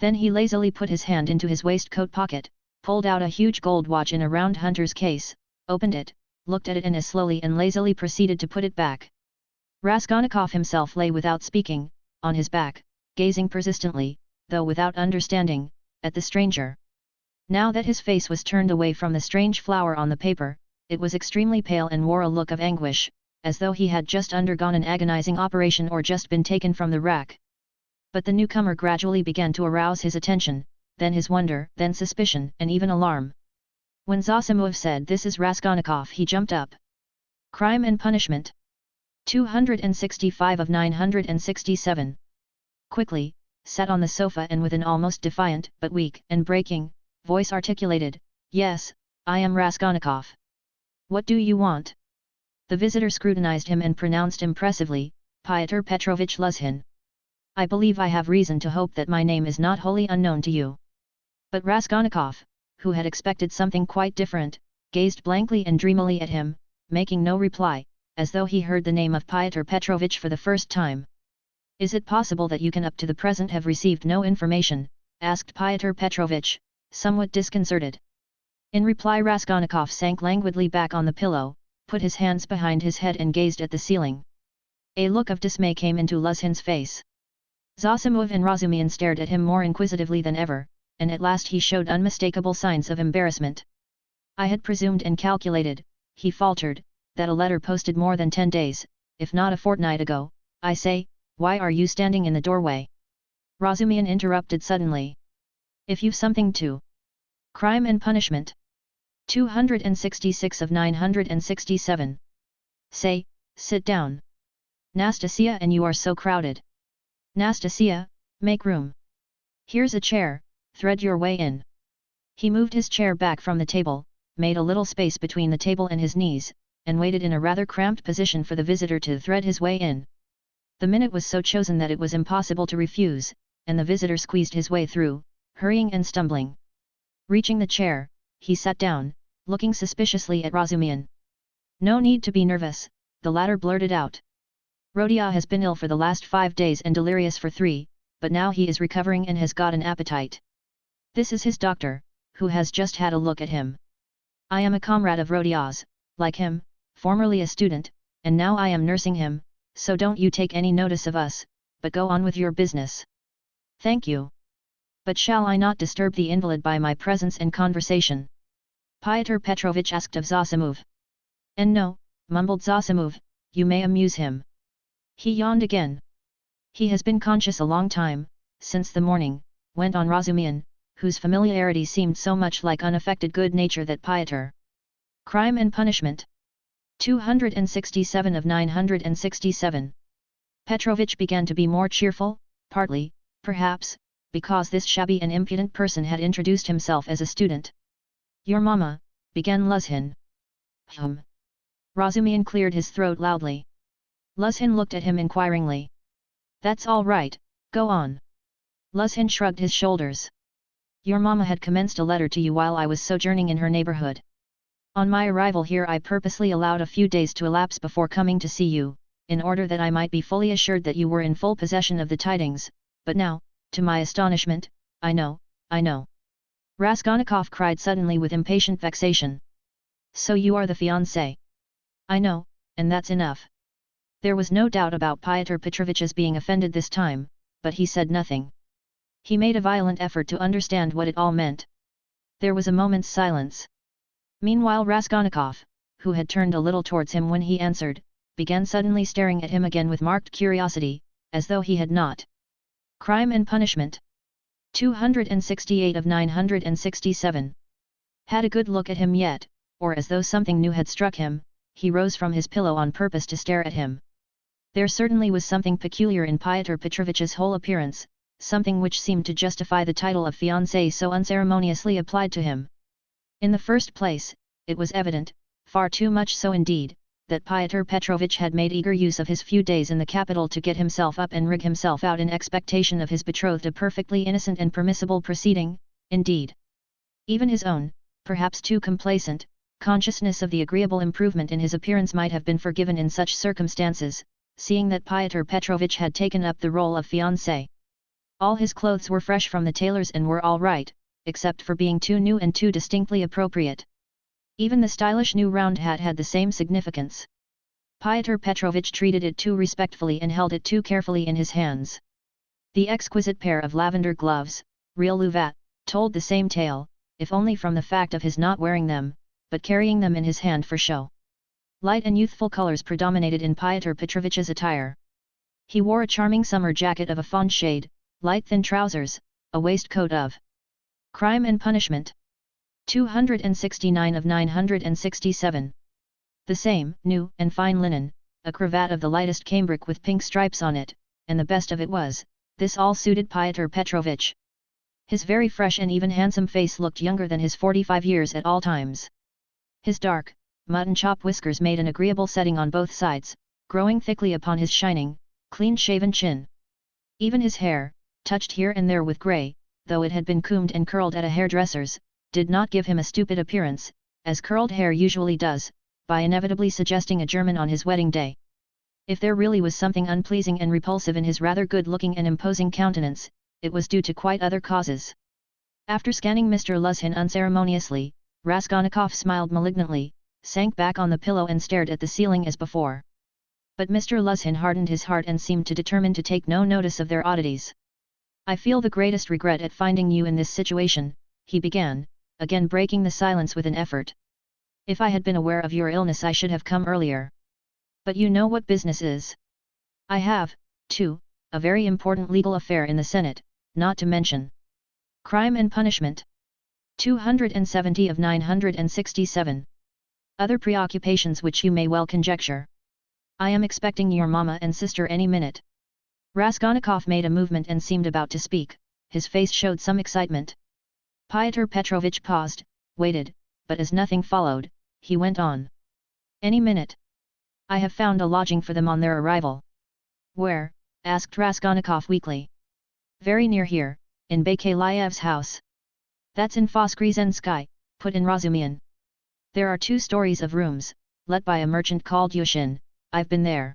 Then he lazily put his hand into his waistcoat pocket, pulled out a huge gold watch in a round hunter's case, opened it, looked at it and as slowly and lazily proceeded to put it back. Raskolnikov himself lay without speaking, on his back, gazing persistently, though without understanding, at the stranger. Now that his face was turned away from the strange flower on the paper, it was extremely pale and wore a look of anguish, as though he had just undergone an agonizing operation or just been taken from the rack. But the newcomer gradually began to arouse his attention, then his wonder, then suspicion, and even alarm. When Zosimov said "This is Raskolnikov," he jumped up. Crime and Punishment. 265 of 967. Quickly, sat on the sofa and with an almost defiant, but weak and breaking, voice articulated, "Yes, I am Raskolnikov. What do you want?" The visitor scrutinized him and pronounced impressively, "Pyotr Petrovich Luzhin. I believe I have reason to hope that my name is not wholly unknown to you." But Raskolnikov, who had expected something quite different, gazed blankly and dreamily at him, making no reply, as though he heard the name of Pyotr Petrovich for the first time. "Is it possible that you can up to the present have received no information?" asked Pyotr Petrovich, somewhat disconcerted. In reply Raskolnikov sank languidly back on the pillow, put his hands behind his head and gazed at the ceiling. A look of dismay came into Luzhin's face. Zosimov and Razumihin stared at him more inquisitively than ever, and at last he showed unmistakable signs of embarrassment. "I had presumed and calculated," he faltered, "that a letter posted more than 10 days, if not a fortnight ago." "I say, why are you standing in the doorway?" Razumihin interrupted suddenly. "If you've something to..." Crime and Punishment. 266 of 967. Say, sit down. Nastasia, and you are so crowded. Nastasia, make room. Here's a chair, thread your way in. He moved his chair back from the table, made a little space between the table and his knees, and waited in a rather cramped position for the visitor to thread his way in. The minute was so chosen that it was impossible to refuse, and the visitor squeezed his way through, hurrying and stumbling. Reaching the chair, he sat down, looking suspiciously at Razumihin. "No need to be nervous," the latter blurted out. "Rodia has been ill for the last 5 days and delirious for 3, but now he is recovering and has got an appetite. This is his doctor, who has just had a look at him. I am a comrade of Rodia's, like him, formerly a student, and now I am nursing him, so don't you take any notice of us, but go on with your business." "Thank you. But shall I not disturb the invalid by my presence and conversation?" Pyotr Petrovich asked of Zosimov. "And no," mumbled Zosimov, "you may amuse him." He yawned again. "He has been conscious a long time, since the morning," went on Razumihin, whose familiarity seemed so much like unaffected good nature that Pyotr. Crime and Punishment. 267 of 967. Petrovich began to be more cheerful, partly, perhaps, because this shabby and impudent person had introduced himself as a student. "Your mamma," began Luzhin. Razumihin cleared his throat loudly. Luzhin looked at him inquiringly. "That's all right, go on." Luzhin shrugged his shoulders. "Your mamma had commenced a letter to you while I was sojourning in her neighborhood. On my arrival here I purposely allowed a few days to elapse before coming to see you, in order that I might be fully assured that you were in full possession of the tidings, but now, to my astonishment, I know. Raskolnikov cried suddenly with impatient vexation. So you are the fiancé. I know, and that's enough. There was no doubt about Pyotr Petrovich's being offended this time, but he said nothing. He made a violent effort to understand what it all meant. There was a moment's silence. Meanwhile Raskolnikov, who had turned a little towards him when he answered, began suddenly staring at him again with marked curiosity, as though he had not. Crime and Punishment. 268 of 967. Had a good look at him yet, or as though something new had struck him, he rose from his pillow on purpose to stare at him. There certainly was something peculiar in Pyotr Petrovich's whole appearance, something which seemed to justify the title of fiancé so unceremoniously applied to him. In the first place, it was evident, far too much so indeed, that Pyotr Petrovich had made eager use of his few days in the capital to get himself up and rig himself out in expectation of his betrothed, a perfectly innocent and permissible proceeding, indeed. Even his own, perhaps too complacent, consciousness of the agreeable improvement in his appearance might have been forgiven in such circumstances, seeing that Pyotr Petrovich had taken up the role of fiancé. All his clothes were fresh from the tailor's and were all right, except for being too new and too distinctly appropriate. Even the stylish new round hat had the same significance. Pyotr Petrovich treated it too respectfully and held it too carefully in his hands. The exquisite pair of lavender gloves, real Louvat, told the same tale, if only from the fact of his not wearing them, but carrying them in his hand for show. Light and youthful colors predominated in Pyotr Petrovich's attire. He wore a charming summer jacket of a fawn shade, light thin trousers, a waistcoat of Crime and Punishment. 269 of 967. The same, new and fine linen, a cravat of the lightest cambric with pink stripes on it, and the best of it was, this all suited Pyotr Petrovich. His very fresh and even handsome face looked younger than his 45 years at all times. His dark, mutton chop whiskers made an agreeable setting on both sides, growing thickly upon his shining, clean-shaven chin. Even his hair, touched here and there with grey, though it had been combed and curled at a hairdresser's, did not give him a stupid appearance, as curled hair usually does, by inevitably suggesting a German on his wedding day. If there really was something unpleasing and repulsive in his rather good-looking and imposing countenance, it was due to quite other causes. After scanning Mr. Luzhin unceremoniously, Raskolnikov smiled malignantly, sank back on the pillow and stared at the ceiling as before. But Mr. Luzhin hardened his heart and seemed to determine to take no notice of their oddities. "I feel the greatest regret at finding you in this situation," he began, again breaking the silence with an effort. "If I had been aware of your illness I should have come earlier. But you know what business is. I have, too, a very important legal affair in the Senate, not to mention Crime and Punishment. 270 of 967. Other preoccupations which you may well conjecture. I am expecting your mamma and sister any minute." Raskolnikov made a movement and seemed about to speak, his face showed some excitement. Pyotr Petrovich paused, waited, but as nothing followed, he went on. "Any minute. I have found a lodging for them on their arrival." "Where?" asked Raskolnikov weakly. "Very near here, in Bakaliev's house." "That's in Voskresensky," put in Razumian. "There are 2 stories of rooms, let by a merchant called Yushin, I've been there."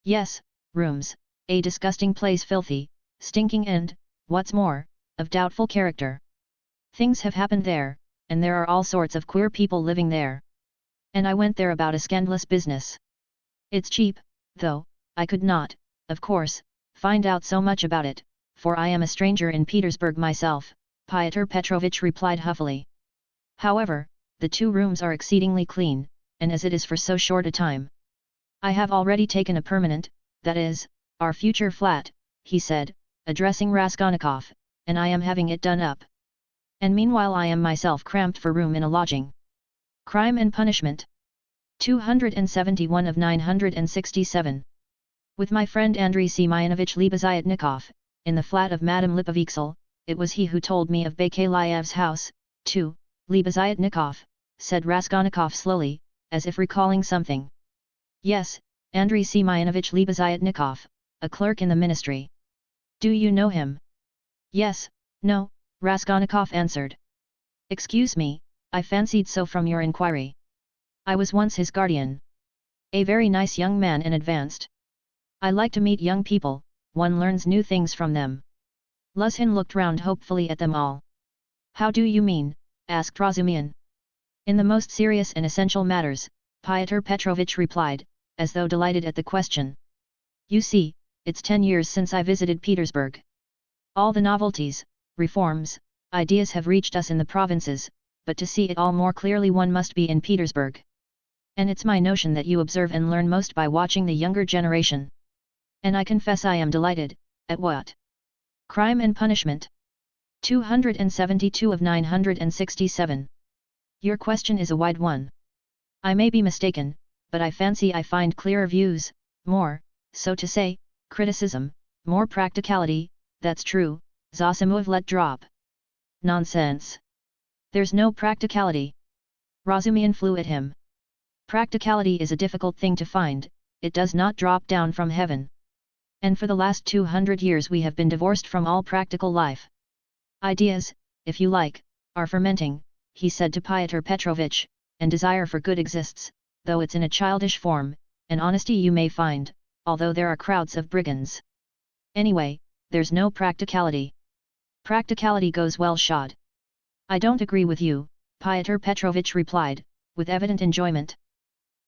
"Yes, rooms, a disgusting place, filthy, stinking and, what's more, of doubtful character. Things have happened there, and there are all sorts of queer people living there. And I went there about a scandalous business. It's cheap, though, I could not, of course, find out so much about it, for I am a stranger in Petersburg myself," Pyotr Petrovich replied huffily. "However, the 2 rooms are exceedingly clean, and as it is for so short a time. I have already taken a permanent, that is, our future flat," he said, addressing Raskolnikov, "and I am having it done up. And meanwhile I am myself cramped for room in a lodging." Crime and Punishment. 271 of 967. "With my friend Andrei Semyonovich Lipozyatnikov, in the flat of Madame Lipoviksel, it was he who told me of Bakaliev's house, too." "Lipozyatnikov," said Raskolnikov slowly, as if recalling something. "Yes, Andrei Semyonovich Lipozyatnikov, a clerk in the ministry." "Do you know him?" "Yes, no," Raskolnikov answered. "Excuse me, I fancied so from your inquiry. I was once his guardian. A very nice young man and advanced. I like to meet young people, one learns new things from them." Luzhin looked round hopefully at them all. "How do you mean?" asked Razumian. In the most serious and essential matters, Pyotr Petrovitch replied, as though delighted at the question. You see, it's 10 years since I visited Petersburg. All the novelties, reforms, ideas have reached us in the provinces, but to see it all more clearly one must be in Petersburg. And it's my notion that you observe and learn most by watching the younger generation. And I confess I am delighted, at what? Crime and Punishment. 272 of 967. Your question is a wide one. I may be mistaken, but I fancy I find clearer views, more, so to say, criticism, more practicality. That's true, Zossimov let drop. Nonsense. There's no practicality. Razumian flew at him. Practicality is a difficult thing to find, it does not drop down from heaven. And for the last 200 years we have been divorced from all practical life. Ideas, if you like, are fermenting, he said to Pyotr Petrovitch, and desire for good exists, though it's in a childish form, and honesty you may find, although there are crowds of brigands. Anyway, there's no practicality. Practicality goes well shod. I don't agree with you, Pyotr Petrovitch replied, with evident enjoyment.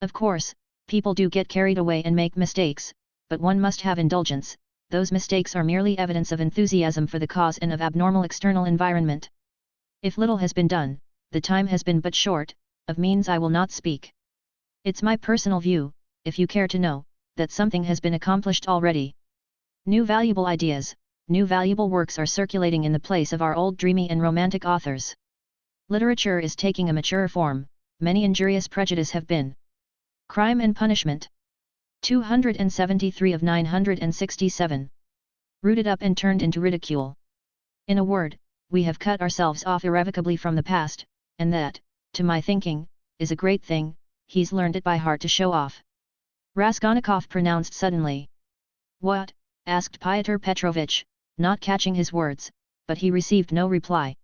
Of course, people do get carried away and make mistakes, but one must have indulgence, those mistakes are merely evidence of enthusiasm for the cause and of abnormal external environment. If little has been done, the time has been but short, of means I will not speak. It's my personal view, if you care to know, that something has been accomplished already. New valuable ideas, new valuable works are circulating in the place of our old dreamy and romantic authors. Literature is taking a mature form, many injurious prejudices have been. Crime and Punishment. 273 of 967. Rooted up and turned into ridicule. In a word, we have cut ourselves off irrevocably from the past, and that, to my thinking, is a great thing. He's learned it by heart to show off. Raskolnikov pronounced suddenly. What? Asked Pyotr Petrovitch, not catching his words, but he received no reply.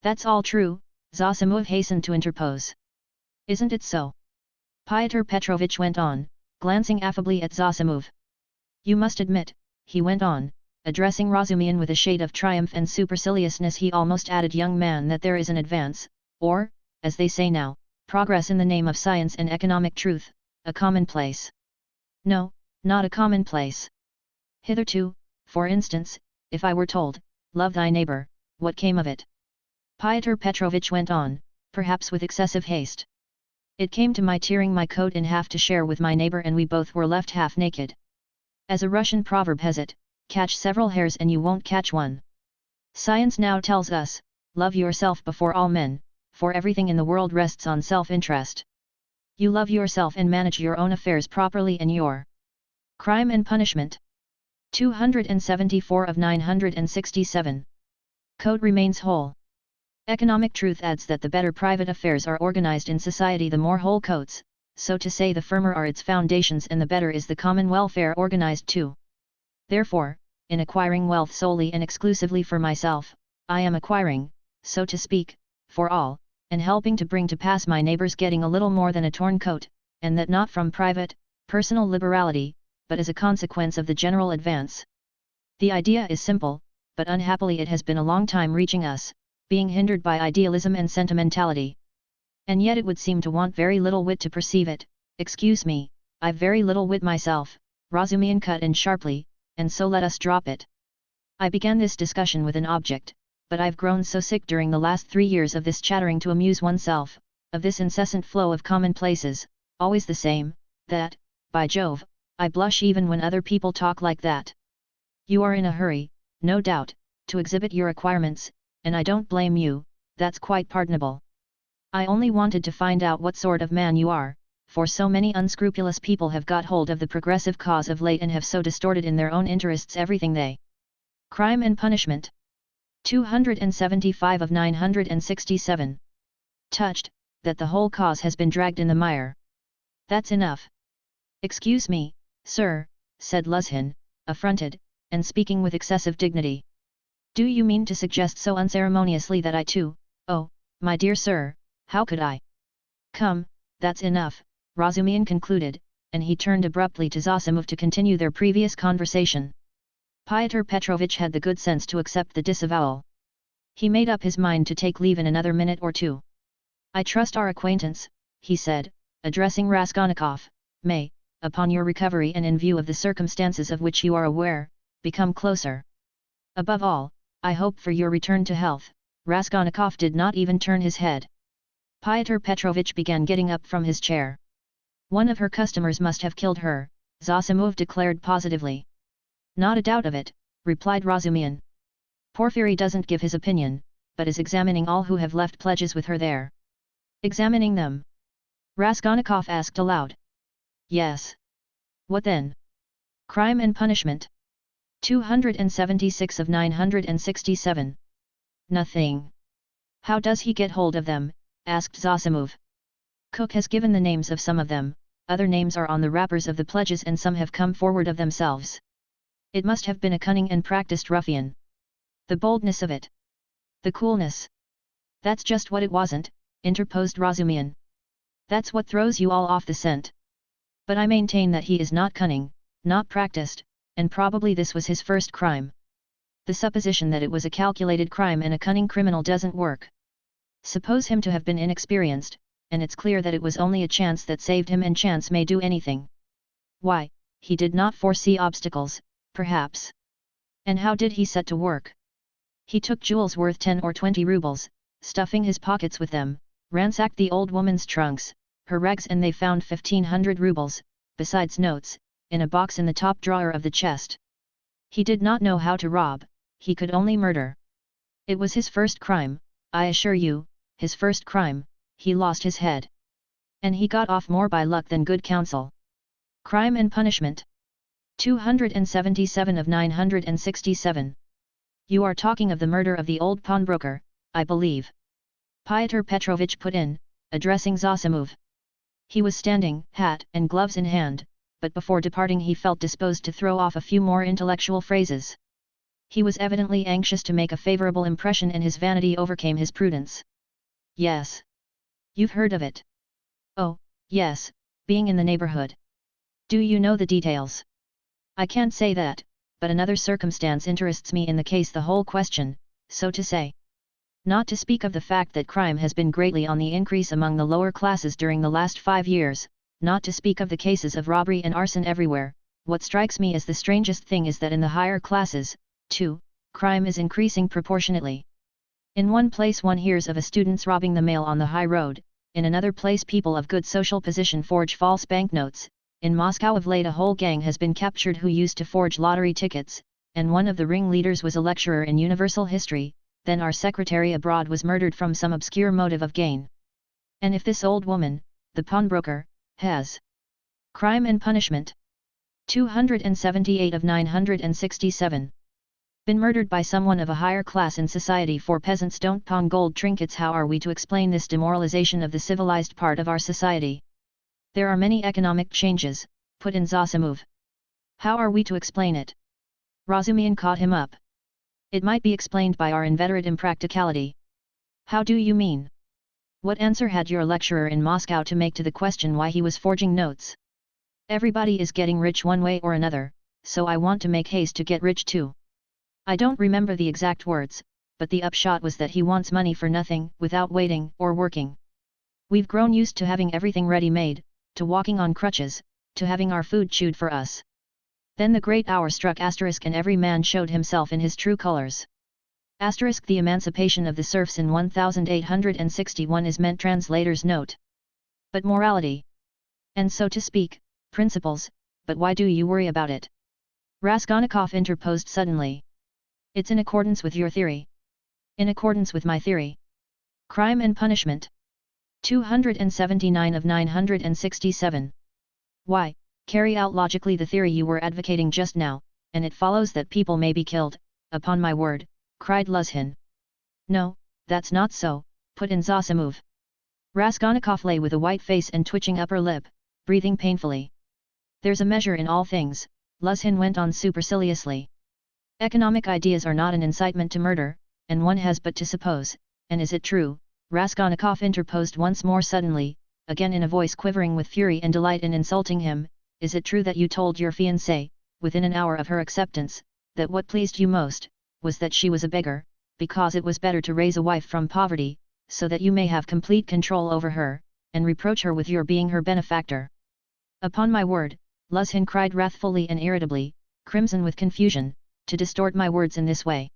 That's all true, Zossimov hastened to interpose. Isn't it so? Pyotr Petrovitch went on, glancing affably at Zossimov. You must admit, he went on, addressing Razumian with a shade of triumph and superciliousness, he almost added, young man, that there is an advance, or, as they say now, progress in the name of science and economic truth, a commonplace. No, not a commonplace. Hitherto, for instance, if I were told, love thy neighbor, what came of it? Pyotr Petrovitch went on, perhaps with excessive haste. It came to my tearing my coat in half to share with my neighbor, and we both were left half naked. As a Russian proverb has it, catch several hares and you won't catch one. Science now tells us, love yourself before all men, for everything in the world rests on self-interest. You love yourself and manage your own affairs properly, and your Crime and Punishment. 274 of 967. Code remains whole. Economic truth adds that the better private affairs are organized in society, the more whole codes, so to say, the firmer are its foundations, and the better is the common welfare organized too. Therefore, in acquiring wealth solely and exclusively for myself, I am acquiring, so to speak, for all, and helping to bring to pass my neighbor's getting a little more than a torn coat, and that not from private, personal liberality, but as a consequence of the general advance. The idea is simple, but unhappily it has been a long time reaching us, being hindered by idealism and sentimentality. And yet it would seem to want very little wit to perceive it. Excuse me, I've very little wit myself, Razumian cut in sharply, and so let us drop it. I began this discussion with an object, but I've grown so sick during the last 3 years of this chattering to amuse oneself, of this incessant flow of commonplaces, always the same, that, by Jove, I blush even when other people talk like that. You are in a hurry, no doubt, to exhibit your acquirements, and I don't blame you, that's quite pardonable. I only wanted to find out what sort of man you are, for so many unscrupulous people have got hold of the progressive cause of late and have so distorted in their own interests everything they. Crime and Punishment. 275 of 967. Touched, that the whole cause has been dragged in the mire. That's enough. Excuse me, sir, said Luzhin, affronted, and speaking with excessive dignity. Do you mean to suggest so unceremoniously that I too, oh, my dear sir, how could I? Come, that's enough, Razumian concluded, and he turned abruptly to Zossimov to continue their previous conversation. Pyotr Petrovitch had the good sense to accept the disavowal. He made up his mind to take leave in another minute or two. I trust our acquaintance, he said, addressing Raskolnikov, may, upon your recovery and in view of the circumstances of which you are aware, become closer. Above all, I hope for your return to health. Raskolnikov did not even turn his head. Pyotr Petrovitch began getting up from his chair. One of her customers must have killed her, Zosimov declared positively. Not a doubt of it, replied Razumihin. Porfiry doesn't give his opinion, but is examining all who have left pledges with her there. Examining them? Raskolnikov asked aloud. Yes. What then? Crime and punishment. 276 of 967. Nothing. How does he get hold of them? Asked Zosimov. Cook has given the names of some of them, other names are on the wrappers of the pledges and some have come forward of themselves. It must have been a cunning and practiced ruffian. The boldness of it. The coolness. That's just what it wasn't, interposed Razumihin. That's what throws you all off the scent. But I maintain that he is not cunning, not practiced, and probably this was his first crime. The supposition that it was a calculated crime and a cunning criminal doesn't work. Suppose him to have been inexperienced, and it's clear that it was only a chance that saved him, and chance may do anything. Why, he did not foresee obstacles, perhaps. And how did he set to work? He took jewels worth 10 or 20 rubles, stuffing his pockets with them, ransacked the old woman's trunks, her rags, and they found 1,500 rubles, besides notes, in a box in the top drawer of the chest. He did not know how to rob, he could only murder. It was his first crime, I assure you, his first crime. He lost his head. And he got off more by luck than good counsel. Crime and punishment. 277 of 967. You are talking of the murder of the old pawnbroker, I believe. Pyotr Petrovitch put in, addressing Zosimov. He was standing, hat and gloves in hand, but before departing he felt disposed to throw off a few more intellectual phrases. He was evidently anxious to make a favorable impression and his vanity overcame his prudence. Yes. You've heard of it? Oh, yes, being in the neighborhood. Do you know the details? I can't say that, but another circumstance interests me in the case, the whole question, so to say. Not to speak of the fact that crime has been greatly on the increase among the lower classes during the last 5 years, not to speak of the cases of robbery and arson everywhere, what strikes me as the strangest thing is that in the higher classes, too, crime is increasing proportionately. In one place one hears of a student's robbing the mail on the high road, in another place people of good social position forge false banknotes, in Moscow of late a whole gang has been captured who used to forge lottery tickets, and one of the ringleaders was a lecturer in universal history, then our secretary abroad was murdered from some obscure motive of gain. And if this old woman, the pawnbroker, has crime and punishment. 278 of 967. Been murdered by someone of a higher class in society, for peasants don't pawn gold trinkets. How are we to explain this demoralization of the civilized part of our society? There are many economic changes, put in Zosimov. How are we to explain it? Razumihin caught him up. It might be explained by our inveterate impracticality. How do you mean? What answer had your lecturer in Moscow to make to the question why he was forging notes? Everybody is getting rich one way or another, so I want to make haste to get rich too. I don't remember the exact words, but the upshot was that he wants money for nothing, without waiting or working. We've grown used to having everything ready-made, to walking on crutches, to having our food chewed for us. Then the great hour struck asterisk and every man showed himself in his true colors. Asterisk the emancipation of the serfs in 1861 is meant. Translator's note. But morality. And so to speak, principles, but why do you worry about it? Raskolnikov interposed suddenly. It's in accordance with your theory. In accordance with my theory. Crime and punishment. 279 of 967. Why, carry out logically the theory you were advocating just now, and it follows that people may be killed, upon my word, cried Luzhin. No, that's not so, put in Zosimov. Raskolnikov lay with a white face and twitching upper lip, breathing painfully. There's a measure in all things, Luzhin went on superciliously. Economic ideas are not an incitement to murder, and one has but to suppose, and is it true, Raskolnikov interposed once more suddenly, again in a voice quivering with fury and delight in insulting him, is it true that you told your fiancée, within an hour of her acceptance, that what pleased you most, was that she was a beggar, because it was better to raise a wife from poverty, so that you may have complete control over her, and reproach her with your being her benefactor." "Upon my word," Luzhin cried wrathfully and irritably, crimson with confusion, "to distort my words in this way.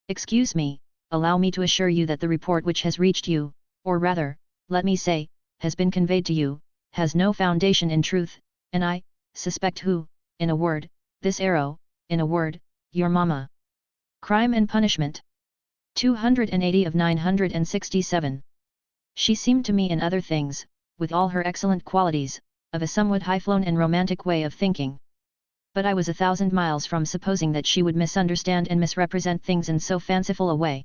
Excuse me, allow me to assure you that the report which has reached you, or rather, let me say, has been conveyed to you, has no foundation in truth, and I suspect who, in a word, this arrow, in a word, your mamma." Crime and Punishment. 280 of 967. She seemed to me in other things, with all her excellent qualities, of a somewhat high-flown and romantic way of thinking. But I was 1,000 miles from supposing that she would misunderstand and misrepresent things in so fanciful a way.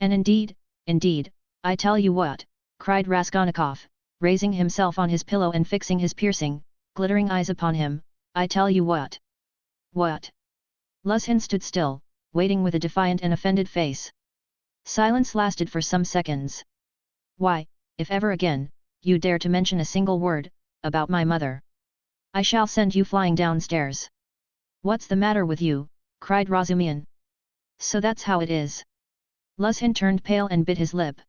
"And indeed, I tell you what," cried Raskolnikov, raising himself on his pillow and fixing his piercing, glittering eyes upon him, "I tell you what." "What?" Luzhin stood still, waiting with a defiant and offended face. Silence lasted for some seconds. "Why, if ever again, you dare to mention a single word about my mother, I shall send you flying downstairs." "What's the matter with you?" cried Razumihin. "So that's how it is." Luzhin turned pale and bit his lip.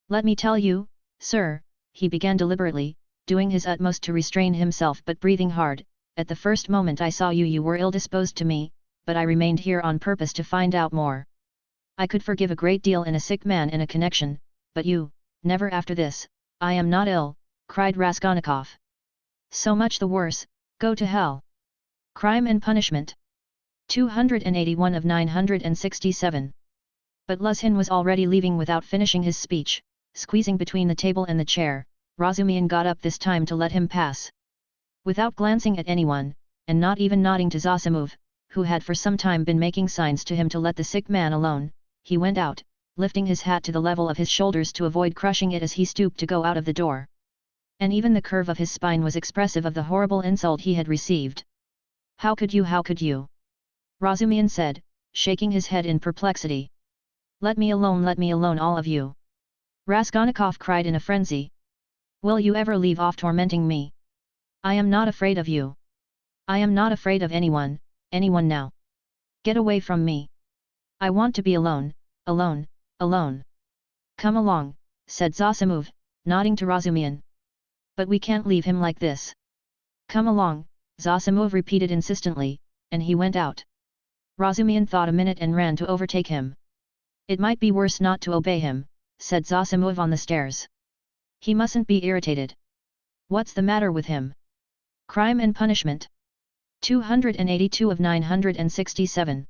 "Let me tell you, sir," he began deliberately, doing his utmost to restrain himself but breathing hard, "at the first moment I saw you you were ill-disposed to me, but I remained here on purpose to find out more. I could forgive a great deal in a sick man in a connection, but you, never after this." "I am not ill," cried Raskolnikov. "So much the worse, go to hell." Crime and Punishment. 281 of 967. But Luzhin was already leaving without finishing his speech. Squeezing between the table and the chair, Razumihin got up this time to let him pass. Without glancing at anyone, and not even nodding to Zosimov, who had for some time been making signs to him to let the sick man alone, he went out, lifting his hat to the level of his shoulders to avoid crushing it as he stooped to go out of the door. And even the curve of his spine was expressive of the horrible insult he had received. How could you? Razumihin said, shaking his head in perplexity. Let me alone all of you!" Raskolnikov cried in a frenzy. "Will you ever leave off tormenting me? I am not afraid of you. I am not afraid of anyone now. Get away from me. I want to be alone. Come along," said Zosimov, nodding to Razumihin. "But we can't leave him like this." "Come along," Zosimov repeated insistently, and he went out. Razumihin thought a minute and ran to overtake him. "It might be worse not to obey him," said Zosimov on the stairs. "He mustn't be irritated. What's the matter with him?" Crime and Punishment. 282 of 967.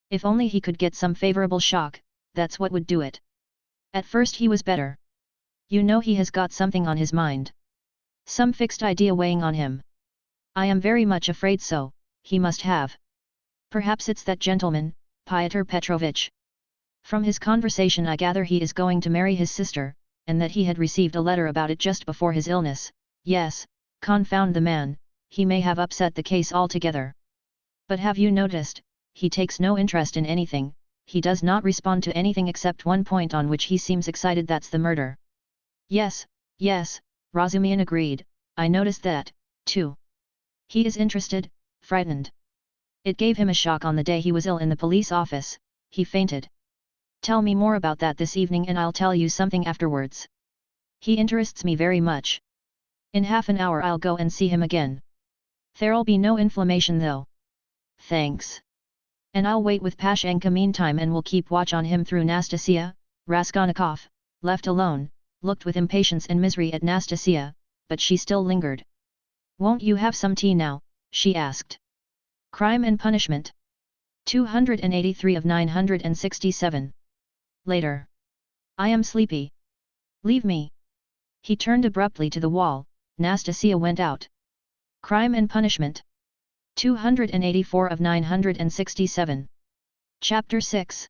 If only he could get some favorable shock, that's what would do it. At first he was better. You know he has got something on his mind. Some fixed idea weighing on him. I am very much afraid so, he must have. Perhaps it's that gentleman, Pyotr Petrovitch. From his conversation I gather he is going to marry his sister, and that he had received a letter about it just before his illness. Yes, confound the man, he may have upset the case altogether. But have you noticed, he takes no interest in anything, he does not respond to anything except one point on which he seems excited, that's the murder. Yes, Razumihin agreed, I noticed that, too. He is interested, frightened. It gave him a shock on the day he was ill in the police office, he fainted. Tell me more about that this evening and I'll tell you something afterwards. He interests me very much. In half an hour I'll go and see him again. There'll be no inflammation though. Thanks. And I'll wait with Pashenka meantime and will keep watch on him through Nastasia. Raskolnikov, left alone, looked with impatience and misery at Nastasia, but she still lingered. Won't you have some tea now? She asked. Crime and Punishment. 283 of 967. Later. I am sleepy. Leave me. He turned abruptly to the wall. Nastasia went out. Crime and Punishment. 284 of 967. Chapter 6.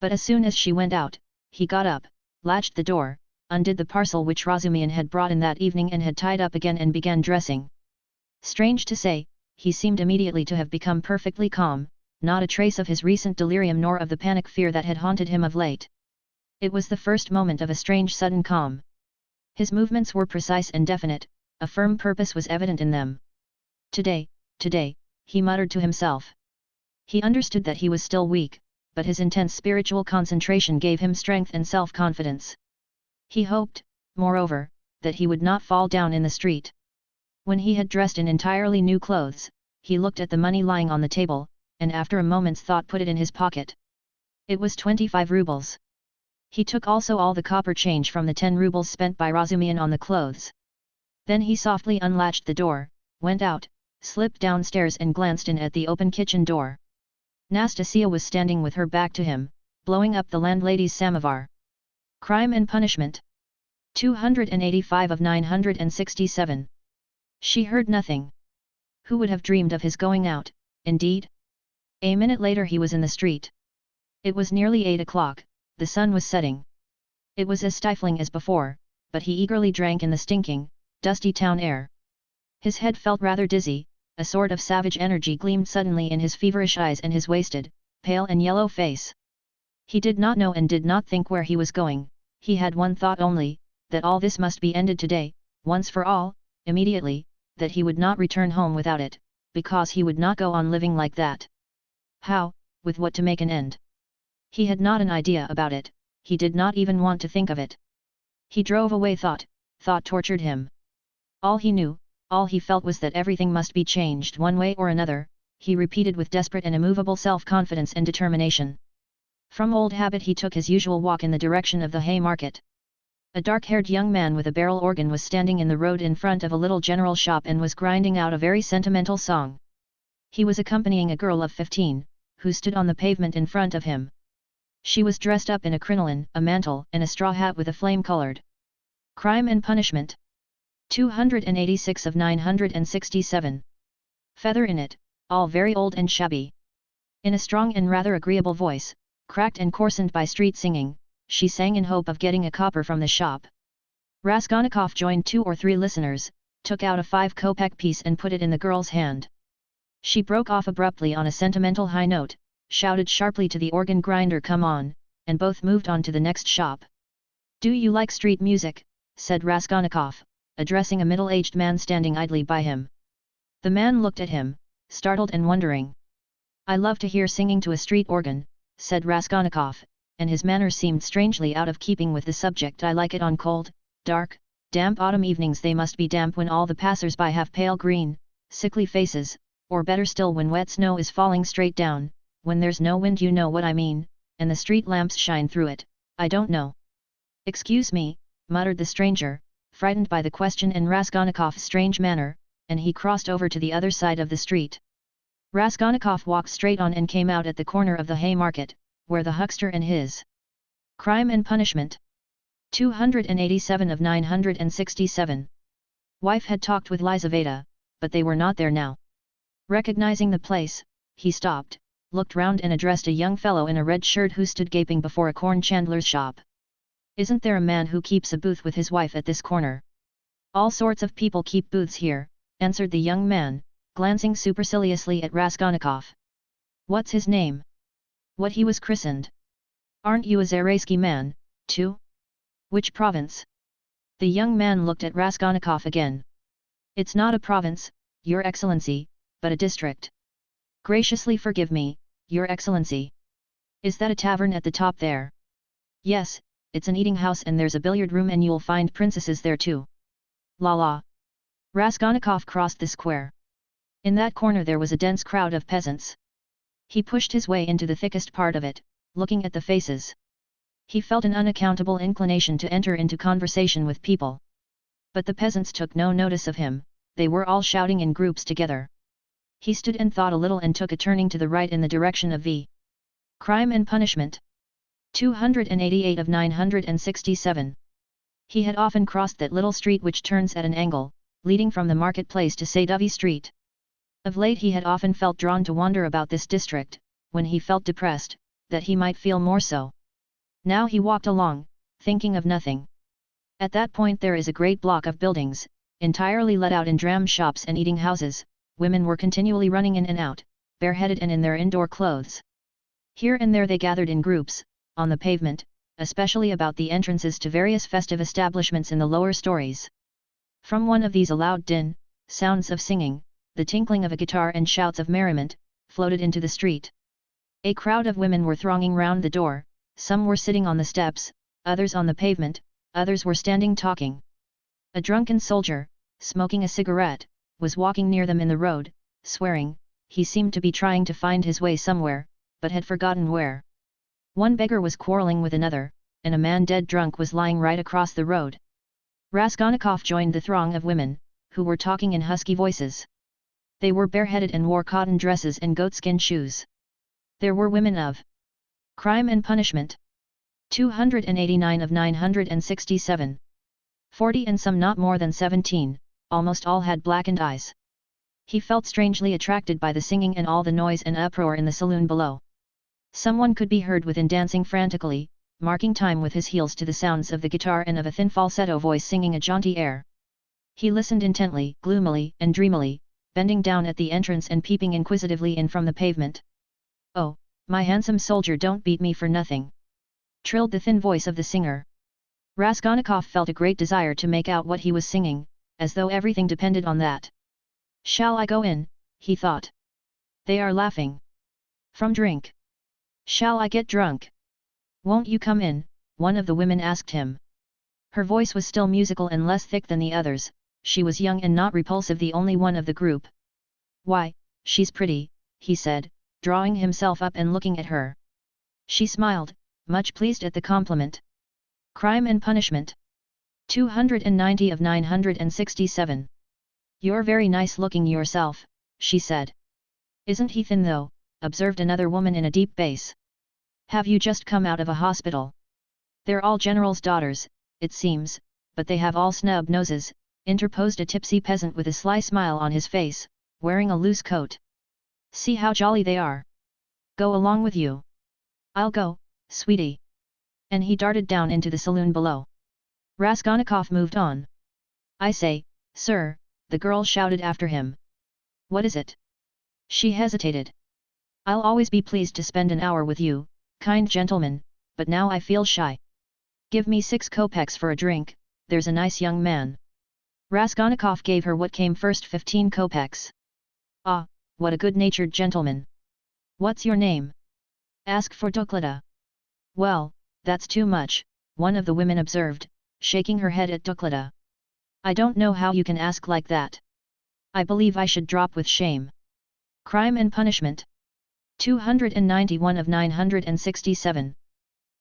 But as soon as she went out, he got up, latched the door, undid the parcel which Razumihin had brought in that evening and had tied up again and began dressing. Strange to say, he seemed immediately to have become perfectly calm, not a trace of his recent delirium nor of the panic fear that had haunted him of late. It was the first moment of a strange sudden calm. His movements were precise and definite, a firm purpose was evident in them. Today, he muttered to himself. He understood that he was still weak, but his intense spiritual concentration gave him strength and self-confidence. He hoped, moreover, that he would not fall down in the street. When he had dressed in entirely new clothes, he looked at the money lying on the table, and after a moment's thought put it in his pocket. It was 25 rubles. He took also all the copper change from the 10 rubles spent by Razumian on the clothes. Then he softly unlatched the door, went out, slipped downstairs and glanced in at the open kitchen door. Nastasia was standing with her back to him, blowing up the landlady's samovar. Crime and Punishment. 285 of 967. She heard nothing. Who would have dreamed of his going out, indeed? A minute later he was in the street. It was nearly 8 o'clock, the sun was setting. It was as stifling as before, but he eagerly drank in the stinking, dusty town air. His head felt rather dizzy, a sort of savage energy gleamed suddenly in his feverish eyes and his wasted, pale and yellow face. He did not know and did not think where he was going, he had one thought only, that all this must be ended today, once for all, immediately, that he would not return home without it, because he would not go on living like that. How, with what to make an end? He had not an idea about it, he did not even want to think of it. He drove away thought tortured him. All he knew, all he felt was that everything must be changed one way or another, he repeated with desperate and immovable self-confidence and determination. From old habit he took his usual walk in the direction of the Haymarket. A dark-haired young man with a barrel organ was standing in the road in front of a little general shop and was grinding out a very sentimental song. He was accompanying a girl of 15, who stood on the pavement in front of him. She was dressed up in a crinoline, a mantle, and a straw hat with a flame-colored. Crime and Punishment. 286 of 967. Feather in it, all very old and shabby. In a strong and rather agreeable voice, cracked and coarsened by street singing, she sang in hope of getting a copper from the shop. Raskolnikov joined 2 or 3 listeners, took out a 5-kopeck piece and put it in the girl's hand. She broke off abruptly on a sentimental high note, shouted sharply to the organ grinder come on, and both moved on to the next shop. Do you like street music? Said Raskolnikov, addressing a middle-aged man standing idly by him. The man looked at him, startled and wondering. I love to hear singing to a street organ, said Raskolnikov, and his manner seemed strangely out of keeping with the subject. I like it on cold, dark, damp autumn evenings. They must be damp when all the passers-by have pale green, sickly faces, or better still when wet snow is falling straight down, when there's no wind, you know what I mean, and the street lamps shine through it. I don't know. Excuse me, muttered the stranger, frightened by the question and Raskolnikov's strange manner, and he crossed over to the other side of the street. Raskolnikov walked straight on and came out at the corner of the Haymarket, where the huckster and his Crime and Punishment. 287 of 967. Wife had talked with Lizaveta, but they were not there now. Recognizing the place, he stopped, looked round and addressed a young fellow in a red shirt who stood gaping before a corn chandler's shop. Isn't there a man who keeps a booth with his wife at this corner? All sorts of people keep booths here, answered the young man, glancing superciliously at Raskolnikov. What's his name? What he was christened? Aren't you a Zaraysky man, too? Which province? The young man looked at Raskolnikov again. It's not a province, Your Excellency, but a district. Graciously forgive me, Your Excellency. Is that a tavern at the top there? Yes, it's an eating house and there's a billiard room and you'll find princesses there too. La la. Raskolnikov crossed the square. In that corner there was a dense crowd of peasants. He pushed his way into the thickest part of it, looking at the faces. He felt an unaccountable inclination to enter into conversation with people. But the peasants took no notice of him, they were all shouting in groups together. He stood and thought a little and took a turning to the right in the direction of V. Crime and Punishment. 288 of 967. He had often crossed that little street which turns at an angle, leading from the marketplace to Sadovy Street. Of late he had often felt drawn to wander about this district, when he felt depressed, that he might feel more so. Now he walked along, thinking of nothing. At that point there is a great block of buildings, entirely let out in dram shops and eating houses. Women were continually running in and out, bareheaded and in their indoor clothes. Here and there they gathered in groups, on the pavement, especially about the entrances to various festive establishments in the lower stories. From one of these a loud din, sounds of singing, the tinkling of a guitar and shouts of merriment, floated into the street. A crowd of women were thronging round the door, some were sitting on the steps, others on the pavement, others were standing talking. A drunken soldier, smoking a cigarette, was walking near them in the road, swearing. He seemed to be trying to find his way somewhere, but had forgotten where. One beggar was quarreling with another, and a man dead drunk was lying right across the road. Raskolnikov joined the throng of women, who were talking in husky voices. They were bareheaded and wore cotton dresses and goatskin shoes. There were women of Crime and Punishment. 289 of 967. 40 and some not more than 17, almost all had blackened eyes. He felt strangely attracted by the singing and all the noise and uproar in the saloon below. Someone could be heard within dancing frantically, marking time with his heels to the sounds of the guitar and of a thin falsetto voice singing a jaunty air. He listened intently, gloomily and dreamily, bending down at the entrance and peeping inquisitively in from the pavement. "Oh, my handsome soldier, don't beat me for nothing," trilled the thin voice of the singer. Raskolnikov felt a great desire to make out what he was singing, as though everything depended on that. "Shall I go in?" he thought. "They are laughing. From drink. Shall I get drunk?" "Won't you come in?" one of the women asked him. Her voice was still musical and less thick than the others. She was young and not repulsive, the only one of the group. "Why, she's pretty," he said, drawing himself up and looking at her. She smiled, much pleased at the compliment. Crime and Punishment. 290 of 967. "You're very nice looking yourself," she said. "Isn't he thin though?" observed another woman in a deep bass. "Have you just come out of a hospital?" "They're all generals' daughters, it seems, but they have all snub noses," interposed a tipsy peasant with a sly smile on his face, wearing a loose coat. "See how jolly they are. Go along with you." "I'll go, sweetie." And he darted down into the saloon below. Raskolnikov moved on. "I say, sir," the girl shouted after him. "What is it?" She hesitated. "I'll always be pleased to spend an hour with you, kind gentleman, but now I feel shy. Give me 6 kopecks for a drink, there's a nice young man." Raskolnikov gave her what came first, 15 kopecks. "Ah, what a good-natured gentleman. What's your name?" "Ask for Duklita." "Well, that's too much," one of the women observed, shaking her head at Duklita. "I don't know how you can ask like that. I believe I should drop with shame." Crime and Punishment. 291 of 967.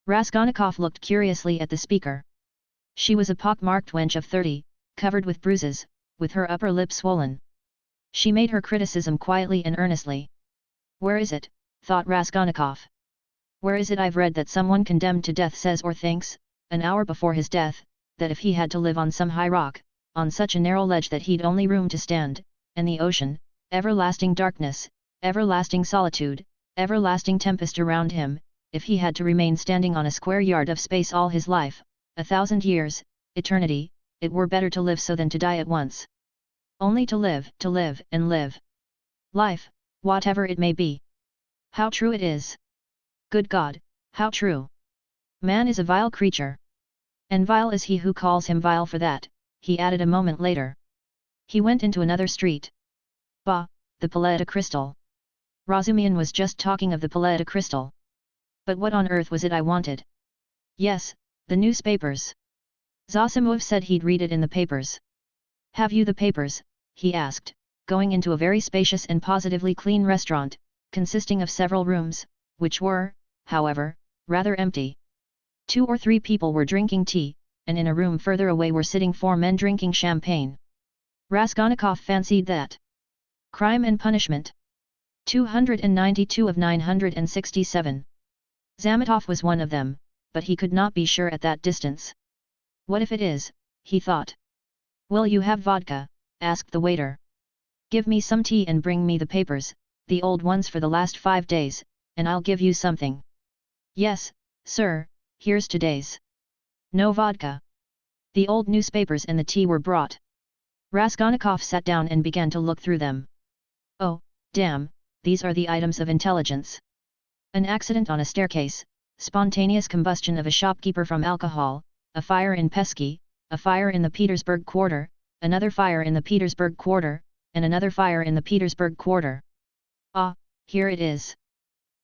Raskolnikov looked curiously at the speaker. She was a pock-marked wench of 30, covered with bruises, with her upper lip swollen. She made her criticism quietly and earnestly. "Where is it?" thought Raskolnikov. "Where is it? I've read that someone condemned to death says or thinks, an hour before his death, that if he had to live on some high rock, on such a narrow ledge that he'd only room to stand, and the ocean, everlasting darkness, everlasting solitude, everlasting tempest around him, if he had to remain standing on a square yard of space all his life, 1,000 years, eternity, it were better to live so than to die at once. Only to live and live. Life, whatever it may be. How true it is! Good God, how true! Man is a vile creature. And vile is he who calls him vile for that," he added a moment later. He went into another street. "Bah, the Paleta crystal. Razumian was just talking of the Paleta crystal. But what on earth was it I wanted?" "Yes, the newspapers. Zosimov said he'd read it in the papers." "Have you the papers?" he asked, going into a very spacious and positively clean restaurant, consisting of several rooms, which were, however, rather empty. 2 or 3 people were drinking tea, and in a room further away were sitting 4 men drinking champagne. Raskolnikov fancied that. Crime and Punishment. 292 of 967. Zametov was one of them, but he could not be sure at that distance. "What if it is?" he thought. "Will you have vodka?" asked the waiter. "Give me some tea and bring me the papers, the old ones for the last 5 days, and I'll give you something." "Yes, sir, here's today's." "No vodka." The old newspapers and the tea were brought. Raskolnikov sat down and began to look through them. "Oh, damn, these are the items of intelligence. An accident on a staircase, spontaneous combustion of a shopkeeper from alcohol, a fire in Pesky, a fire in the Petersburg quarter, another fire in the Petersburg quarter, and another fire in the Petersburg quarter. Ah, here it is."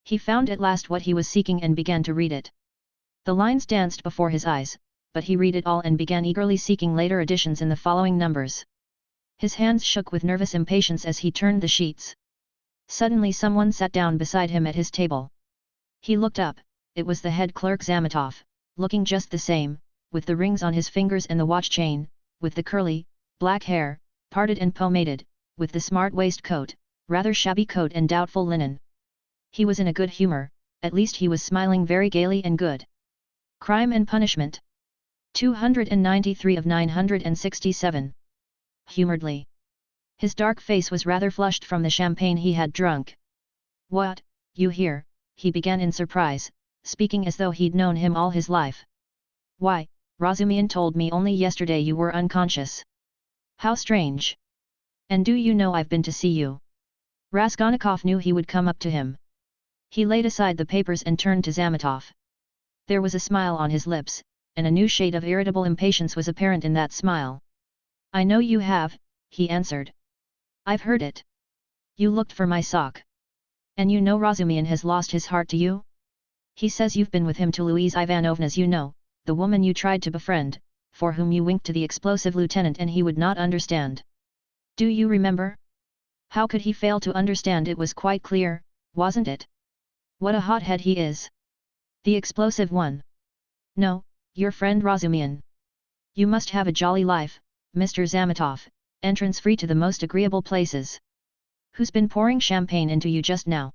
He found at last what he was seeking and began to read it. The lines danced before his eyes, but he read it all and began eagerly seeking later editions in the following numbers. His hands shook with nervous impatience as he turned the sheets. Suddenly someone sat down beside him at his table. He looked up, it was the head clerk Zametov, looking just the same, with the rings on his fingers and the watch chain, with the curly, black hair, parted and pomaded, with the smart waistcoat, rather shabby coat and doubtful linen. He was in a good humor, at least he was smiling very gaily and good. Crime and Punishment. 293 of 967. Humoredly. His dark face was rather flushed from the champagne he had drunk. What, you here? He began in surprise, speaking as though he'd known him all his life. Why, Razumian told me only yesterday you were unconscious. How strange. And do you know I've been to see you? Raskolnikov knew he would come up to him. He laid aside the papers and turned to Zametov. There was a smile on his lips, and a new shade of irritable impatience was apparent in that smile. I know you have, he answered. I've heard it. You looked for my sock. And you know Razumian has lost his heart to you? He says you've been with him to Louise Ivanovna's, you know, the woman you tried to befriend, for whom you winked to the explosive lieutenant and he would not understand. Do you remember? How could he fail to understand? It was quite clear, wasn't it? What a hothead he is. The explosive one. No, your friend Razumian. You must have a jolly life, Mr. Zametov, entrance free to the most agreeable places. Who's been pouring champagne into you just now?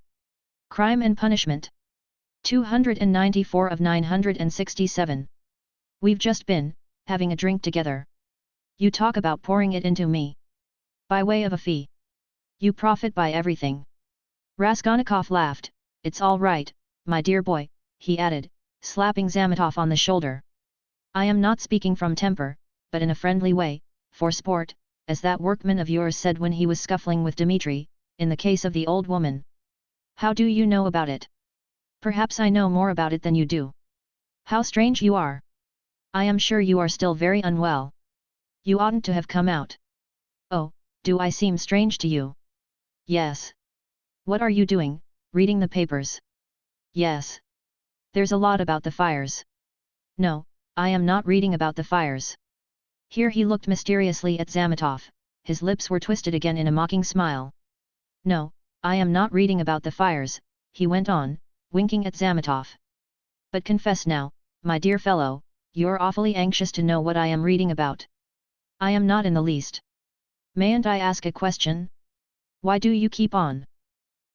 Crime and Punishment. 294 of 967. We've just been, having a drink together. You talk about pouring it into me. By way of a fee. You profit by everything. Raskolnikov laughed. It's all right, my dear boy, he added, slapping Zametov on the shoulder. I am not speaking from temper, but in a friendly way, for sport, as that workman of yours said when he was scuffling with Dmitri, in the case of the old woman. How do you know about it? Perhaps I know more about it than you do. How strange you are. I am sure you are still very unwell. You oughtn't to have come out. Oh, do I seem strange to you? Yes. What are you doing, reading the papers? Yes. There's a lot about the fires. No, I am not reading about the fires. Here he looked mysteriously at Zametov, his lips were twisted again in a mocking smile. No, I am not reading about the fires, he went on, winking at Zametov. But confess now, my dear fellow, you're awfully anxious to know what I am reading about. I am not in the least. Mayn't I ask a question? Why do you keep on?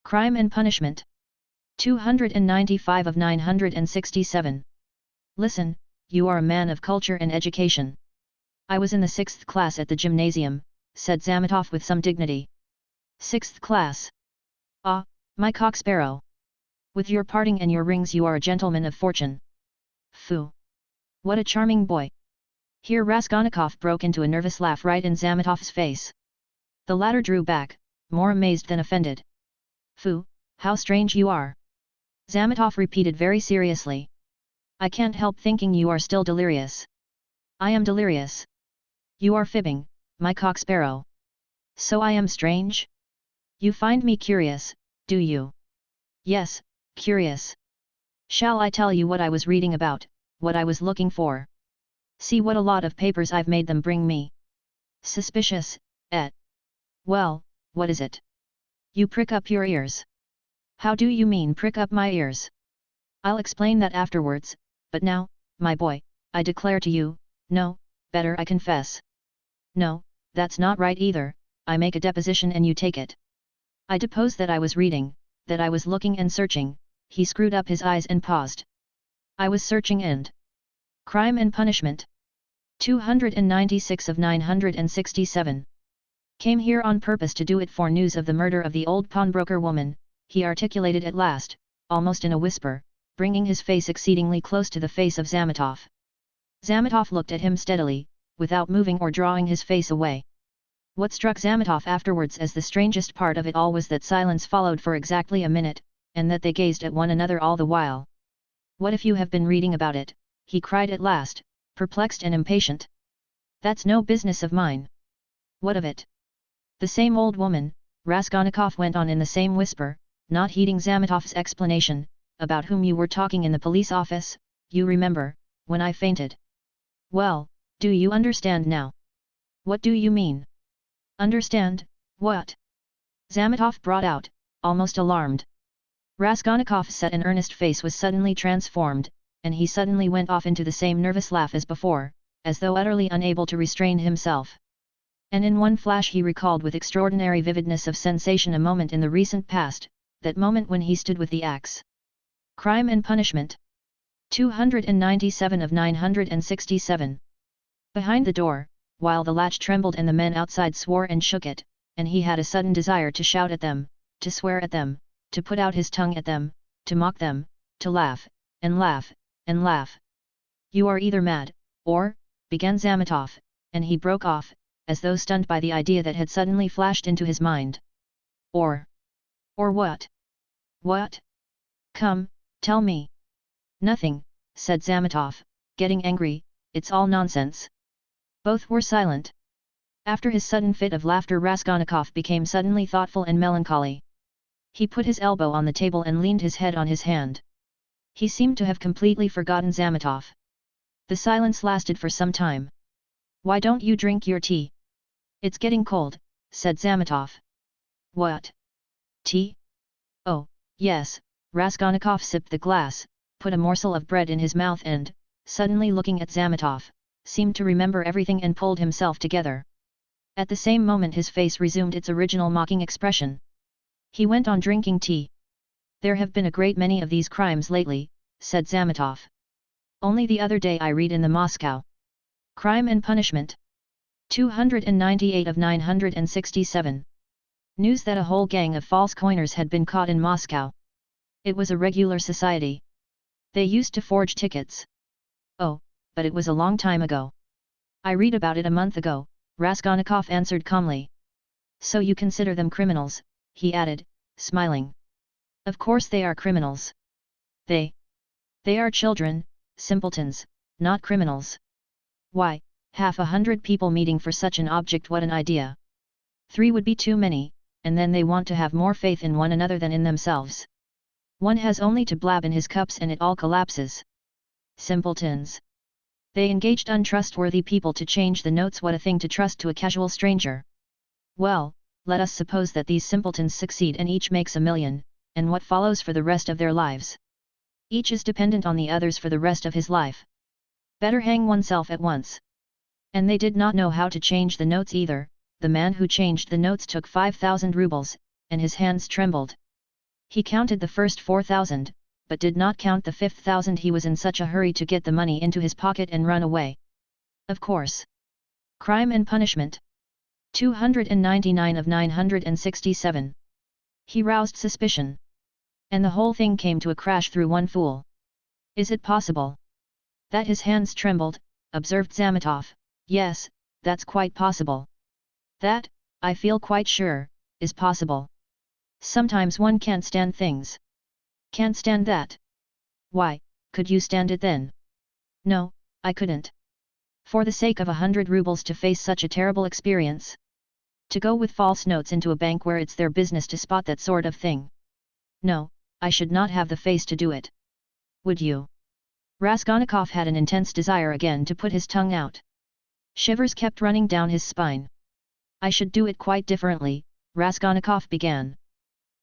Crime and Punishment. 295 of 967. Listen, you are a man of culture and education. I was in the 6th class at the gymnasium, said Zametov with some dignity. 6th class. Ah, my cock-sparrow. With your parting and your rings you are a gentleman of fortune. Phoo! What a charming boy! Here Raskolnikov broke into a nervous laugh right in Zametov's face. The latter drew back, more amazed than offended. Phoo, how strange you are! Zametov repeated very seriously. I can't help thinking you are still delirious. I am delirious. You are fibbing, my cock-sparrow. So I am strange? You find me curious, do you? Yes, curious. Shall I tell you what I was reading about, what I was looking for? See what a lot of papers I've made them bring me. Suspicious, eh? Well, what is it? You prick up your ears. How do you mean prick up my ears? I'll explain that afterwards, but now, my boy, I declare to you, no, better I confess. No, that's not right either, I make a deposition and you take it. I depose that I was reading, that I was looking and searching, he screwed up his eyes and paused. I was searching and... Crime and Punishment. 296 of 967. Came here on purpose to do it for news of the murder of the old pawnbroker woman, he articulated at last, almost in a whisper, bringing his face exceedingly close to the face of Zametov. Zametov looked at him steadily, without moving or drawing his face away. What struck Zametov afterwards as the strangest part of it all was that silence followed for exactly a minute, and that they gazed at one another all the while. What if you have been reading about it? He cried at last, perplexed and impatient. That's no business of mine. What of it? The same old woman, Raskolnikov went on in the same whisper, not heeding Zametov's explanation, about whom you were talking in the police office, you remember, when I fainted. Well, do you understand now? What do you mean? Understand, what? Zametov brought out, almost alarmed. Raskolnikov's set and earnest face was suddenly transformed, and he suddenly went off into the same nervous laugh as before, as though utterly unable to restrain himself. And in one flash he recalled with extraordinary vividness of sensation a moment in the recent past, that moment when he stood with the axe. Crime and Punishment. 297 of 967. Behind the door, while the latch trembled and the men outside swore and shook it, and he had a sudden desire to shout at them, to swear at them, to put out his tongue at them, to mock them, to laugh, and laugh, and laugh. You are either mad, or, began Zametov, and he broke off, as though stunned by the idea that had suddenly flashed into his mind. Or what? What? Come, tell me. Nothing, said Zametov, getting angry, it's all nonsense. Both were silent. After his sudden fit of laughter Raskolnikov became suddenly thoughtful and melancholy. He put his elbow on the table and leaned his head on his hand. He seemed to have completely forgotten Zametov. The silence lasted for some time. Why don't you drink your tea? It's getting cold, said Zametov. What? Tea? Oh, yes, Raskolnikov sipped the glass, put a morsel of bread in his mouth and, suddenly looking at Zametov, seemed to remember everything and pulled himself together. At the same moment his face resumed its original mocking expression. He went on drinking tea. There have been a great many of these crimes lately, said Zametov. Only the other day I read in the Moscow. Crime and Punishment. 298 of 967. News that a whole gang of false coiners had been caught in Moscow. It was a regular society. They used to forge tickets. Oh, but it was a long time ago. I read about it a month ago, Raskolnikov answered calmly. So you consider them criminals, he added, smiling. Of course they are criminals. They are children, simpletons, not criminals. Why, 100 people meeting for such an object, what an idea. 3 would be too many, and then they want to have more faith in one another than in themselves. One has only to blab in his cups and it all collapses. Simpletons. They engaged untrustworthy people to change the notes, what a thing to trust to a casual stranger. Well, let us suppose that these simpletons succeed and each makes 1,000,000, and what follows for the rest of their lives? Each is dependent on the others for the rest of his life. Better hang oneself at once. And they did not know how to change the notes either. The man who changed the notes took 5,000 rubles, and his hands trembled. He counted the first 4,000, but did not count the 5,000. He was in such a hurry to get the money into his pocket and run away. Of course. Crime and Punishment. 299 of 967. He roused suspicion. And the whole thing came to a crash through one fool. Is it possible? That his hands trembled, observed Zametov. Yes, that's quite possible. That, I feel quite sure, is possible. Sometimes one can't stand things. Can't stand that? Why, could you stand it then? No, I couldn't. For the sake of 100 rubles to face such a terrible experience. To go with false notes into a bank where it's their business to spot that sort of thing. No, I should not have the face to do it. Would you? Raskolnikov had an intense desire again to put his tongue out. Shivers kept running down his spine. I should do it quite differently, Raskolnikov began.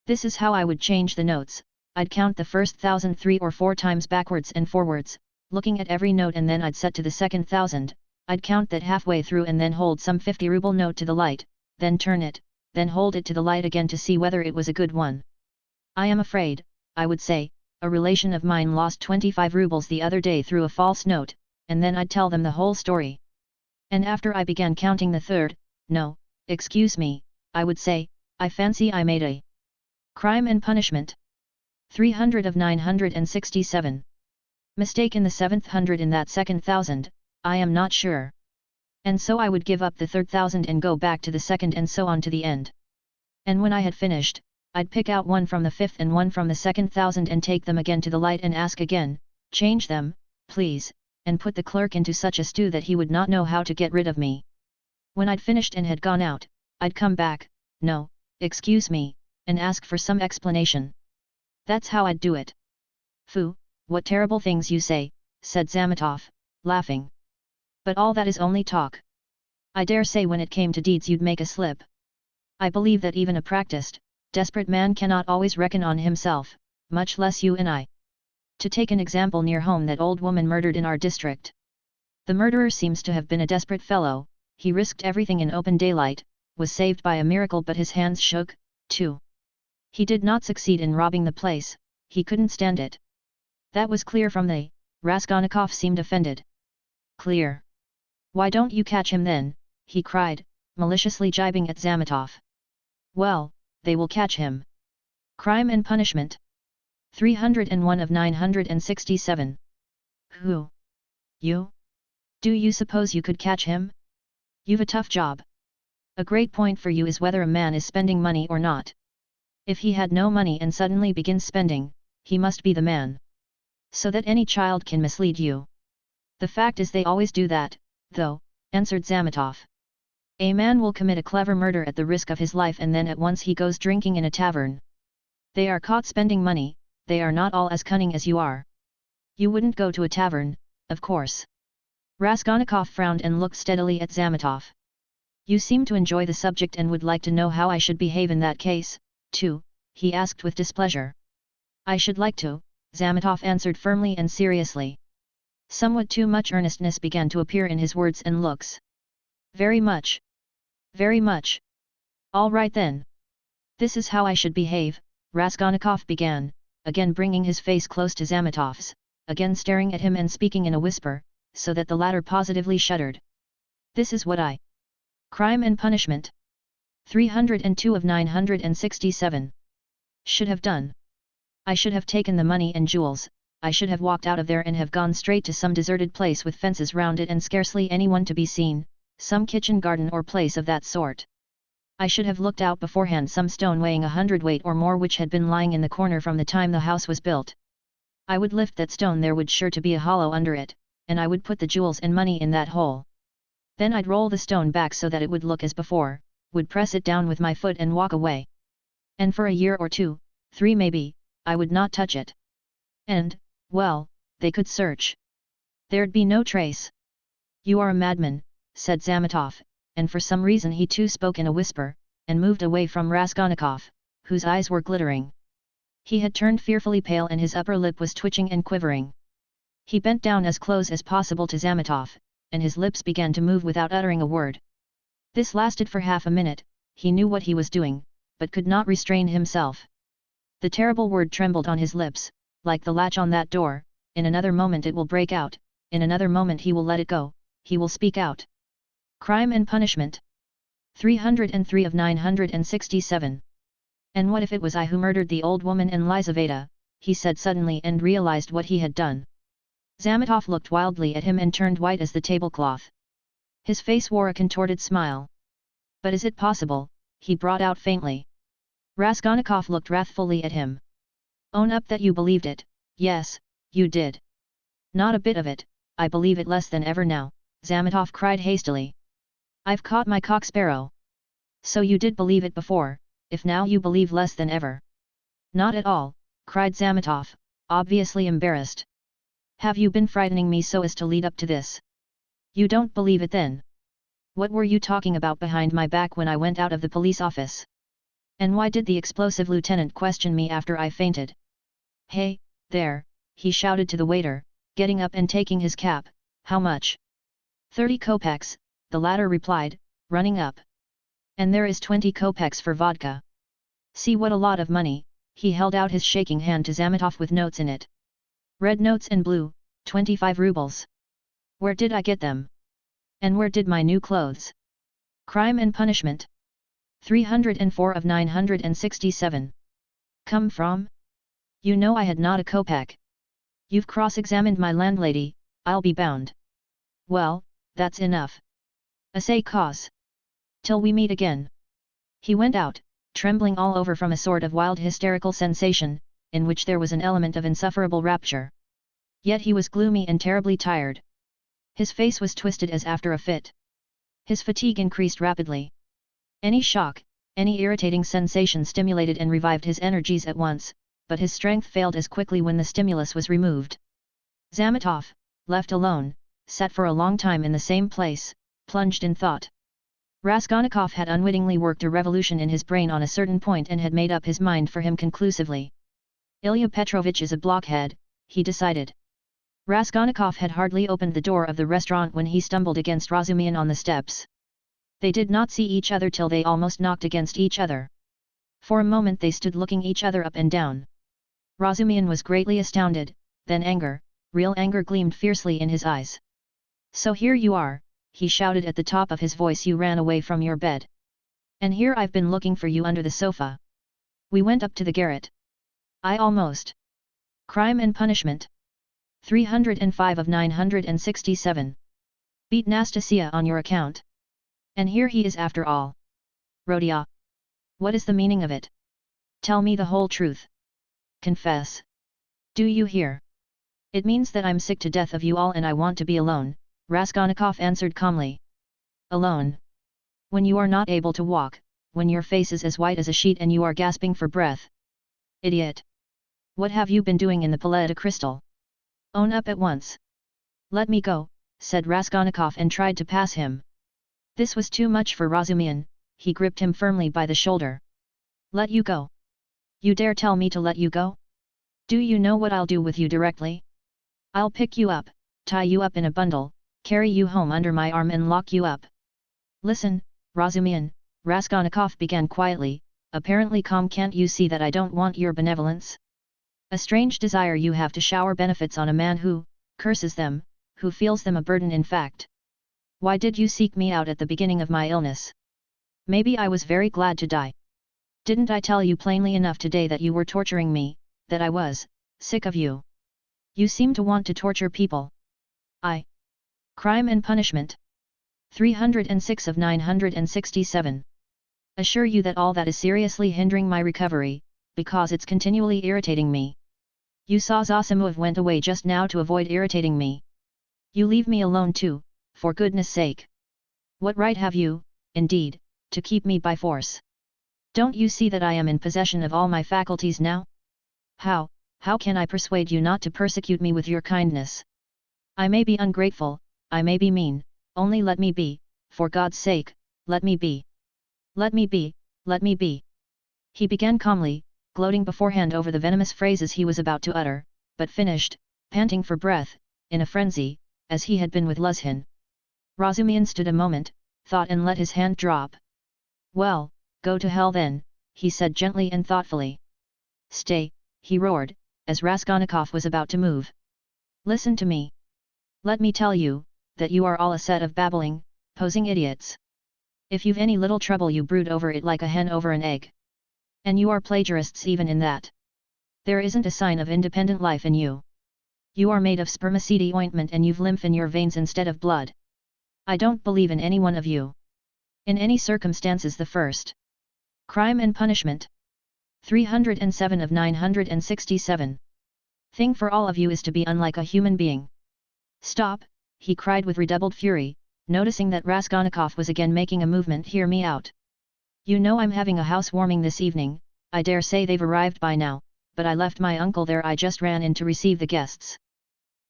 This is how I would change the notes. I'd count the first 1,000 3 or 4 times backwards and forwards, looking at every note, and then I'd set to the second 1,000, I'd count that halfway through and then hold some 50 ruble note to the light, then turn it, then hold it to the light again to see whether it was a good one. I am afraid, I would say, a relation of mine lost 25 rubles the other day through a false note, and then I'd tell them the whole story. And after I began counting the third, no, excuse me, I would say, I fancy I made a crime and punishment. 300 of 967. Mistake in the 7th hundred in that second 1,000, I am not sure. And so I would give up the third 1,000 and go back to the second and so on to the end. And when I had finished, I'd pick out one from the 5th and one from the second 1,000 and take them again to the light and ask again, change them, please, and put the clerk into such a stew that he would not know how to get rid of me. When I'd finished and had gone out, I'd come back, no, excuse me, and ask for some explanation. That's how I'd do it. Phoo, what terrible things you say, said Zametov, laughing. But all that is only talk. I dare say when it came to deeds you'd make a slip. I believe that even a practiced, desperate man cannot always reckon on himself, much less you and I. To take an example near home, that old woman murdered in our district. The murderer seems to have been a desperate fellow, he risked everything in open daylight, was saved by a miracle, but his hands shook, too. He did not succeed in robbing the place, he couldn't stand it. That was clear from the... Raskolnikov seemed offended. Clear. Why don't you catch him then, he cried, maliciously jibing at Zametov. Well, they will catch him. Crime and Punishment. 301 of 967. Who? You? Do you suppose you could catch him? You've a tough job. A great point for you is whether a man is spending money or not. If he had no money and suddenly begins spending, he must be the man. So that any child can mislead you. The fact is they always do that, though, answered Zametov. A man will commit a clever murder at the risk of his life and then at once he goes drinking in a tavern. They are caught spending money, they are not all as cunning as you are. You wouldn't go to a tavern, of course. Raskolnikov frowned and looked steadily at Zametov. You seem to enjoy the subject and would like to know how I should behave in that case, too, he asked with displeasure. I should like to, Zametov answered firmly and seriously. Somewhat too much earnestness began to appear in his words and looks. Very much. Very much. All right then. This is how I should behave, Raskolnikov began, again bringing his face close to Zametov's, again staring at him and speaking in a whisper, so that the latter positively shuddered. This is what I. Crime and Punishment. 302 of 967. Should have done. I should have taken the money and jewels, I should have walked out of there and have gone straight to some deserted place with fences round it and scarcely anyone to be seen, some kitchen garden or place of that sort. I should have looked out beforehand some stone weighing 100 weight or more which had been lying in the corner from the time the house was built. I would lift that stone, there would sure to be a hollow under it, and I would put the jewels and money in that hole. Then I'd roll the stone back so that it would look as before, would press it down with my foot and walk away. And for a year or 2, 3 maybe, I would not touch it. And, well, they could search. There'd be no trace. You are a madman, said Zametov, and for some reason he too spoke in a whisper, and moved away from Raskolnikov, whose eyes were glittering. He had turned fearfully pale and his upper lip was twitching and quivering. He bent down as close as possible to Zametov, and his lips began to move without uttering a word. This lasted for half a minute, he knew what he was doing, but could not restrain himself. The terrible word trembled on his lips, like the latch on that door, in another moment it will break out, in another moment he will let it go, he will speak out. Crime and Punishment. 303 of 967. And what if it was I who murdered the old woman and Lizaveta, he said suddenly and realized what he had done. Zametov looked wildly at him and turned white as the tablecloth. His face wore a contorted smile. But is it possible, he brought out faintly. Raskolnikov looked wrathfully at him. Own up that you believed it. Yes, you did. Not a bit of it, I believe it less than ever now, Zametov cried hastily. I've caught my cock-sparrow. So you did believe it before, if now you believe less than ever. Not at all, cried Zametov, obviously embarrassed. Have you been frightening me so as to lead up to this? You don't believe it then? What were you talking about behind my back when I went out of the police office? And why did the explosive lieutenant question me after I fainted? Hey, there, he shouted to the waiter, getting up and taking his cap, how much? 30 kopecks, the latter replied, running up. And there is 20 kopecks for vodka. See what a lot of money, he held out his shaking hand to Zametov with notes in it. Red notes and blue, 25 rubles. Where did I get them? And where did my new clothes? Crime and Punishment. 304 of 967. Come from? You know I had not a kopeck. You've cross-examined my landlady, I'll be bound. Well, that's enough. Assay cause. Till we meet again. He went out, trembling all over from a sort of wild hysterical sensation, in which there was an element of insufferable rapture. Yet he was gloomy and terribly tired. His face was twisted as after a fit. His fatigue increased rapidly. Any shock, any irritating sensation stimulated and revived his energies at once, but his strength failed as quickly when the stimulus was removed. Zametov, left alone, sat for a long time in the same place, plunged in thought. Raskolnikov had unwittingly worked a revolution in his brain on a certain point and had made up his mind for him conclusively. Ilya Petrovich is a blockhead, he decided. Raskolnikov had hardly opened the door of the restaurant when he stumbled against Razumihin on the steps. They did not see each other till they almost knocked against each other. For a moment they stood looking each other up and down. Razumihin was greatly astounded, then anger, real anger gleamed fiercely in his eyes. "So here you are," he shouted at the top of his voice, "you ran away from your bed. And here I've been looking for you under the sofa. We went up to the garret. I almost. Crime and punishment. 305 of 967. Beat Nastasia on your account. And here he is after all. Rodia. What is the meaning of it? Tell me the whole truth. Confess. Do you hear? It means that I'm sick to death of you all and I want to be alone," Raskolnikov answered calmly. "Alone? When you are not able to walk, when your face is as white as a sheet and you are gasping for breath. Idiot! What have you been doing in the Palais de Cristal? Own up at once." "Let me go," said Raskolnikov and tried to pass him. This was too much for Razumihin, he gripped him firmly by the shoulder. "Let you go? You dare tell me to let you go? Do you know what I'll do with you directly? I'll pick you up, tie you up in a bundle, carry you home under my arm and lock you up." "Listen, Razumihin," Raskolnikov began quietly, apparently calm, "can't you see that I don't want your benevolence? A strange desire you have to shower benefits on a man who curses them, who feels them a burden in fact. Why did you seek me out at the beginning of my illness? Maybe I was very glad to die. Didn't I tell you plainly enough today that you were torturing me, that I was sick of you? You seem to want to torture people. Crime and punishment. 306 of 967. Assure you that all that is seriously hindering my recovery, because it's continually irritating me. You saw Zosimov went away just now to avoid irritating me. You leave me alone too, for goodness sake. What right have you, indeed, to keep me by force? Don't you see that I am in possession of all my faculties now? How can I persuade you not to persecute me with your kindness? I may be ungrateful, I may be mean, only let me be, for God's sake, let me be. Let me be, let me be." He began calmly, gloating beforehand over the venomous phrases he was about to utter, but finished, panting for breath, in a frenzy, as he had been with Luzhin. Razumihin stood a moment, thought and let his hand drop. "Well, go to hell then," he said gently and thoughtfully. "Stay," he roared, as Raskolnikov was about to move. "Listen to me. Let me tell you, that you are all a set of babbling, posing idiots. If you've any little trouble you brood over it like a hen over an egg. And you are plagiarists even in that. There isn't a sign of independent life in you. You are made of spermaceti ointment and you've lymph in your veins instead of blood. I don't believe in any one of you. In any circumstances the first. Crime and punishment. 307 of 967. Thing for all of you is to be unlike a human being. Stop," he cried with redoubled fury, noticing that Raskolnikov was again making a movement. "Hear me out. You know I'm having a housewarming this evening, I dare say they've arrived by now, but I left my uncle there. I just ran in to receive the guests.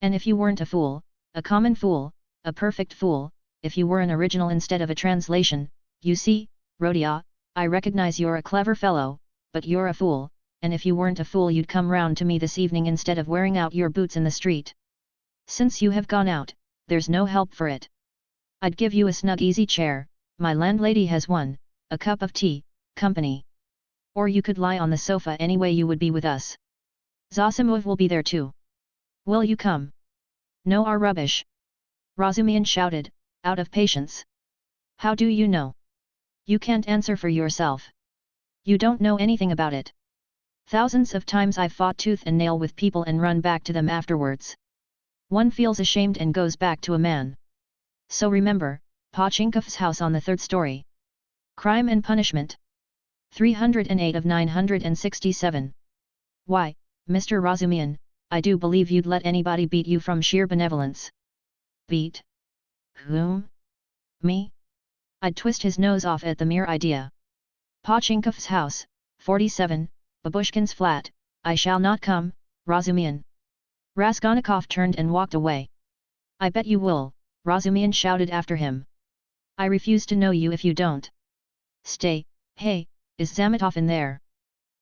And if you weren't a fool, a common fool, a perfect fool, if you were an original instead of a translation, you see, Rodia, I recognize you're a clever fellow, but you're a fool, and if you weren't a fool you'd come round to me this evening instead of wearing out your boots in the street. Since you have gone out, there's no help for it. I'd give you a snug easy chair, my landlady has one, a cup of tea, company. Or you could lie on the sofa anyway. You would be with us. Zosimov will be there too. Will you come? No, our rubbish!" Razumihin shouted, out of patience. "How do you know? You can't answer for yourself. You don't know anything about it. Thousands of times I've fought tooth and nail with people and run back to them afterwards. One feels ashamed and goes back to a man. So remember, Pochinkov's house on the 3rd story. Crime and punishment. 308 of 967. Why, Mr. Razumihin, I do believe you'd let anybody beat you from sheer benevolence." "Beat? Whom? Me?" I'd twist his nose off at the mere idea. "Pochinkov's house, 47, Babushkin's flat, I shall not come, Razumihin." Raskolnikov turned and walked away. I bet you will, Razumihin shouted after him. I refuse to know you if you don't. Stay, hey, is Zametov in there?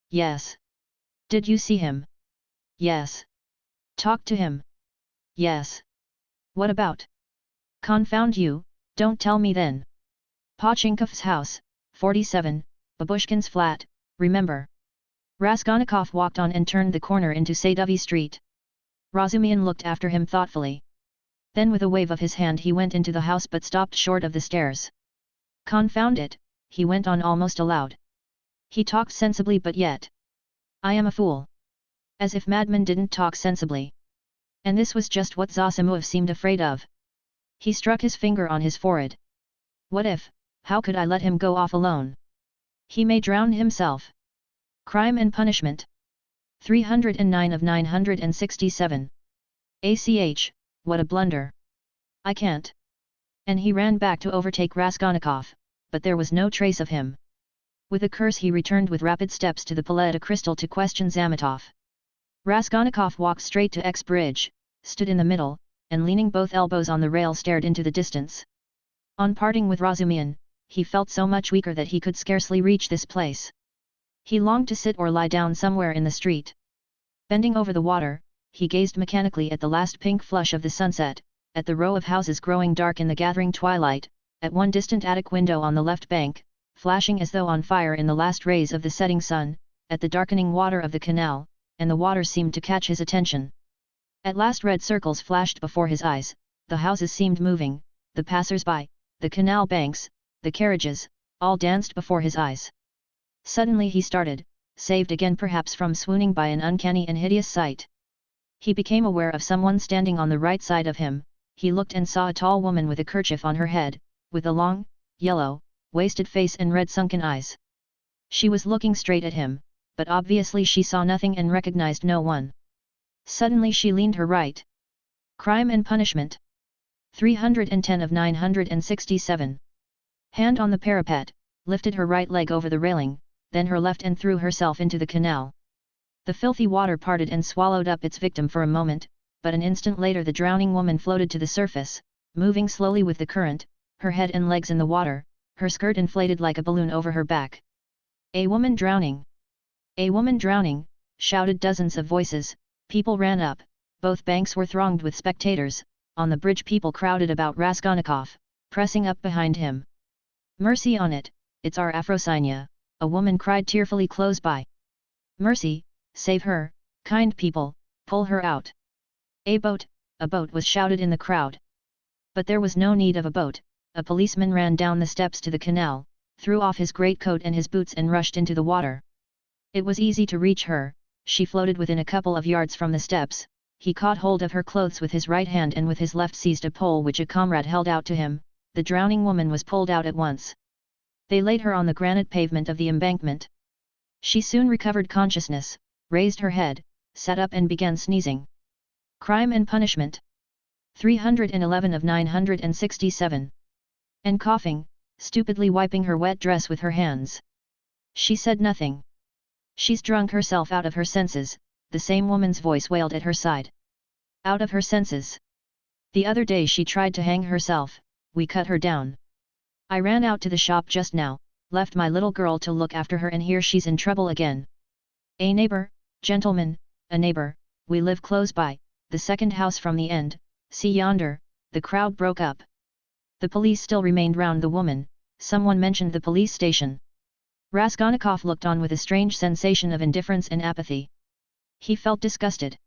Yes. Did you see him? Yes. Talk to him? Yes. What about? Confound you, don't tell me then. Pochinkov's house, 47, Babushkin's flat, remember. Raskolnikov walked on and turned the corner into Sadovy Street. Razumihin looked after him thoughtfully. Then with a wave of his hand he went into the house but stopped short of the stairs. Confound it, he went on almost aloud. He talked sensibly but yet. I am a fool. As if madmen didn't talk sensibly. And this was just what Zosimuev seemed afraid of. He struck his finger on his forehead. What if, how could I let him go off alone? He may drown himself. Crime and Punishment. 309 of 967. ACH, what a blunder. I can't. And he ran back to overtake Raskolnikov, but there was no trace of him. With a curse he returned with rapid steps to the Palais de Crystal to question Zametov. Raskolnikov walked straight to X Bridge, stood in the middle, and leaning both elbows on the rail stared into the distance. On parting with Razumihin, he felt so much weaker that he could scarcely reach this place. He longed to sit or lie down somewhere in the street. Bending over the water, he gazed mechanically at the last pink flush of the sunset, at the row of houses growing dark in the gathering twilight, at one distant attic window on the left bank, flashing as though on fire in the last rays of the setting sun, at the darkening water of the canal, and the water seemed to catch his attention. At last red circles flashed before his eyes, the houses seemed moving, the passers-by, the canal banks, the carriages, all danced before his eyes. Suddenly he started, saved again perhaps from swooning by an uncanny and hideous sight. He became aware of someone standing on the right side of him. He looked and saw a tall woman with a kerchief on her head, with a long, yellow, wasted face and red sunken eyes. She was looking straight at him, but obviously she saw nothing and recognized no one. Suddenly she leaned her right. Crime and Punishment. 310 of 967. Hand on the parapet, lifted her right leg over the railing, then her left and threw herself into the canal. The filthy water parted and swallowed up its victim for a moment, but an instant later the drowning woman floated to the surface, moving slowly with the current, her head and legs in the water, her skirt inflated like a balloon over her back. A woman drowning! A woman drowning! Shouted dozens of voices. People ran up, both banks were thronged with spectators, on the bridge people crowded about Raskolnikov, pressing up behind him. Mercy on it, it's our Afrosinya, a woman cried tearfully close by. Mercy, save her, kind people, pull her out. A boat was shouted in the crowd. But there was no need of a boat. A policeman ran down the steps to the canal, threw off his greatcoat and his boots and rushed into the water. It was easy to reach her, she floated within a couple of yards from the steps. He caught hold of her clothes with his right hand and with his left seized a pole which a comrade held out to him. The drowning woman was pulled out at once. They laid her on the granite pavement of the embankment. She soon recovered consciousness, raised her head, sat up and began sneezing. Crime and Punishment. 311 of 967. And coughing, stupidly wiping her wet dress with her hands. She said nothing. She's drunk herself out of her senses, the same woman's voice wailed at her side. Out of her senses. The other day she tried to hang herself, we cut her down. I ran out to the shop just now, left my little girl to look after her and here she's in trouble again. A neighbor, gentlemen, a neighbor, we live close by, the second house from the end, see yonder. The crowd broke up. The police still remained round the woman. Someone mentioned the police station. Raskolnikov looked on with a strange sensation of indifference and apathy. He felt disgusted.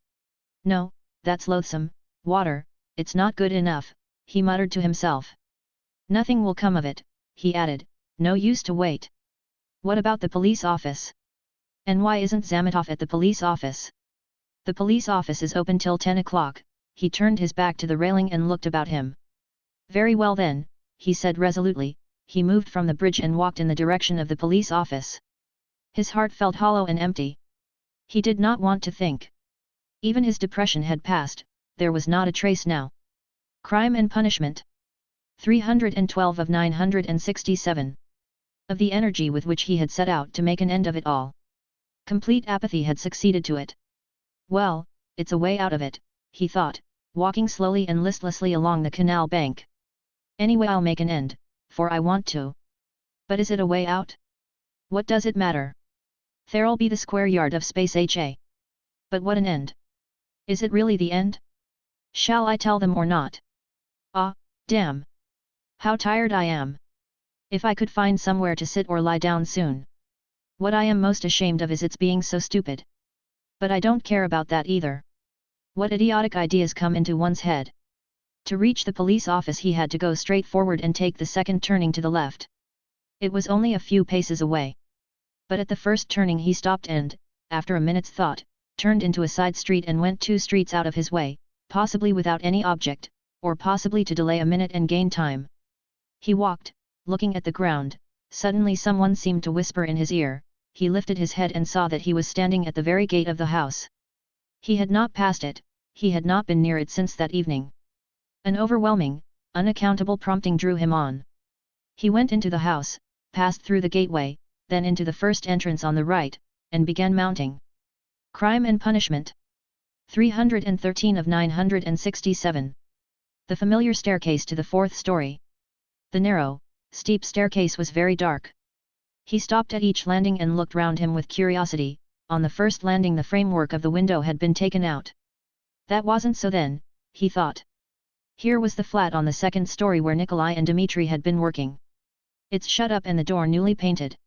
No, that's loathsome, water, it's not good enough, he muttered to himself. Nothing will come of it, he added, no use to wait. What about the police office? And why isn't Zametov at the police office? The police office is open till 10 o'clock, he turned his back to the railing and looked about him. Very well then, he said resolutely, he moved from the bridge and walked in the direction of the police office. His heart felt hollow and empty. He did not want to think. Even his depression had passed, there was not a trace now. Crime and Punishment. 312 of 967. Of the energy with which he had set out to make an end of it all. Complete apathy had succeeded to it. Well, it's a way out of it, he thought, walking slowly and listlessly along the canal bank. Anyway, I'll make an end, for I want to. But is it a way out? What does it matter? There'll be the square yard of space HA. But what an end? Is it really the end? Shall I tell them or not? Ah, damn! How tired I am! If I could find somewhere to sit or lie down soon. What I am most ashamed of is its being so stupid. But I don't care about that either. What idiotic ideas come into one's head. To reach the police office he had to go straight forward and take the second turning to the left. It was only a few paces away. But at the first turning he stopped and, after a minute's thought, turned into a side street and went 2 streets out of his way, possibly without any object, or possibly to delay a minute and gain time. He walked, looking at the ground. Suddenly someone seemed to whisper in his ear. He lifted his head and saw that he was standing at the very gate of the house. He had not passed it, he had not been near it since that evening. An overwhelming, unaccountable prompting drew him on. He went into the house, passed through the gateway, then into the first entrance on the right, and began mounting. Crime and Punishment. 313 of 967. The familiar staircase to the 4th story. The narrow, steep staircase was very dark. He stopped at each landing and looked round him with curiosity. On the first landing the framework of the window had been taken out. That wasn't so then, he thought. Here was the flat on the 2nd story where Nikolai and Dmitri had been working. It's shut up and the door newly painted.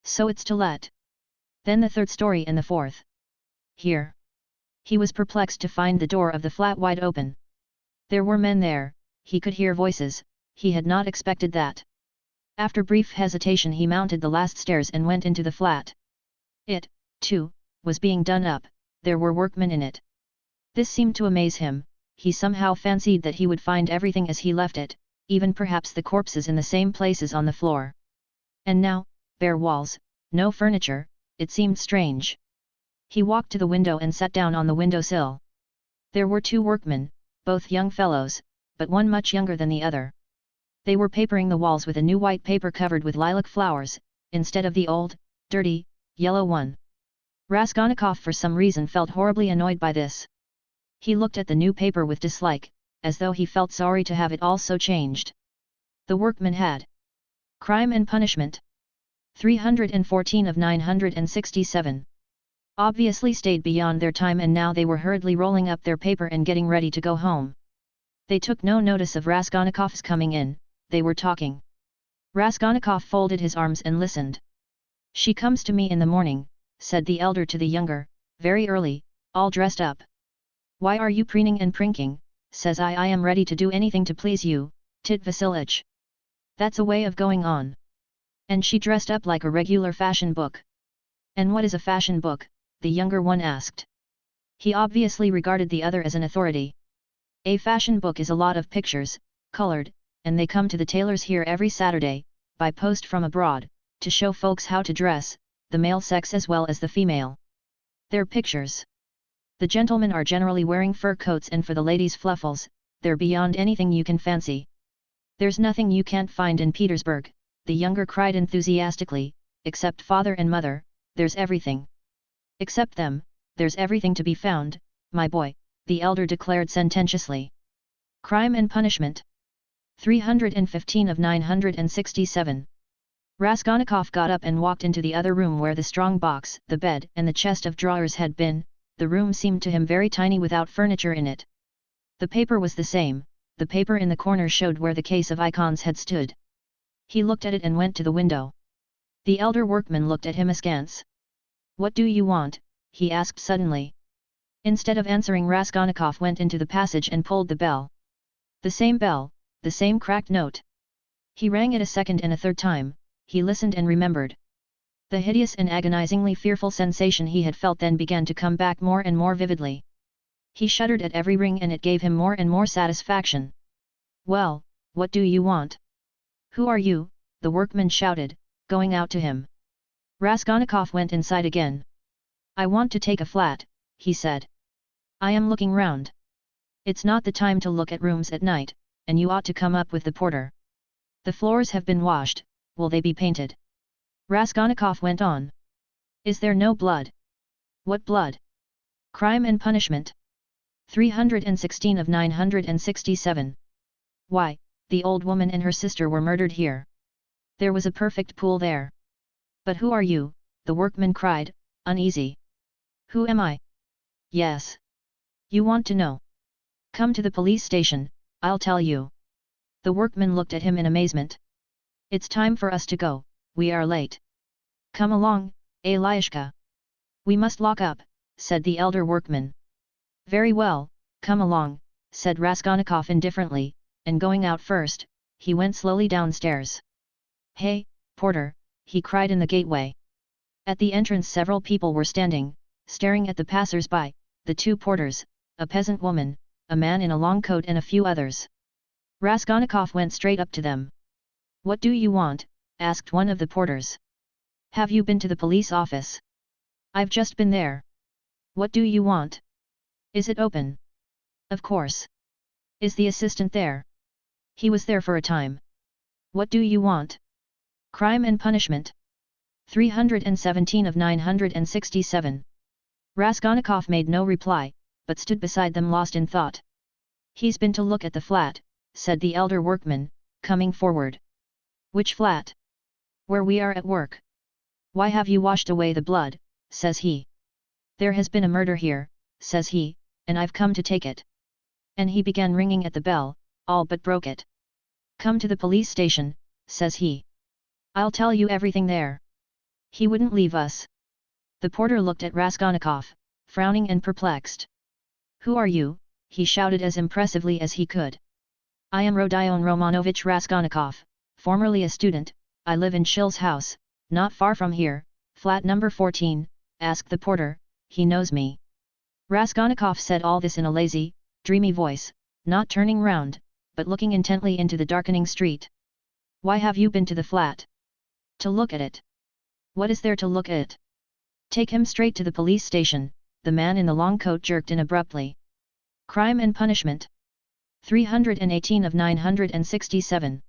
So it's to let. Then the 3rd story and the 4th. Here. He was perplexed to find the door of the flat wide open. There were men there, he could hear voices, he had not expected that. After brief hesitation he mounted the last stairs and went into the flat. It, too, was being done up, there were workmen in it. This seemed to amaze him, he somehow fancied that he would find everything as he left it, even perhaps the corpses in the same places on the floor. And now, bare walls, no furniture, it seemed strange. He walked to the window and sat down on the windowsill. There were 2 workmen, both young fellows, but one much younger than the other. They were papering the walls with a new white paper covered with lilac flowers, instead of the old, dirty, yellow one. Raskolnikov for some reason felt horribly annoyed by this. He looked at the new paper with dislike, as though he felt sorry to have it all so changed. The workmen had. Crime and Punishment. 314 of 967. Obviously stayed beyond their time and now they were hurriedly rolling up their paper and getting ready to go home. They took no notice of Raskolnikov's coming in, they were talking. Raskolnikov folded his arms and listened. She comes to me in the morning, said the elder to the younger, very early, all dressed up. Why are you preening and prinking, says I am ready to do anything to please you, Tit Vasilich. That's a way of going on. And she dressed up like a regular fashion book. And what is a fashion book, the younger one asked. He obviously regarded the other as an authority. A fashion book is a lot of pictures, colored, and they come to the tailors here every Saturday, by post from abroad, to show folks how to dress, the male sex as well as the female. They're pictures. The gentlemen are generally wearing fur coats and for the ladies fluffles, they're beyond anything you can fancy. There's nothing you can't find in Petersburg, the younger cried enthusiastically, except father and mother, there's everything. Except them, there's everything to be found, my boy, the elder declared sententiously. Crime and Punishment. 315 of 967. Raskolnikov got up and walked into the other room where the strong box, the bed and the chest of drawers had been. The room seemed to him very tiny without furniture in it. The paper was the same, the paper in the corner showed where the case of icons had stood. He looked at it and went to the window. The elder workman looked at him askance. What do you want? He asked suddenly. Instead of answering, Raskolnikov went into the passage and pulled the bell. The same bell, the same cracked note. He rang it a second and a third time, he listened and remembered. The hideous and agonizingly fearful sensation he had felt then began to come back more and more vividly. He shuddered at every ring and it gave him more and more satisfaction. Well, what do you want? Who are you? The workman shouted, going out to him. Raskolnikov went inside again. I want to take a flat, he said. I am looking round. It's not the time to look at rooms at night, and you ought to come up with the porter. The floors have been washed, will they be painted? Raskolnikov went on. Is there no blood? What blood? Crime and Punishment. 316 of 967. Why, the old woman and her sister were murdered here. There was a perfect pool there. But who are you? The workman cried, uneasy. Who am I? Yes. You want to know? Come to the police station, I'll tell you. The workman looked at him in amazement. It's time for us to go, we are late. Come along, Eliashka. We must lock up, said the elder workman. Very well, come along, said Raskolnikov indifferently, and going out first, he went slowly downstairs. Hey, porter, he cried in the gateway. At the entrance several people were standing, staring at the passers-by, the two porters, a peasant woman, a man in a long coat and a few others. Raskolnikov went straight up to them. What do you want? Asked one of the porters. Have you been to the police office? I've just been there. What do you want? Is it open? Of course. Is the assistant there? He was there for a time. What do you want? Crime and punishment. 317 of 967. Raskolnikov made no reply, but stood beside them lost in thought. He's been to look at the flat, said the elder workman, coming forward. Which flat? Where we are at work. Why have you washed away the blood, says he. There has been a murder here, says he, and I've come to take it. And he began ringing at the bell, all but broke it. Come to the police station, says he. I'll tell you everything there. He wouldn't leave us. The porter looked at Raskolnikov, frowning and perplexed. Who are you? He shouted as impressively as he could. I am Rodion Romanovich Raskolnikov, formerly a student. I live in Shil's house, not far from here, flat number 14, asked the porter. He knows me. Raskolnikov said all this in a lazy, dreamy voice, not turning round, but looking intently into the darkening street. Why have you been to the flat? To look at it. What is there to look at? Take him straight to the police station, the man in the long coat jerked in abruptly. Crime and punishment. 318 of 967.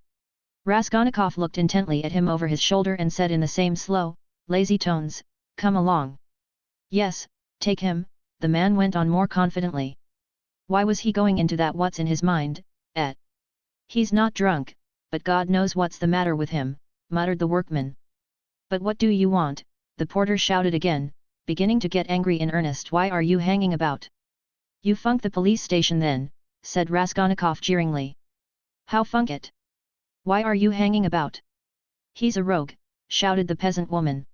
Raskolnikov looked intently at him over his shoulder and said in the same slow, lazy tones, come along. Yes, take him, the man went on more confidently. Why was he going into that? What's in his mind, He's not drunk, but God knows what's the matter with him, muttered the workman. But what do you want? The porter shouted again, beginning to get angry in earnest. Why are you hanging about? You funk the police station then, said Raskolnikov jeeringly. How funk it? Why are you hanging about? He's a rogue, shouted the peasant woman.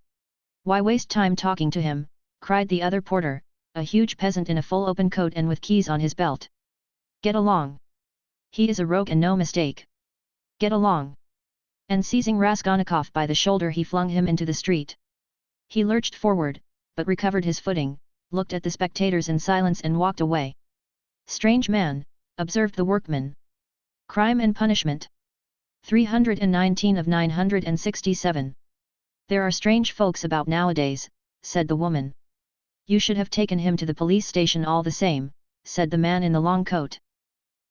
Why waste time talking to him, cried the other porter, a huge peasant in a full open coat and with keys on his belt. Get along. He is a rogue and no mistake. Get along. And seizing Raskolnikov by the shoulder he flung him into the street. He lurched forward, but recovered his footing, looked at the spectators in silence and walked away. Strange man, observed the workman. Crime and punishment. 319 of 967. There are strange folks about nowadays, said the woman. You should have taken him to the police station all the same, said the man in the long coat.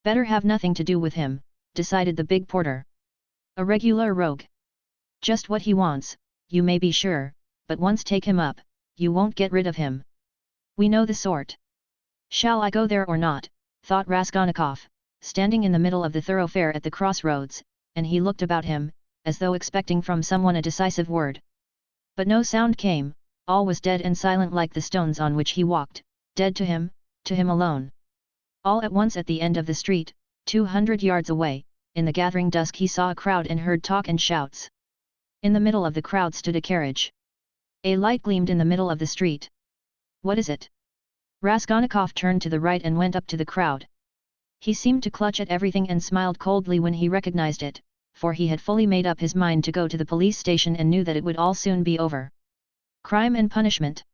Better have nothing to do with him, decided the big porter. A regular rogue. Just what he wants, you may be sure, but once take him up, you won't get rid of him. We know the sort. Shall I go there or not, thought Raskolnikov, standing in the middle of the thoroughfare at the crossroads, and he looked about him, as though expecting from someone a decisive word. But no sound came, all was dead and silent like the stones on which he walked, dead to him alone. All at once at the end of the street, 200 yards away, in the gathering dusk he saw a crowd and heard talk and shouts. In the middle of the crowd stood a carriage. A light gleamed in the middle of the street. What is it? Raskolnikov turned to the right and went up to the crowd. He seemed to clutch at everything and smiled coldly when he recognized it, for he had fully made up his mind to go to the police station and knew that it would all soon be over. Crime and punishment.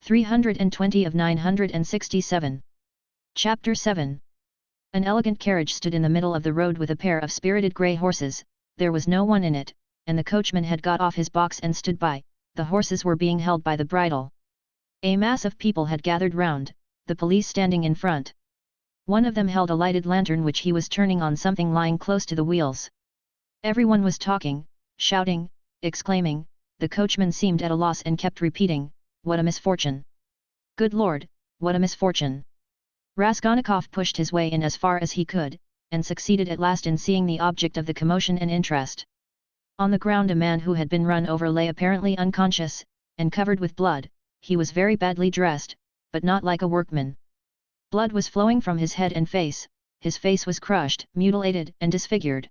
320 of 967. Chapter 7. An elegant carriage stood in the middle of the road with a pair of spirited grey horses. There was no one in it, and the coachman had got off his box and stood by. The horses were being held by the bridle. A mass of people had gathered round, the police standing in front. One of them held a lighted lantern which he was turning on something lying close to the wheels. Everyone was talking, shouting, exclaiming. The coachman seemed at a loss and kept repeating, "What a misfortune! Good Lord, what a misfortune!" Raskolnikov pushed his way in as far as he could, and succeeded at last in seeing the object of the commotion and interest. On the ground a man who had been run over lay apparently unconscious, and covered with blood. He was very badly dressed, but not like a workman. Blood was flowing from his head and face, his face was crushed, mutilated and disfigured.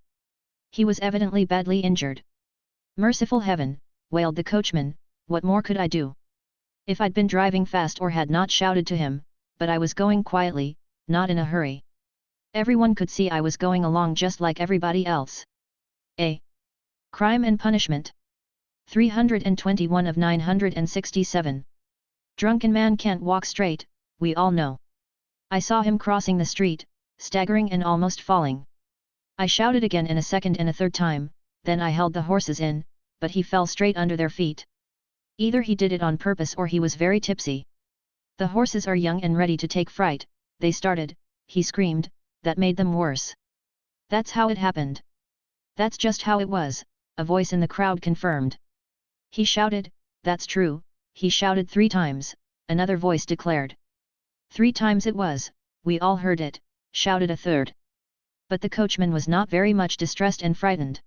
He was evidently badly injured. "Merciful heaven," wailed the coachman, "what more could I do? If I'd been driving fast or had not shouted to him, but I was going quietly, not in a hurry. Everyone could see I was going along just like everybody else." A. Crime and Punishment. 321 of 967. Drunken man can't walk straight, we all know. I saw him crossing the street, staggering and almost falling. I shouted again in a second and a third time, then I held the horses in, but he fell straight under their feet. Either he did it on purpose or he was very tipsy. The horses are young and ready to take fright, they started, he screamed, that made them worse. That's how it happened. That's just how it was, a voice in the crowd confirmed. He shouted, that's true, he shouted 3 times, another voice declared. 3 times it was, we all heard it, shouted a third. But the coachman was not very much distressed and frightened.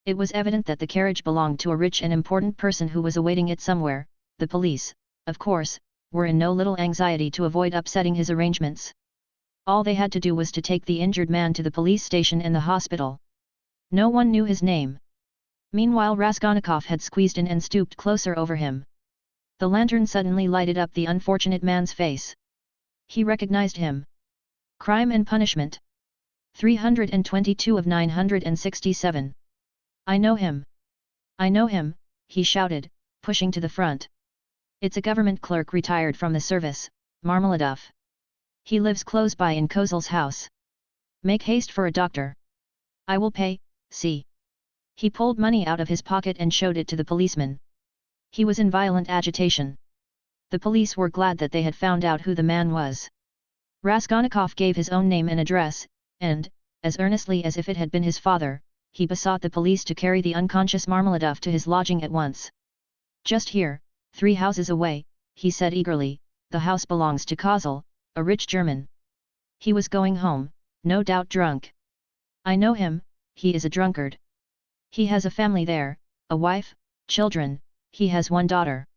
It was evident that the carriage belonged to a rich and important person who was awaiting it somewhere. The police, of course, were in no little anxiety to avoid upsetting his arrangements. All they had to do was to take the injured man to the police station and the hospital. No one knew his name. Meanwhile Raskolnikov had squeezed in and stooped closer over him. The lantern suddenly lighted up the unfortunate man's face. He recognized him. Crime and Punishment. 322 of 967. I know him. I know him, he shouted, pushing to the front. It's a government clerk retired from the service, Marmeladov. He lives close by in Kozel's house. Make haste for a doctor. I will pay, see. He pulled money out of his pocket and showed it to the policeman. He was in violent agitation. The police were glad that they had found out who the man was. Raskolnikov gave his own name and address, and, as earnestly as if it had been his father, he besought the police to carry the unconscious Marmeladov to his lodging at once. Just here, 3 houses away, he said eagerly, the house belongs to Kozel, a rich German. He was going home, no doubt drunk. I know him, he is a drunkard. He has a family there, a wife, children, he has 1 daughter.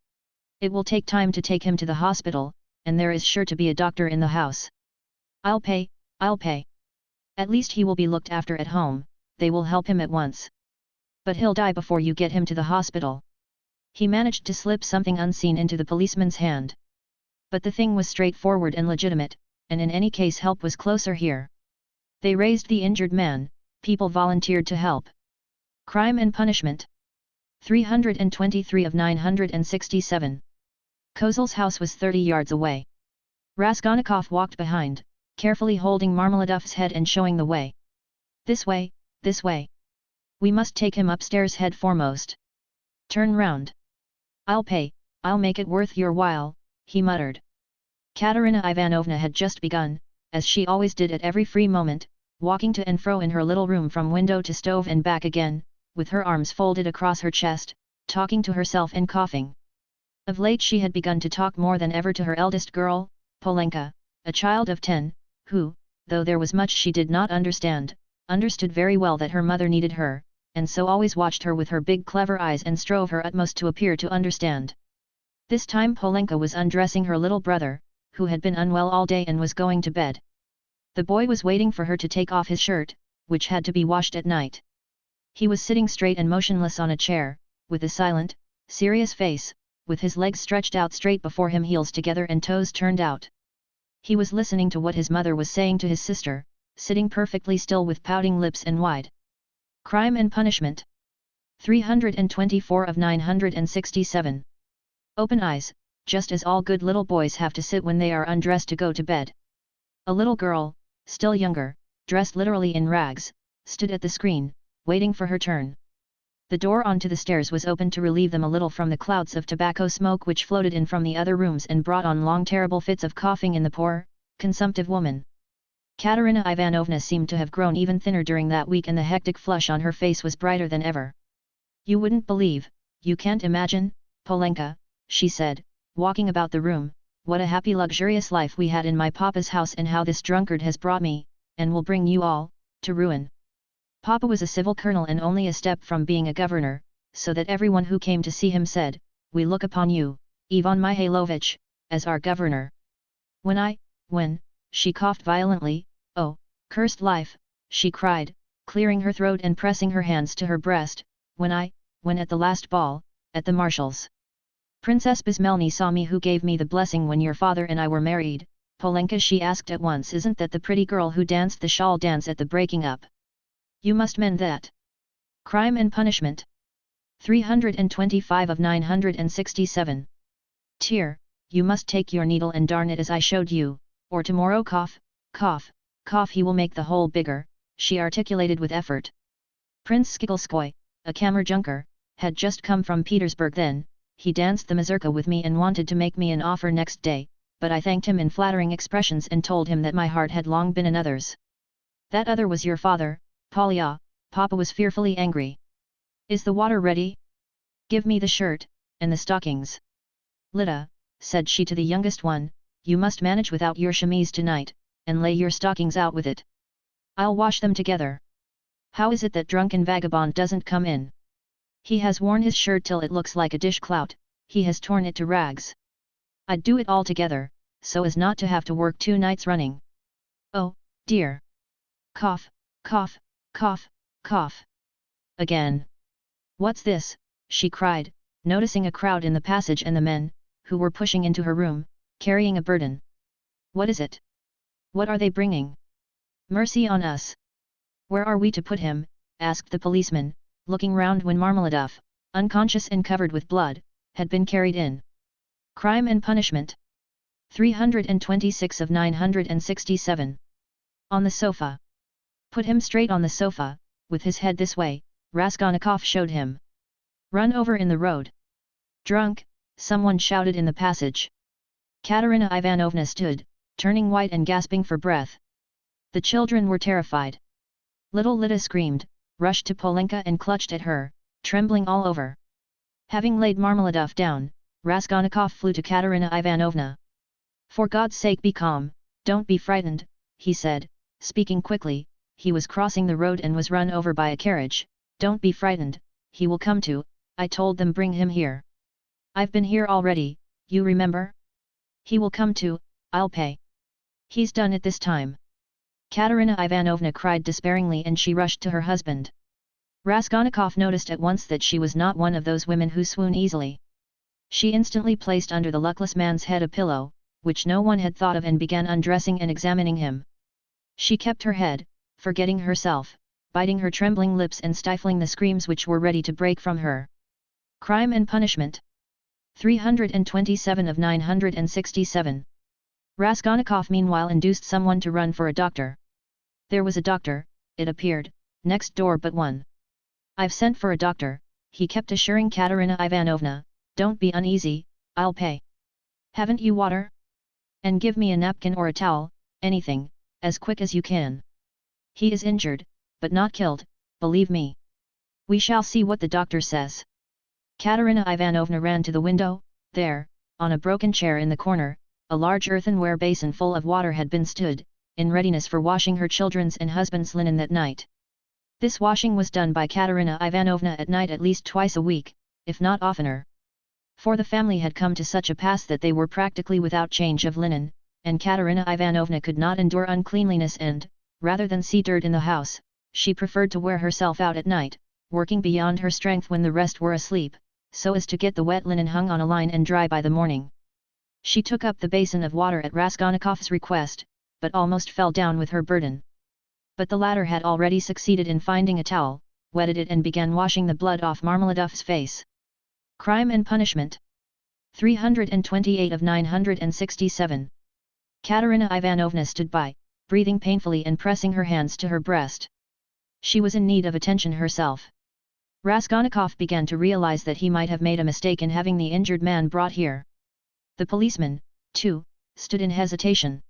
It will take time to take him to the hospital, and there is sure to be a doctor in the house. I'll pay, I'll pay. At least he will be looked after at home, they will help him at once. But he'll die before you get him to the hospital. He managed to slip something unseen into the policeman's hand. But the thing was straightforward and legitimate, and in any case help was closer here. They raised the injured man, people volunteered to help. Crime and Punishment. 323 of 967. Kozel's house was 30 yards away. Raskolnikov walked behind, carefully holding Marmeladov's head and showing the way. This way, this way. We must take him upstairs head foremost. Turn round. I'll pay, I'll make it worth your while, he muttered. Katerina Ivanovna had just begun, as she always did at every free moment, walking to and fro in her little room from window to stove and back again, with her arms folded across her chest, talking to herself and coughing. Of late she had begun to talk more than ever to her eldest girl, Polenka, a child of 10, who, though there was much she did not understand, understood very well that her mother needed her, and so always watched her with her big clever eyes and strove her utmost to appear to understand. This time Polenka was undressing her little brother, who had been unwell all day and was going to bed. The boy was waiting for her to take off his shirt, which had to be washed at night. He was sitting straight and motionless on a chair, with a silent, serious face, with his legs stretched out straight before him, heels together and toes turned out. He was listening to what his mother was saying to his sister, sitting perfectly still with pouting lips and wide. Crime and Punishment. 324 of 967. Open eyes, just as all good little boys have to sit when they are undressed to go to bed. A little girl, still younger, dressed literally in rags, stood at the screen, waiting for her turn. The door onto the stairs was opened to relieve them a little from the clouds of tobacco smoke which floated in from the other rooms and brought on long terrible fits of coughing in the poor, consumptive woman. Katerina Ivanovna seemed to have grown even thinner during that week, and the hectic flush on her face was brighter than ever. You wouldn't believe, you can't imagine, Polenka, she said, walking about the room, what a happy luxurious life we had in my papa's house, and how this drunkard has brought me, and will bring you all, to ruin. Papa was a civil colonel and only a step from being a governor, so that everyone who came to see him said, "We look upon you, Ivan Mihailovich, as our governor." When, she coughed violently, "Oh, cursed life," she cried, clearing her throat and pressing her hands to her breast, when at the last ball, at the Marshal's. Princess Bismelny saw me, who gave me the blessing when your father and I were married, Polenka," she asked at once. "Isn't that the pretty girl who danced the shawl dance at the breaking up? You must mend that." Crime and Punishment. 325 of 967. "Tear, you must take your needle and darn it as I showed you, or tomorrow cough, cough, cough he will make the hole bigger," she articulated with effort. Prince Skigolskoy, a kammerjunker, had just come from Petersburg then. He danced the mazurka with me and wanted to make me an offer next day, but I thanked him in flattering expressions and told him that my heart had long been another's. "That other was your father, Polya." Papa was fearfully angry. "Is the water ready? Give me the shirt, and the stockings." "Lida," said she to the youngest one, "you must manage without your chemise tonight, and lay your stockings out with it. I'll wash them together. How is it that drunken vagabond doesn't come in? He has worn his shirt till it looks like a dishclout, he has torn it to rags. I'd do it all together, so as not to have to work 2 nights running. Oh, dear! Cough, cough, cough, cough. Again. What's this?" she cried, noticing a crowd in the passage and the men, who were pushing into her room, carrying a burden. "What is it? What are they bringing? Mercy on us! Where are we to put him?" asked the policeman, looking round when Marmeladov, unconscious and covered with blood, had been carried in. Crime and Punishment. 326 of 967. On the sofa. "Put him straight on the sofa, with his head this way," Raskolnikov showed him. "Run over in the road." "Drunk," someone shouted in the passage. Katerina Ivanovna stood, turning white and gasping for breath. The children were terrified. Little Lida screamed, rushed to Polenka and clutched at her, trembling all over. Having laid Marmeladov down, Raskolnikov flew to Katerina Ivanovna. "For God's sake be calm, don't be frightened," he said, speaking quickly. He was crossing the road and was run over by a carriage. "Don't be frightened, he will come to, I told them bring him here. I've been here already, you remember? He will come to, I'll pay. He's done it this time." Katerina Ivanovna cried despairingly and she rushed to her husband. Raskolnikov noticed at once that she was not one of those women who swoon easily. She instantly placed under the luckless man's head a pillow, which no one had thought of, and began undressing and examining him. She kept her head, forgetting herself, biting her trembling lips and stifling the screams which were ready to break from her. Crime and Punishment. 327 of 967. Raskolnikov meanwhile induced someone to run for a doctor. There was a doctor, it appeared, next door but one. "I've sent for a doctor," he kept assuring Katerina Ivanovna, "don't be uneasy, I'll pay. Haven't you water? And give me a napkin or a towel, anything, as quick as you can. He is injured, but not killed, believe me. We shall see what the doctor says." Katerina Ivanovna ran to the window. There, on a broken chair in the corner, a large earthenware basin full of water had been stood, in readiness for washing her children's and husband's linen that night. This washing was done by Katerina Ivanovna at night at least twice a week, if not oftener. For the family had come to such a pass that they were practically without change of linen, and Katerina Ivanovna could not endure uncleanliness and, rather than see dirt in the house, she preferred to wear herself out at night, working beyond her strength when the rest were asleep, so as to get the wet linen hung on a line and dry by the morning. She took up the basin of water at Raskolnikov's request, but almost fell down with her burden. But the latter had already succeeded in finding a towel, wetted it and began washing the blood off Marmeladov's face. Crime and Punishment. 328 of 967. Katerina Ivanovna stood by, breathing painfully and pressing her hands to her breast. She was in need of attention herself. Raskolnikov began to realize that he might have made a mistake in having the injured man brought here. The policeman, too, stood in hesitation.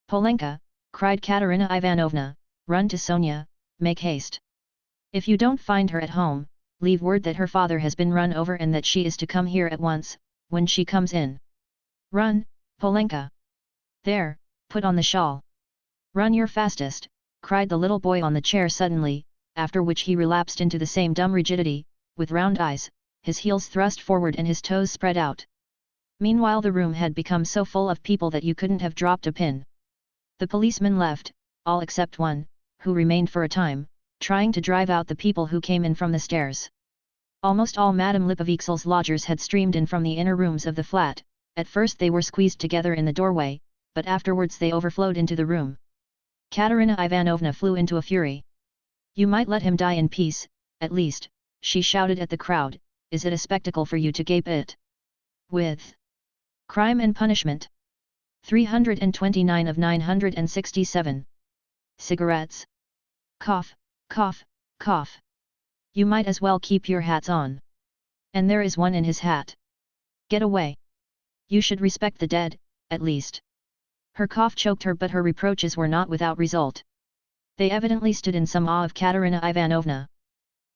"Polenka," cried Katerina Ivanovna, "run to Sonia, make haste. If you don't find her at home, leave word that her father has been run over and that she is to come here at once, when she comes in. Run, Polenka! There, put on the shawl. Run your fastest, cried the little boy on the chair suddenly, after which he relapsed into the same dumb rigidity, with round eyes, his heels thrust forward and his toes spread out. Meanwhile the room had become so full of people that you couldn't have dropped a pin. The policemen left, all except one, who remained for a time, trying to drive out the people who came in from the stairs. Almost all Madame Lipovixel's lodgers had streamed in from the inner rooms of the flat. At first they were squeezed together in the doorway, but afterwards they overflowed into the room. Katerina Ivanovna flew into a fury. "You might let him die in peace, at least," she shouted at the crowd. "Is it a spectacle for you to gape at? With crime and punishment." 329 of 967. Cigarettes? Cough, cough, cough. You might as well keep your hats on. And there is one in his hat. Get away. You should respect the dead, at least. Her cough choked her, but her reproaches were not without result. They evidently stood in some awe of Katerina Ivanovna.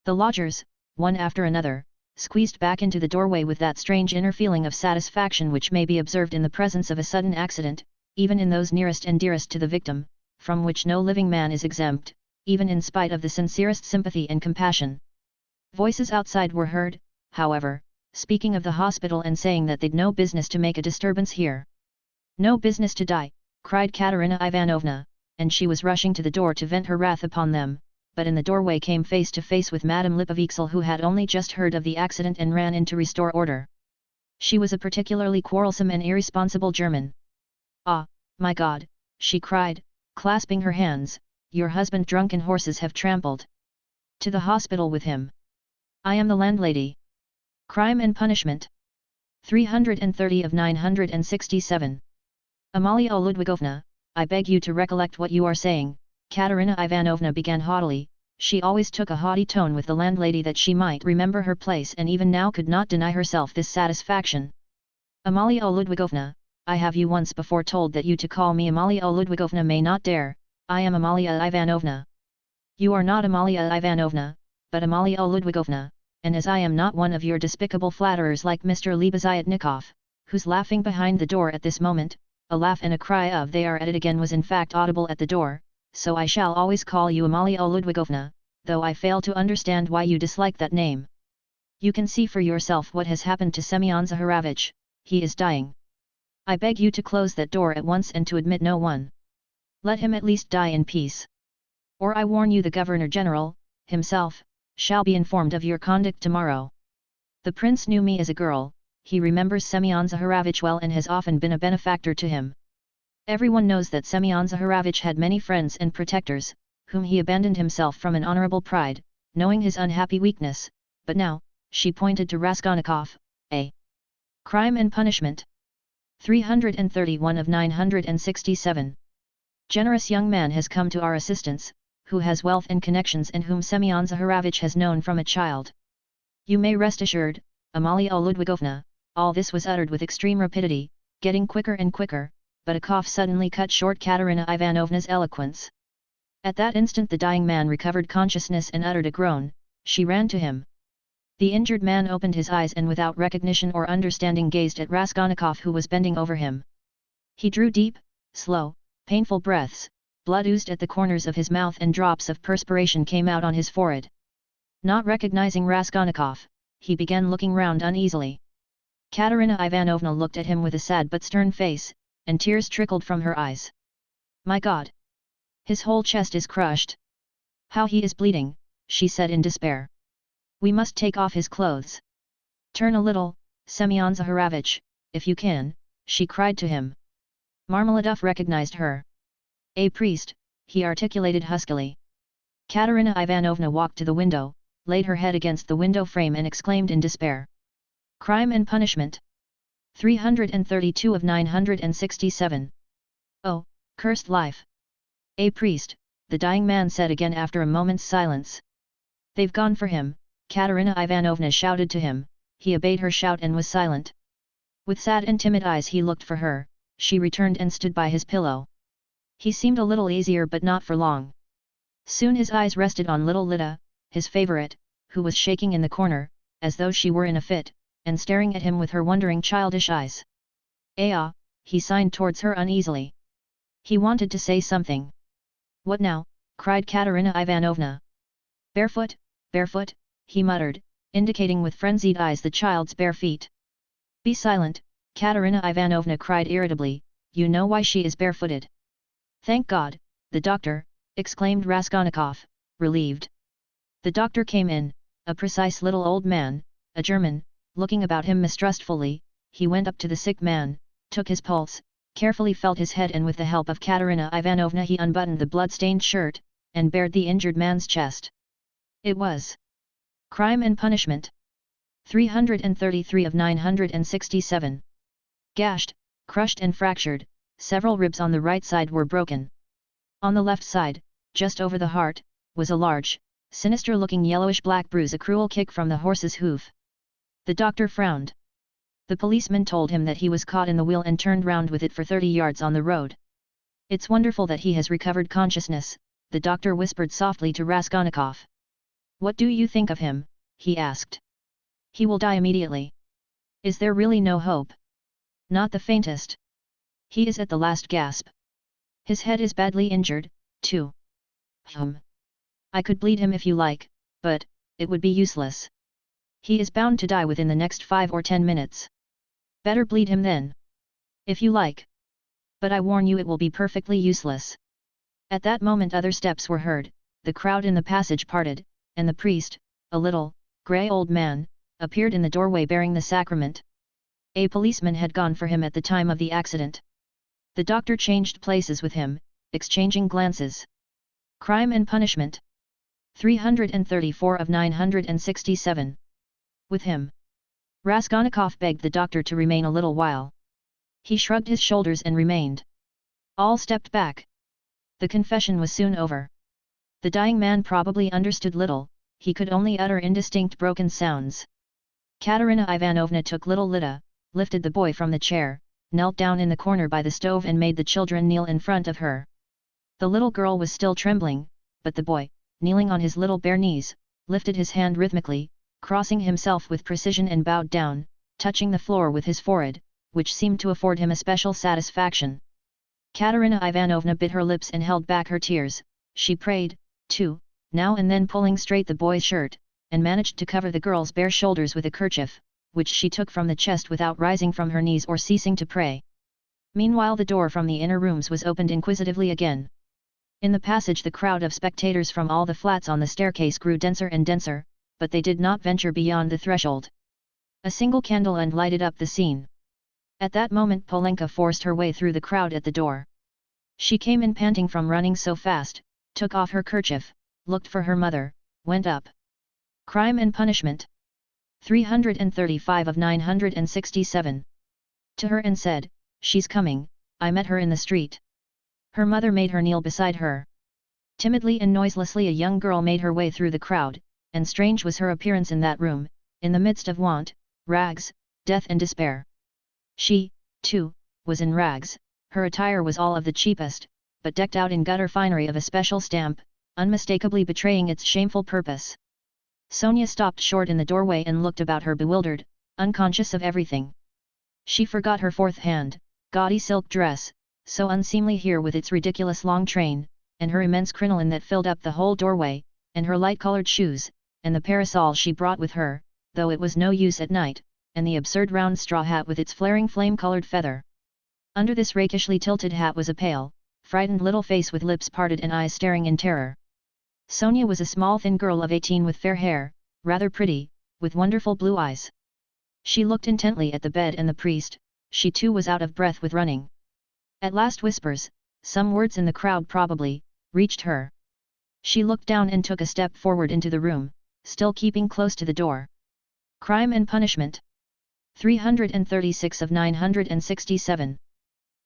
The lodgers, one after another, squeezed back into the doorway with that strange inner feeling of satisfaction which may be observed in the presence of a sudden accident, even in those nearest and dearest to the victim, from which no living man is exempt, even in spite of the sincerest sympathy and compassion. Voices outside were heard, however, speaking of the hospital and saying that they'd no business to make a disturbance here. "No business to die," cried Katerina Ivanovna, and she was rushing to the door to vent her wrath upon them, but in the doorway came face to face with Madame Lipovixel, who had only just heard of the accident and ran in to restore order. She was a particularly quarrelsome and irresponsible German. "Ah, my God," she cried, clasping her hands, "your husband drunken horses have trampled. To the hospital with him. I am the landlady. Crime and punishment." 330 of 967. "Amalia Ludwigovna, I beg you to recollect what you are saying," Katerina Ivanovna began haughtily. She always took a haughty tone with the landlady that she might remember her place, and even now could not deny herself this satisfaction. "Amalia Ludwigovna, I have you once before told that you to call me Amalia Ludwigovna may not dare. I am Amalia Ivanovna. You are not Amalia Ivanovna, but Amalia Ludwigovna, and as I am not one of your despicable flatterers like Mr. Lebeziatnikov, who's laughing behind the door at this moment," a laugh and a cry of "they are at it again" was in fact audible at the door, "so I shall always call you Amalia Ludwigovna, though I fail to understand why you dislike that name. You can see for yourself what has happened to Semyon Zaharovich. He is dying. I beg you to close that door at once and to admit no one. Let him at least die in peace. Or I warn you the Governor-General, himself, shall be informed of your conduct tomorrow. The prince knew me as a girl, he remembers Semyon Zaharovich well and has often been a benefactor to him. Everyone knows that Semyon Zaharovich had many friends and protectors, whom he abandoned himself from an honorable pride, knowing his unhappy weakness, but now," she pointed to Raskolnikov, "a crime and punishment." 331 of 967. "Generous young man has come to our assistance, who has wealth and connections and whom Semyon Zaharovich has known from a child. You may rest assured, Amalia Ludwigovna." All this was uttered with extreme rapidity, getting quicker and quicker, but a cough suddenly cut short Katerina Ivanovna's eloquence. At that instant the dying man recovered consciousness and uttered a groan. She ran to him. The injured man opened his eyes and without recognition or understanding gazed at Raskolnikov, who was bending over him. He drew deep, slow, painful breaths, blood oozed at the corners of his mouth and drops of perspiration came out on his forehead. Not recognizing Raskolnikov, he began looking round uneasily. Katerina Ivanovna looked at him with a sad but stern face, and tears trickled from her eyes. "My God! His whole chest is crushed. How he is bleeding," she said in despair. "We must take off his clothes. Turn a little, Semyon Zaharovich, if you can," she cried to him. Marmeladov recognized her. "A priest," he articulated huskily. Katerina Ivanovna walked to the window, laid her head against the window frame and exclaimed in despair. Crime and punishment. 332 of 967. "Oh, cursed life! A priest," the dying man said again after a moment's silence. "They've gone for him," Katerina Ivanovna shouted to him. He obeyed her shout and was silent. With sad and timid eyes he looked for her. She returned and stood by his pillow. He seemed a little easier, but not for long. Soon his eyes rested on little Lida, his favorite, who was shaking in the corner, as though she were in a fit, and staring at him with her wondering childish eyes. "Ah, he signed towards her uneasily. He wanted to say something. "What now?" cried Katerina Ivanovna. "Barefoot, barefoot," he muttered, indicating with frenzied eyes the child's bare feet. "Be silent," Katerina Ivanovna cried irritably, "you know why she is barefooted." "Thank God, the doctor," exclaimed Raskolnikov, relieved. The doctor came in, a precise little old man, a German. Looking about him mistrustfully, he went up to the sick man, took his pulse, carefully felt his head, and with the help of Katerina Ivanovna he unbuttoned the blood-stained shirt, and bared the injured man's chest. It was Crime and Punishment. 333 of 967. Gashed, crushed and fractured, several ribs on the right side were broken. On the left side, just over the heart, was a large, sinister-looking yellowish-black bruise, a cruel kick from the horse's hoof. The doctor frowned. The policeman told him that he was caught in the wheel and turned round with it for 30 yards on the road. "It's wonderful that he has recovered consciousness," the doctor whispered softly to Raskolnikov. "What do you think of him?" he asked. "He will die immediately. Is there really no hope?" "Not the faintest. He is at the last gasp. His head is badly injured, too." "I could bleed him if you like, but it would be useless. He is bound to die within the next 5 or 10 minutes. Better bleed him then. If you like. But I warn you it will be perfectly useless." At that moment other steps were heard, the crowd in the passage parted, and the priest, a little, grey old man, appeared in the doorway bearing the sacrament. A policeman had gone for him at the time of the accident. The doctor changed places with him, exchanging glances. Crime and Punishment. 334 of 967. With him. Raskolnikov begged the doctor to remain a little while. He shrugged his shoulders and remained. All stepped back. The confession was soon over. The dying man probably understood little, he could only utter indistinct broken sounds. Katerina Ivanovna took little Lida, lifted the boy from the chair, knelt down in the corner by the stove and made the children kneel in front of her. The little girl was still trembling, but the boy, kneeling on his little bare knees, lifted his hand rhythmically, crossing himself with precision and bowed down, touching the floor with his forehead, which seemed to afford him a special satisfaction. Katerina Ivanovna bit her lips and held back her tears. She prayed, too, now and then pulling straight the boy's shirt, and managed to cover the girl's bare shoulders with a kerchief, which she took from the chest without rising from her knees or ceasing to pray. Meanwhile the door from the inner rooms was opened inquisitively again. In the passage the crowd of spectators from all the flats on the staircase grew denser and denser, but they did not venture beyond the threshold. A single candle end lighted up the scene. At that moment Polenka forced her way through the crowd at the door. She came in panting from running so fast, took off her kerchief, looked for her mother, went up. Crime and Punishment. 335 of 967. To her and said, "She's coming, I met her in the street." Her mother made her kneel beside her. Timidly and noiselessly a young girl made her way through the crowd, and strange was her appearance in that room, in the midst of want, rags, death and despair. She, too, was in rags, her attire was all of the cheapest, but decked out in gutter finery of a special stamp, unmistakably betraying its shameful purpose. Sonia stopped short in the doorway and looked about her bewildered, unconscious of everything. She forgot her fourth hand, gaudy silk dress, so unseemly here with its ridiculous long train, and her immense crinoline that filled up the whole doorway, and her light-coloured shoes, and the parasol she brought with her, though it was no use at night, and the absurd round straw hat with its flaring flame-coloured feather. Under this rakishly tilted hat was a pale, frightened little face with lips parted and eyes staring in terror. Sonia was a small thin girl of 18 with fair hair, rather pretty, with wonderful blue eyes. She looked intently at the bed and the priest, she too was out of breath with running. At last whispers, some words in the crowd probably, reached her. She looked down and took a step forward into the room, still keeping close to the door. Crime and Punishment. 336 of 967.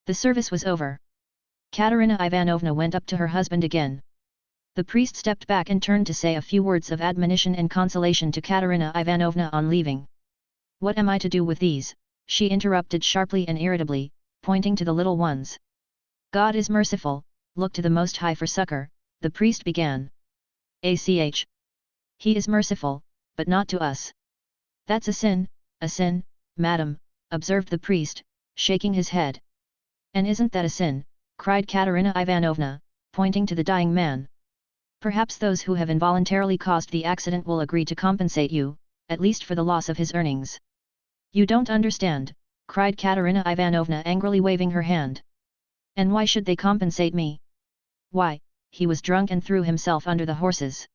The service was over. Katerina Ivanovna went up to her husband again. The priest stepped back and turned to say a few words of admonition and consolation to Katerina Ivanovna on leaving. "What am I to do with these?" she interrupted sharply and irritably, pointing to the little ones. "God is merciful, look to the Most High for succor," the priest began. "Ach! He is merciful, but not to us." "That's a sin, madam," observed the priest, shaking his head. And isn't that a sin? Cried Katerina Ivanovna, pointing to the dying man. Perhaps those who have involuntarily caused the accident will agree to compensate you, at least for the loss of his earnings. You don't understand, cried Katerina Ivanovna angrily waving her hand. And why should they compensate me? Why, he was drunk and threw himself under the horses.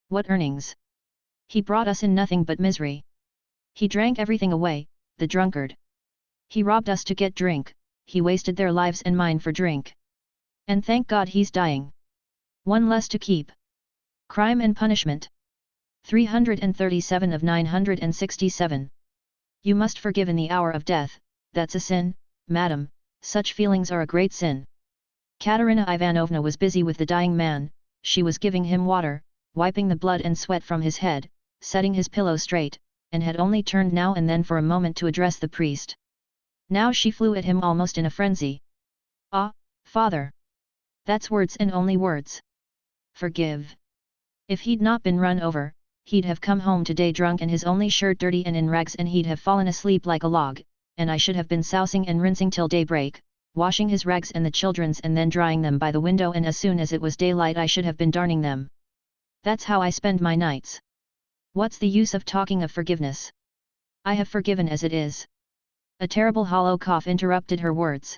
What earnings? He brought us in nothing but misery. He drank everything away, the drunkard. He robbed us to get drink, he wasted their lives and mine for drink. And thank God he's dying. One less to keep. Crime and punishment. 337 of 967. You must forgive in the hour of death, that's a sin, madam, such feelings are a great sin. Katerina Ivanovna was busy with the dying man, she was giving him water, wiping the blood and sweat from his head, setting his pillow straight, and had only turned now and then for a moment to address the priest. Now she flew at him almost in a frenzy. Ah, father! That's words and only words. Forgive. If he'd not been run over, he'd have come home today drunk and his only shirt dirty and in rags and he'd have fallen asleep like a log, and I should have been sousing and rinsing till daybreak, washing his rags and the children's and then drying them by the window, and as soon as it was daylight I should have been darning them. That's how I spend my nights. What's the use of talking of forgiveness? I have forgiven as it is. A terrible hollow cough interrupted her words.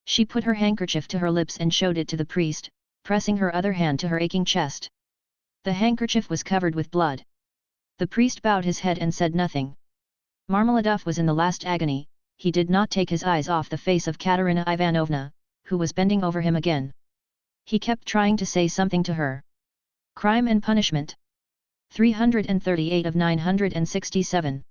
She put her handkerchief to her lips and showed it to the priest, pressing her other hand to her aching chest. The handkerchief was covered with blood. The priest bowed his head and said nothing. Marmeladov was in the last agony, he did not take his eyes off the face of Katerina Ivanovna, who was bending over him again. He kept trying to say something to her. Crime and punishment. 338 of 967.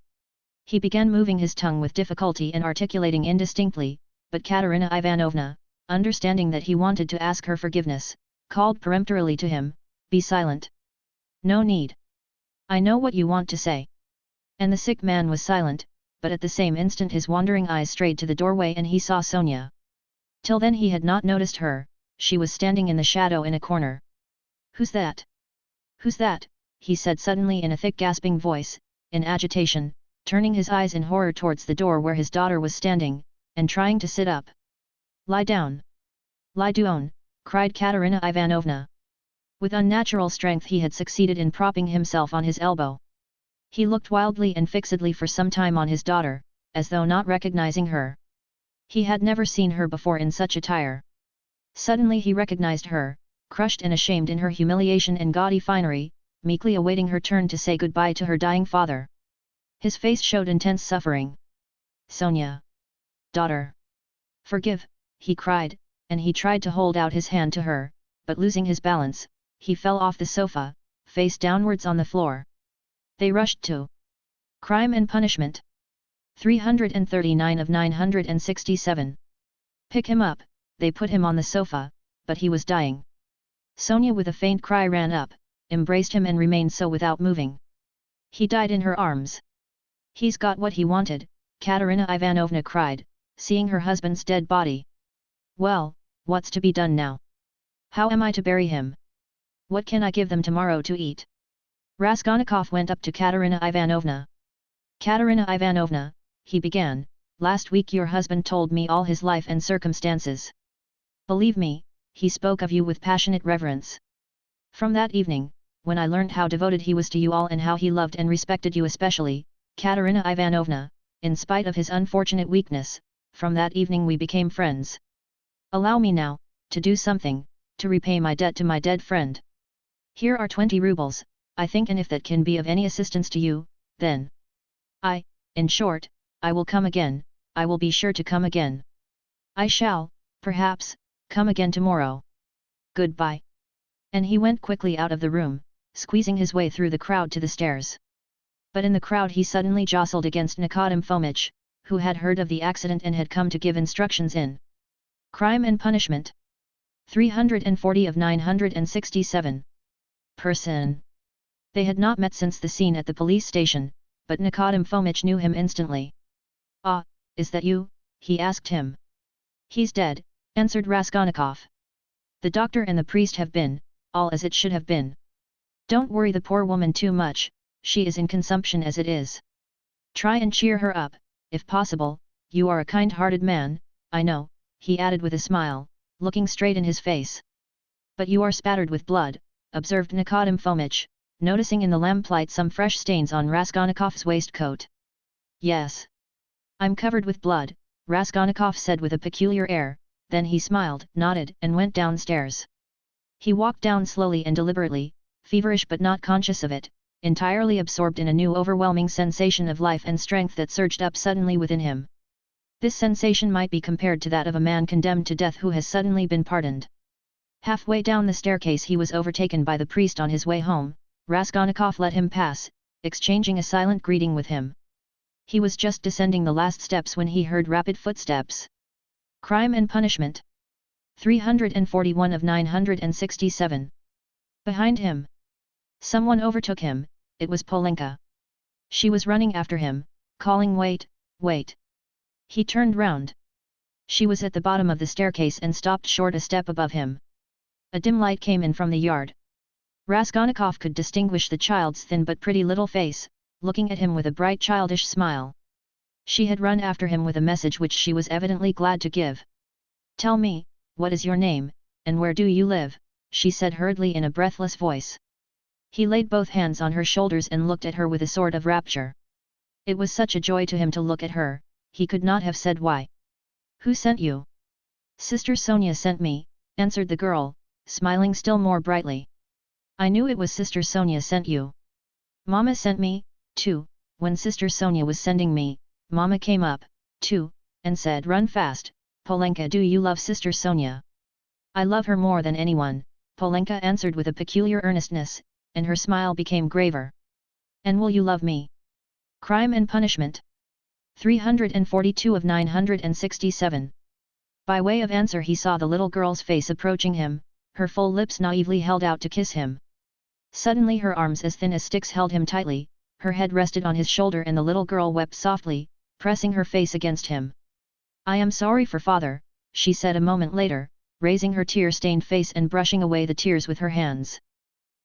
He began moving his tongue with difficulty and articulating indistinctly, but Katerina Ivanovna, understanding that he wanted to ask her forgiveness, called peremptorily to him, "Be silent. No need. I know what you want to say." And the sick man was silent, but at the same instant his wandering eyes strayed to the doorway and he saw Sonia. Till then he had not noticed her, she was standing in the shadow in a corner. "Who's that? Who's that?" he said suddenly in a thick gasping voice, in agitation, turning his eyes in horror towards the door where his daughter was standing, and trying to sit up. "Lie down. Lie down," cried Katerina Ivanovna. With unnatural strength he had succeeded in propping himself on his elbow. He looked wildly and fixedly for some time on his daughter, as though not recognizing her. He had never seen her before in such attire. Suddenly he recognized her, crushed and ashamed in her humiliation and gaudy finery, meekly awaiting her turn to say goodbye to her dying father. His face showed intense suffering. "Sonia! Daughter! Forgive!" he cried, and he tried to hold out his hand to her, but losing his balance, he fell off the sofa, face downwards on the floor. They rushed to Crime and Punishment. 339 of 967. Pick him up, they put him on the sofa, but he was dying. Sonia with a faint cry ran up, embraced him and remained so without moving. He died in her arms. "He's got what he wanted," Katerina Ivanovna cried, seeing her husband's dead body. "Well, what's to be done now? How am I to bury him? What can I give them tomorrow to eat?" Raskolnikov went up to Katerina Ivanovna. "Katerina Ivanovna," he began, "last week your husband told me all his life and circumstances. Believe me, he spoke of you with passionate reverence. From that evening, when I learned how devoted he was to you all and how he loved and respected you especially, Katerina Ivanovna, in spite of his unfortunate weakness, from that evening we became friends. Allow me now, to do something, to repay my debt to my dead friend. Here are 20 rubles, I think, and if that can be of any assistance to you, then in short, I will come again, I will be sure to come again. I shall, perhaps, come again tomorrow. Goodbye." And he went quickly out of the room, squeezing his way through the crowd to the stairs. But in the crowd he suddenly jostled against Nikodem Fomitch, who had heard of the accident and had come to give instructions in Crime and Punishment. 340 of 967. Person. They had not met since the scene at the police station, but Nikodem Fomitch knew him instantly. "Ah, is that you?" he asked him. "He's dead," answered Raskolnikov. "The doctor and the priest have been, all as it should have been. Don't worry the poor woman too much, she is in consumption as it is. Try and cheer her up, if possible, you are a kind-hearted man, I know," he added with a smile, looking straight in his face. But you are spattered with blood, observed Nikodem Fomitch, noticing in the lamplight some fresh stains on Raskolnikov's waistcoat. Yes. I'm covered with blood, Raskolnikov said with a peculiar air, then he smiled, nodded, and went downstairs. He walked down slowly and deliberately, feverish but not conscious of it, entirely absorbed in a new overwhelming sensation of life and strength that surged up suddenly within him. This sensation might be compared to that of a man condemned to death who has suddenly been pardoned. Halfway down the staircase he was overtaken by the priest on his way home. Raskolnikov let him pass, exchanging a silent greeting with him. He was just descending the last steps when he heard rapid footsteps. Crime and Punishment. 341 of 967. Behind him. Someone overtook him, it was Polenka. She was running after him, calling wait, wait. He turned round. She was at the bottom of the staircase and stopped short a step above him. A dim light came in from the yard. Raskolnikov could distinguish the child's thin but pretty little face, looking at him with a bright childish smile. She had run after him with a message which she was evidently glad to give. Tell me, what is your name, and where do you live, she said hurriedly in a breathless voice. He laid both hands on her shoulders and looked at her with a sort of rapture. It was such a joy to him to look at her, he could not have said why. Who sent you? Sister Sonia sent me, answered the girl, smiling still more brightly. I knew it was Sister Sonia sent you. Mama sent me, too. When Sister Sonia was sending me, Mama came up, too, and said run fast. Polenka, do you love Sister Sonia? I love her more than anyone, Polenka answered with a peculiar earnestness, and her smile became graver. And will you love me? Crime and Punishment. 342 of 967. By way of answer he saw the little girl's face approaching him, her full lips naively held out to kiss him. Suddenly her arms as thin as sticks held him tightly, her head rested on his shoulder and the little girl wept softly, pressing her face against him. I am sorry for father, she said a moment later, raising her tear-stained face and brushing away the tears with her hands.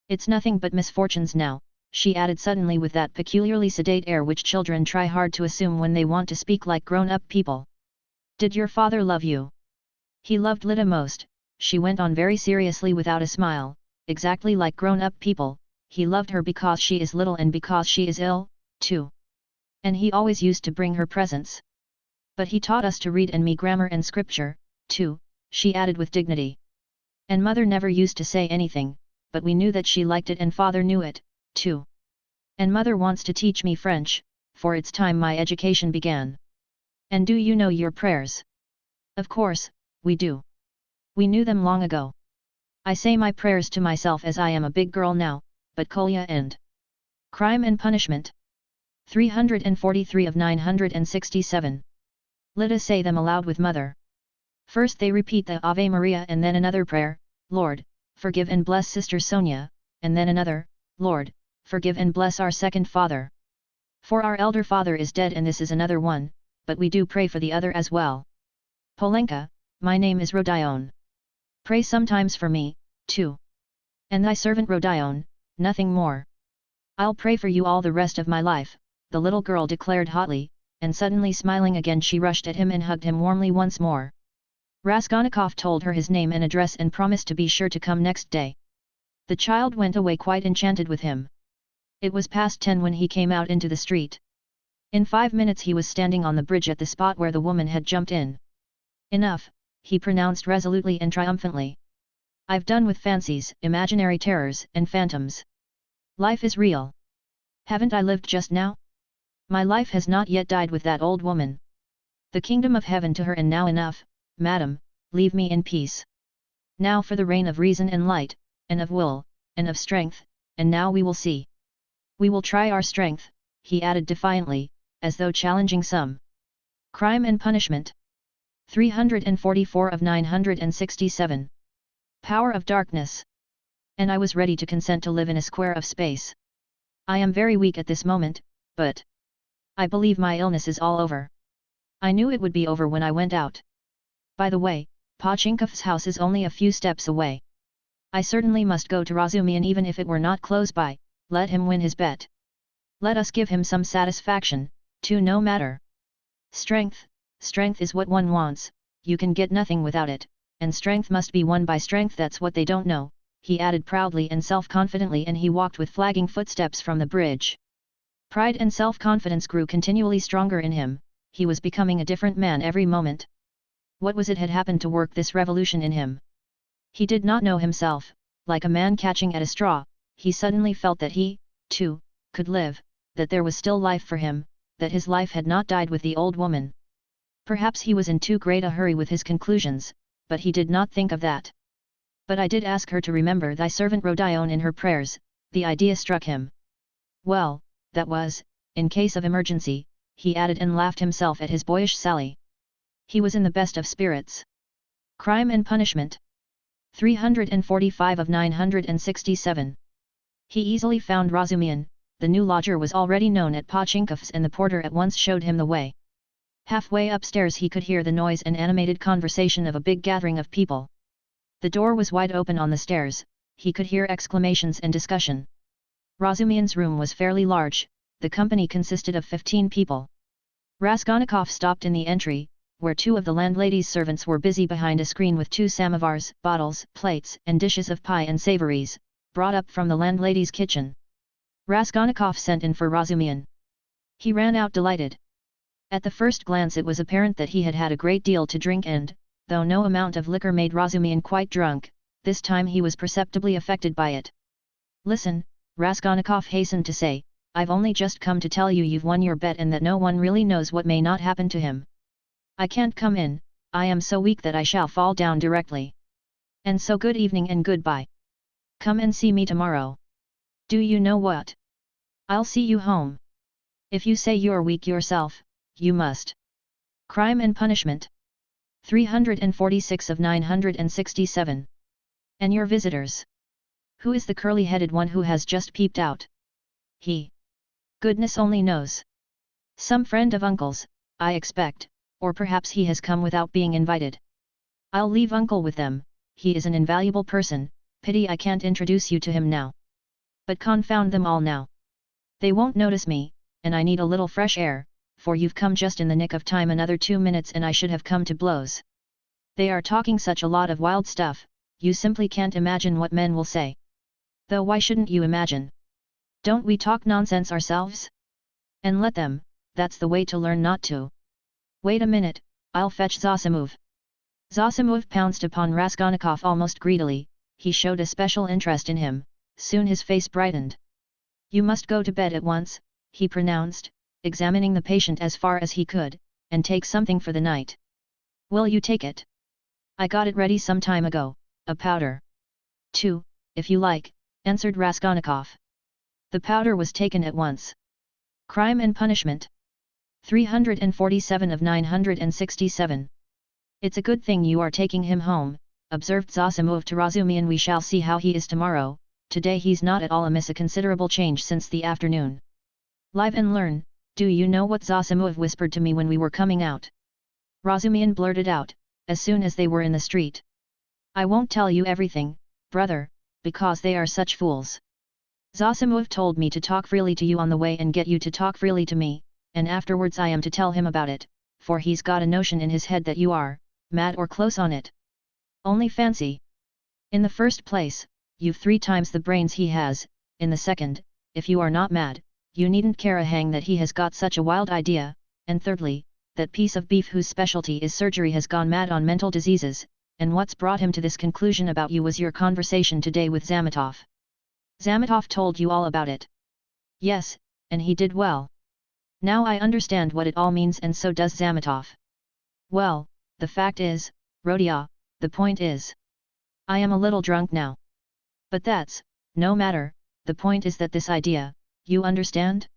It's nothing but misfortunes now, she added suddenly with that peculiarly sedate air which children try hard to assume when they want to speak like grown-up people. Did your father love you? He loved Lida most, she went on very seriously without a smile, exactly like grown-up people. He loved her because she is little and because she is ill, too. And he always used to bring her presents. But he taught us to read and me grammar and scripture, too, she added with dignity. And mother never used to say anything, but we knew that she liked it and father knew it, too. And mother wants to teach me French, for it's time my education began. And do you know your prayers? Of course, we do. We knew them long ago. I say my prayers to myself as I am a big girl now, but Kolya and Crime and Punishment. 343 of 967. Let us say them aloud with mother. First they repeat the Ave Maria and then another prayer, Lord, forgive and bless Sister Sonia, and then another, Lord, forgive and bless our second father. For our elder father is dead and this is another one, but we do pray for the other as well. Polenka, my name is Rodion. Pray sometimes for me, too. And thy servant Rodion, nothing more. I'll pray for you all the rest of my life, the little girl declared hotly, and suddenly smiling again she rushed at him and hugged him warmly once more. Raskolnikov told her his name and address and promised to be sure to come next day. The child went away quite enchanted with him. It was past 10 when he came out into the street. In 5 minutes he was standing on the bridge at the spot where the woman had jumped in. Enough, he pronounced resolutely and triumphantly. I've done with fancies, imaginary terrors, and phantoms. Life is real. Haven't I lived just now? My life has not yet died with that old woman. The kingdom of heaven to her and now enough, madam, leave me in peace. Now for the reign of reason and light, and of will, and of strength, and now we will see. We will try our strength, he added defiantly, as though challenging some. Crime and Punishment. 344 of 967. Power of Darkness. And I was ready to consent to live in a square of space. I am very weak at this moment, but I believe my illness is all over. I knew it would be over when I went out. By the way, Pochinkov's house is only a few steps away. I certainly must go to Razumian even if it were not close by, let him win his bet. Let us give him some satisfaction, too no matter. Strength is what one wants, you can get nothing without it, and strength must be won by strength. That's what they don't know, he added proudly and self-confidently, and he walked with flagging footsteps from the bridge. Pride and self-confidence grew continually stronger in him, he was becoming a different man every moment. What was it had happened to work this revolution in him? He did not know himself. Like a man catching at a straw, he suddenly felt that he, too, could live, that there was still life for him, that his life had not died with the old woman. Perhaps he was in too great a hurry with his conclusions, but he did not think of that. But I did ask her to remember thy servant Rodion in her prayers, the idea struck him. Well, that was, in case of emergency, he added, and laughed himself at his boyish sally. He was in the best of spirits. Crime and Punishment. 345 of 967. He easily found Razumian. The new lodger was already known at Pochinkov's, and the porter at once showed him the way. Halfway upstairs he could hear the noise and animated conversation of a big gathering of people. The door was wide open on the stairs, he could hear exclamations and discussion. Razumian's room was fairly large, the company consisted of 15 people. Raskolnikov stopped in the entry, where two of the landlady's servants were busy behind a screen with 2 samovars, bottles, plates, and dishes of pie and savories, brought up from the landlady's kitchen. Raskolnikov sent in for Razumian. He ran out delighted. At the first glance it was apparent that he had had a great deal to drink and, though no amount of liquor made Razumian quite drunk, this time he was perceptibly affected by it. Listen, Raskolnikov hastened to say, I've only just come to tell you you've won your bet and that no one really knows what may not happen to him. I can't come in, I am so weak that I shall fall down directly. And so good evening and goodbye. Come and see me tomorrow. Do you know what? I'll see you home. If you say you're weak yourself, you must. Crime and Punishment. 346 of 967. And your visitors? Who is the curly-headed one who has just peeped out? He. Goodness only knows. Some friend of uncle's, I expect. Or perhaps he has come without being invited. I'll leave uncle with them, he is an invaluable person, pity I can't introduce you to him now. But confound them all now. They won't notice me, and I need a little fresh air, for you've come just in the nick of time. Another 2 minutes and I should have come to blows. They are talking such a lot of wild stuff, you simply can't imagine what men will say. Though why shouldn't you imagine? Don't we talk nonsense ourselves? And let them, that's the way to learn not to. Wait a minute, I'll fetch Zosimov. Zosimov pounced upon Raskolnikov almost greedily, he showed a special interest in him, soon his face brightened. You must go to bed at once, he pronounced, examining the patient as far as he could, and take something for the night. Will you take it? I got it ready some time ago, a powder. 2, if you like, answered Raskolnikov. The powder was taken at once. Crime and Punishment. 347 of 967. It's a good thing you are taking him home, observed Zosimov to Razumian. We shall see how he is tomorrow, today he's not at all amiss, a considerable change since the afternoon. Live and learn, do you know what Zosimov whispered to me when we were coming out? Razumian blurted out, as soon as they were in the street. I won't tell you everything, brother, because they are such fools. Zosimov told me to talk freely to you on the way and get you to talk freely to me, and afterwards I am to tell him about it, for he's got a notion in his head that you are, mad or close on it. Only fancy. In the first place, you've 3 times the brains he has, in the second, if you are not mad, you needn't care a hang that he has got such a wild idea, and thirdly, that piece of beef whose specialty is surgery has gone mad on mental diseases, and what's brought him to this conclusion about you was your conversation today with Zametov. Zametov told you all about it. Yes, and he did well. Now I understand what it all means, and so does Zametov. Well, the fact is, Rodia, the point is. I am a little drunk now. But that's, no matter, the point is that this idea, you understand?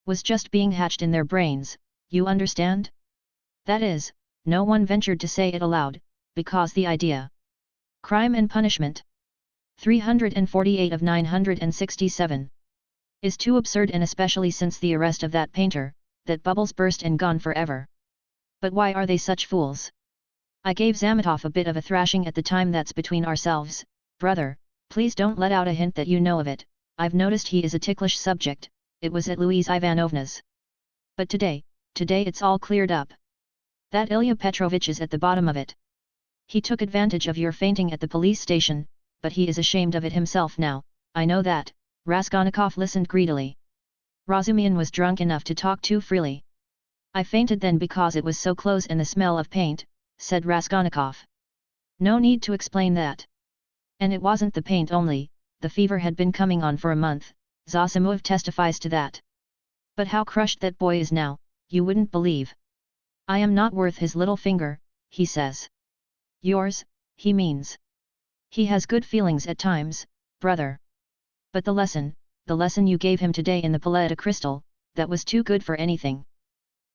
Was just being hatched in their brains, you understand? That is, no one ventured to say it aloud, because the idea. Crime and Punishment. 348 of 967. Is too absurd, and especially since the arrest of that painter, that bubbles burst and gone forever. But why are they such fools? I gave Zametov a bit of a thrashing at the time. That's between ourselves, brother, please don't let out a hint that you know of it. I've noticed he is a ticklish subject, it was at Louise Ivanovna's. But today it's all cleared up. That Ilya Petrovich is at the bottom of it. He took advantage of your fainting at the police station, but he is ashamed of it himself now, I know that." Raskolnikov listened greedily. Razumihin was drunk enough to talk too freely. "I fainted then because it was so close and the smell of paint," said Raskolnikov. "No need to explain that. And it wasn't the paint only, the fever had been coming on for a month, Zosimov testifies to that. But how crushed that boy is now, you wouldn't believe. I am not worth his little finger, he says." "Yours, he means. He has good feelings at times, brother. But the lesson you gave him today in the Palais de Crystal, that was too good for anything.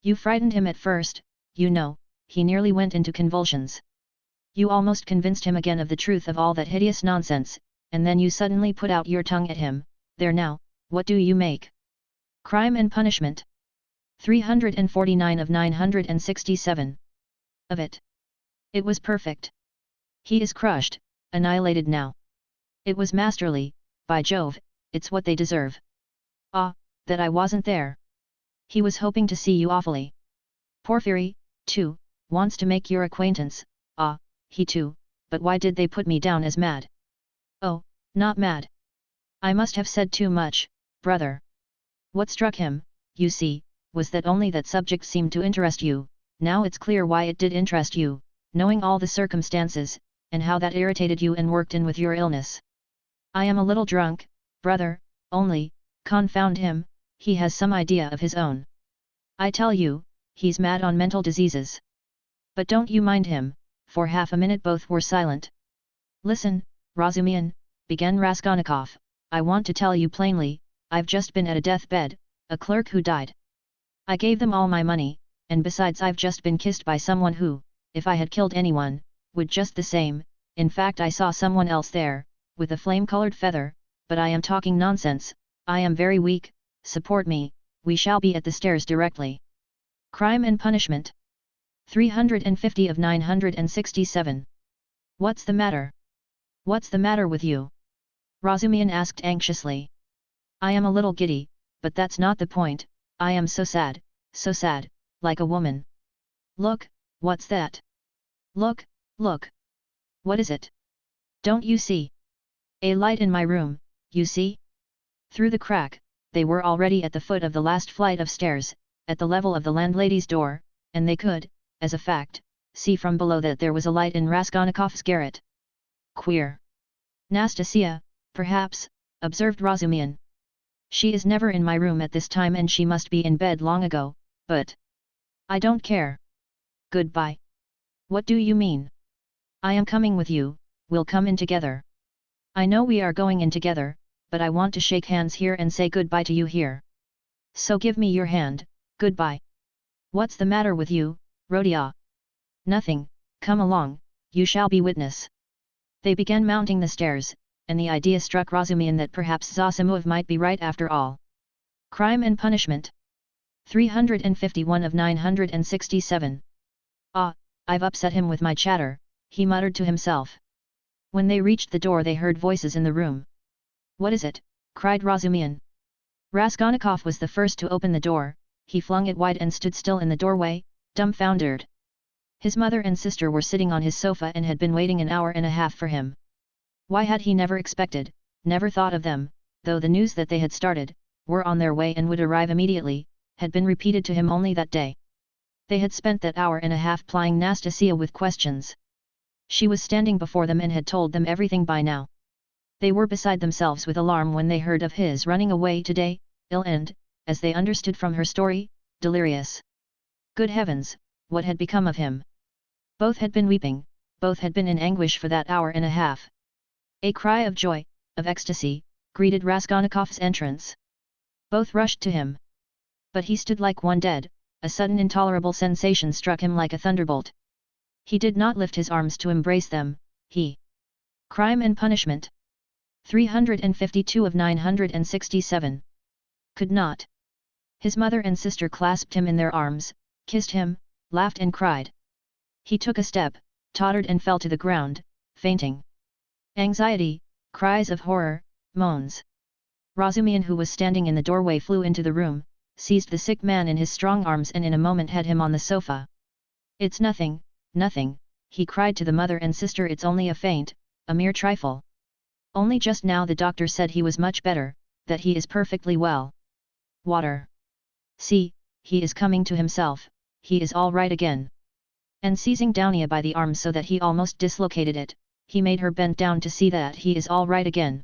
You frightened him at first, you know, he nearly went into convulsions. You almost convinced him again of the truth of all that hideous nonsense, and then you suddenly put out your tongue at him. There now, what do you make?" Crime and Punishment. 349 of 967. Of it. It was perfect. He is crushed, annihilated now. It was masterly, by Jove, it's what they deserve. Ah, that I wasn't there. He was hoping to see you awfully. Porfiry, too, wants to make your acquaintance. Ah, he too, but why did they put me down as mad? Oh, not mad. I must have said too much, brother. What struck him, you see, was that only that subject seemed to interest you. Now it's clear why it did interest you, knowing all the circumstances, and how that irritated you and worked in with your illness. I am a little drunk, brother, only, confound him, he has some idea of his own. I tell you, he's mad on mental diseases. But don't you mind him." For half a minute both were silent. "Listen, Razumihin," began Raskolnikov, "I want to tell you plainly, I've just been at a deathbed, a clerk who died. I gave them all my money, and besides I've just been kissed by someone who, if I had killed anyone, would just the same. In fact I saw someone else there, with a flame-colored feather, but I am talking nonsense, I am very weak, support me, we shall be at the stairs directly." Crime and Punishment. 350 of 967. "What's the matter? What's the matter with you?" Razumihin asked anxiously. "I am a little giddy, but that's not the point, I am so sad, like a woman." "Look, what's that? Look, look. What is it? Don't you see? A light in my room, you see?" Through the crack, they were already at the foot of the last flight of stairs, at the level of the landlady's door, and they could, as a fact, see from below that there was a light in Raskolnikov's garret. "Queer. Nastasia, perhaps," observed Razumihin. "She is never in my room at this time and she must be in bed long ago, but I don't care. Goodbye." "What do you mean?" "I am coming with you, we'll come in together. I know we are going in together, but I want to shake hands here and say goodbye to you here. So give me your hand, goodbye." "What's the matter with you, Rodia?" "Nothing, come along, you shall be witness." They began mounting the stairs, and the idea struck Razumihin that perhaps Zosimov might be right after all. Crime and Punishment. 351 of 967. "Ah, I've upset him with my chatter," he muttered to himself. When they reached the door they heard voices in the room. "What is it?" cried Razumihin. Raskolnikov was the first to open the door, he flung it wide and stood still in the doorway, dumbfounded. His mother and sister were sitting on his sofa and had been waiting an hour and a half for him. Why had he never expected, never thought of them, though the news that they had started, were on their way and would arrive immediately, had been repeated to him only that day. They had spent that hour and a half plying Nastasia with questions. She was standing before them and had told them everything by now. They were beside themselves with alarm when they heard of his running away today, ill and, as they understood from her story, delirious. Good heavens, what had become of him? Both had been weeping, both had been in anguish for that hour and a half. A cry of joy, of ecstasy, greeted Raskolnikov's entrance. Both rushed to him. But he stood like one dead, a sudden intolerable sensation struck him like a thunderbolt. He did not lift his arms to embrace them, he. Crime and Punishment. 352 of 967. Could not. His mother and sister clasped him in their arms, kissed him, laughed and cried. He took a step, tottered and fell to the ground, fainting. Anxiety, cries of horror, moans. Razumihin, who was standing in the doorway, flew into the room, seized the sick man in his strong arms and in a moment had him on the sofa. It's nothing, nothing, he cried to the mother and sister. It's only a faint, a mere trifle. Only just now the doctor said he was much better, that he is perfectly well. Water. See, he is coming to himself, he is all right again. And seizing Dounia by the arm so that he almost dislocated it, he made her bend down to see that he is all right again.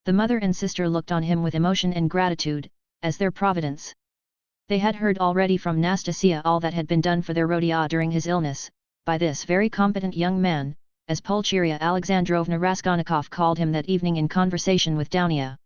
The mother and sister looked on him with emotion and gratitude, as their providence. They had heard already from Nastasia all that had been done for their Rodia during his illness, by this very competent young man, as Pulcheria Alexandrovna Raskolnikov called him that evening in conversation with Dounia.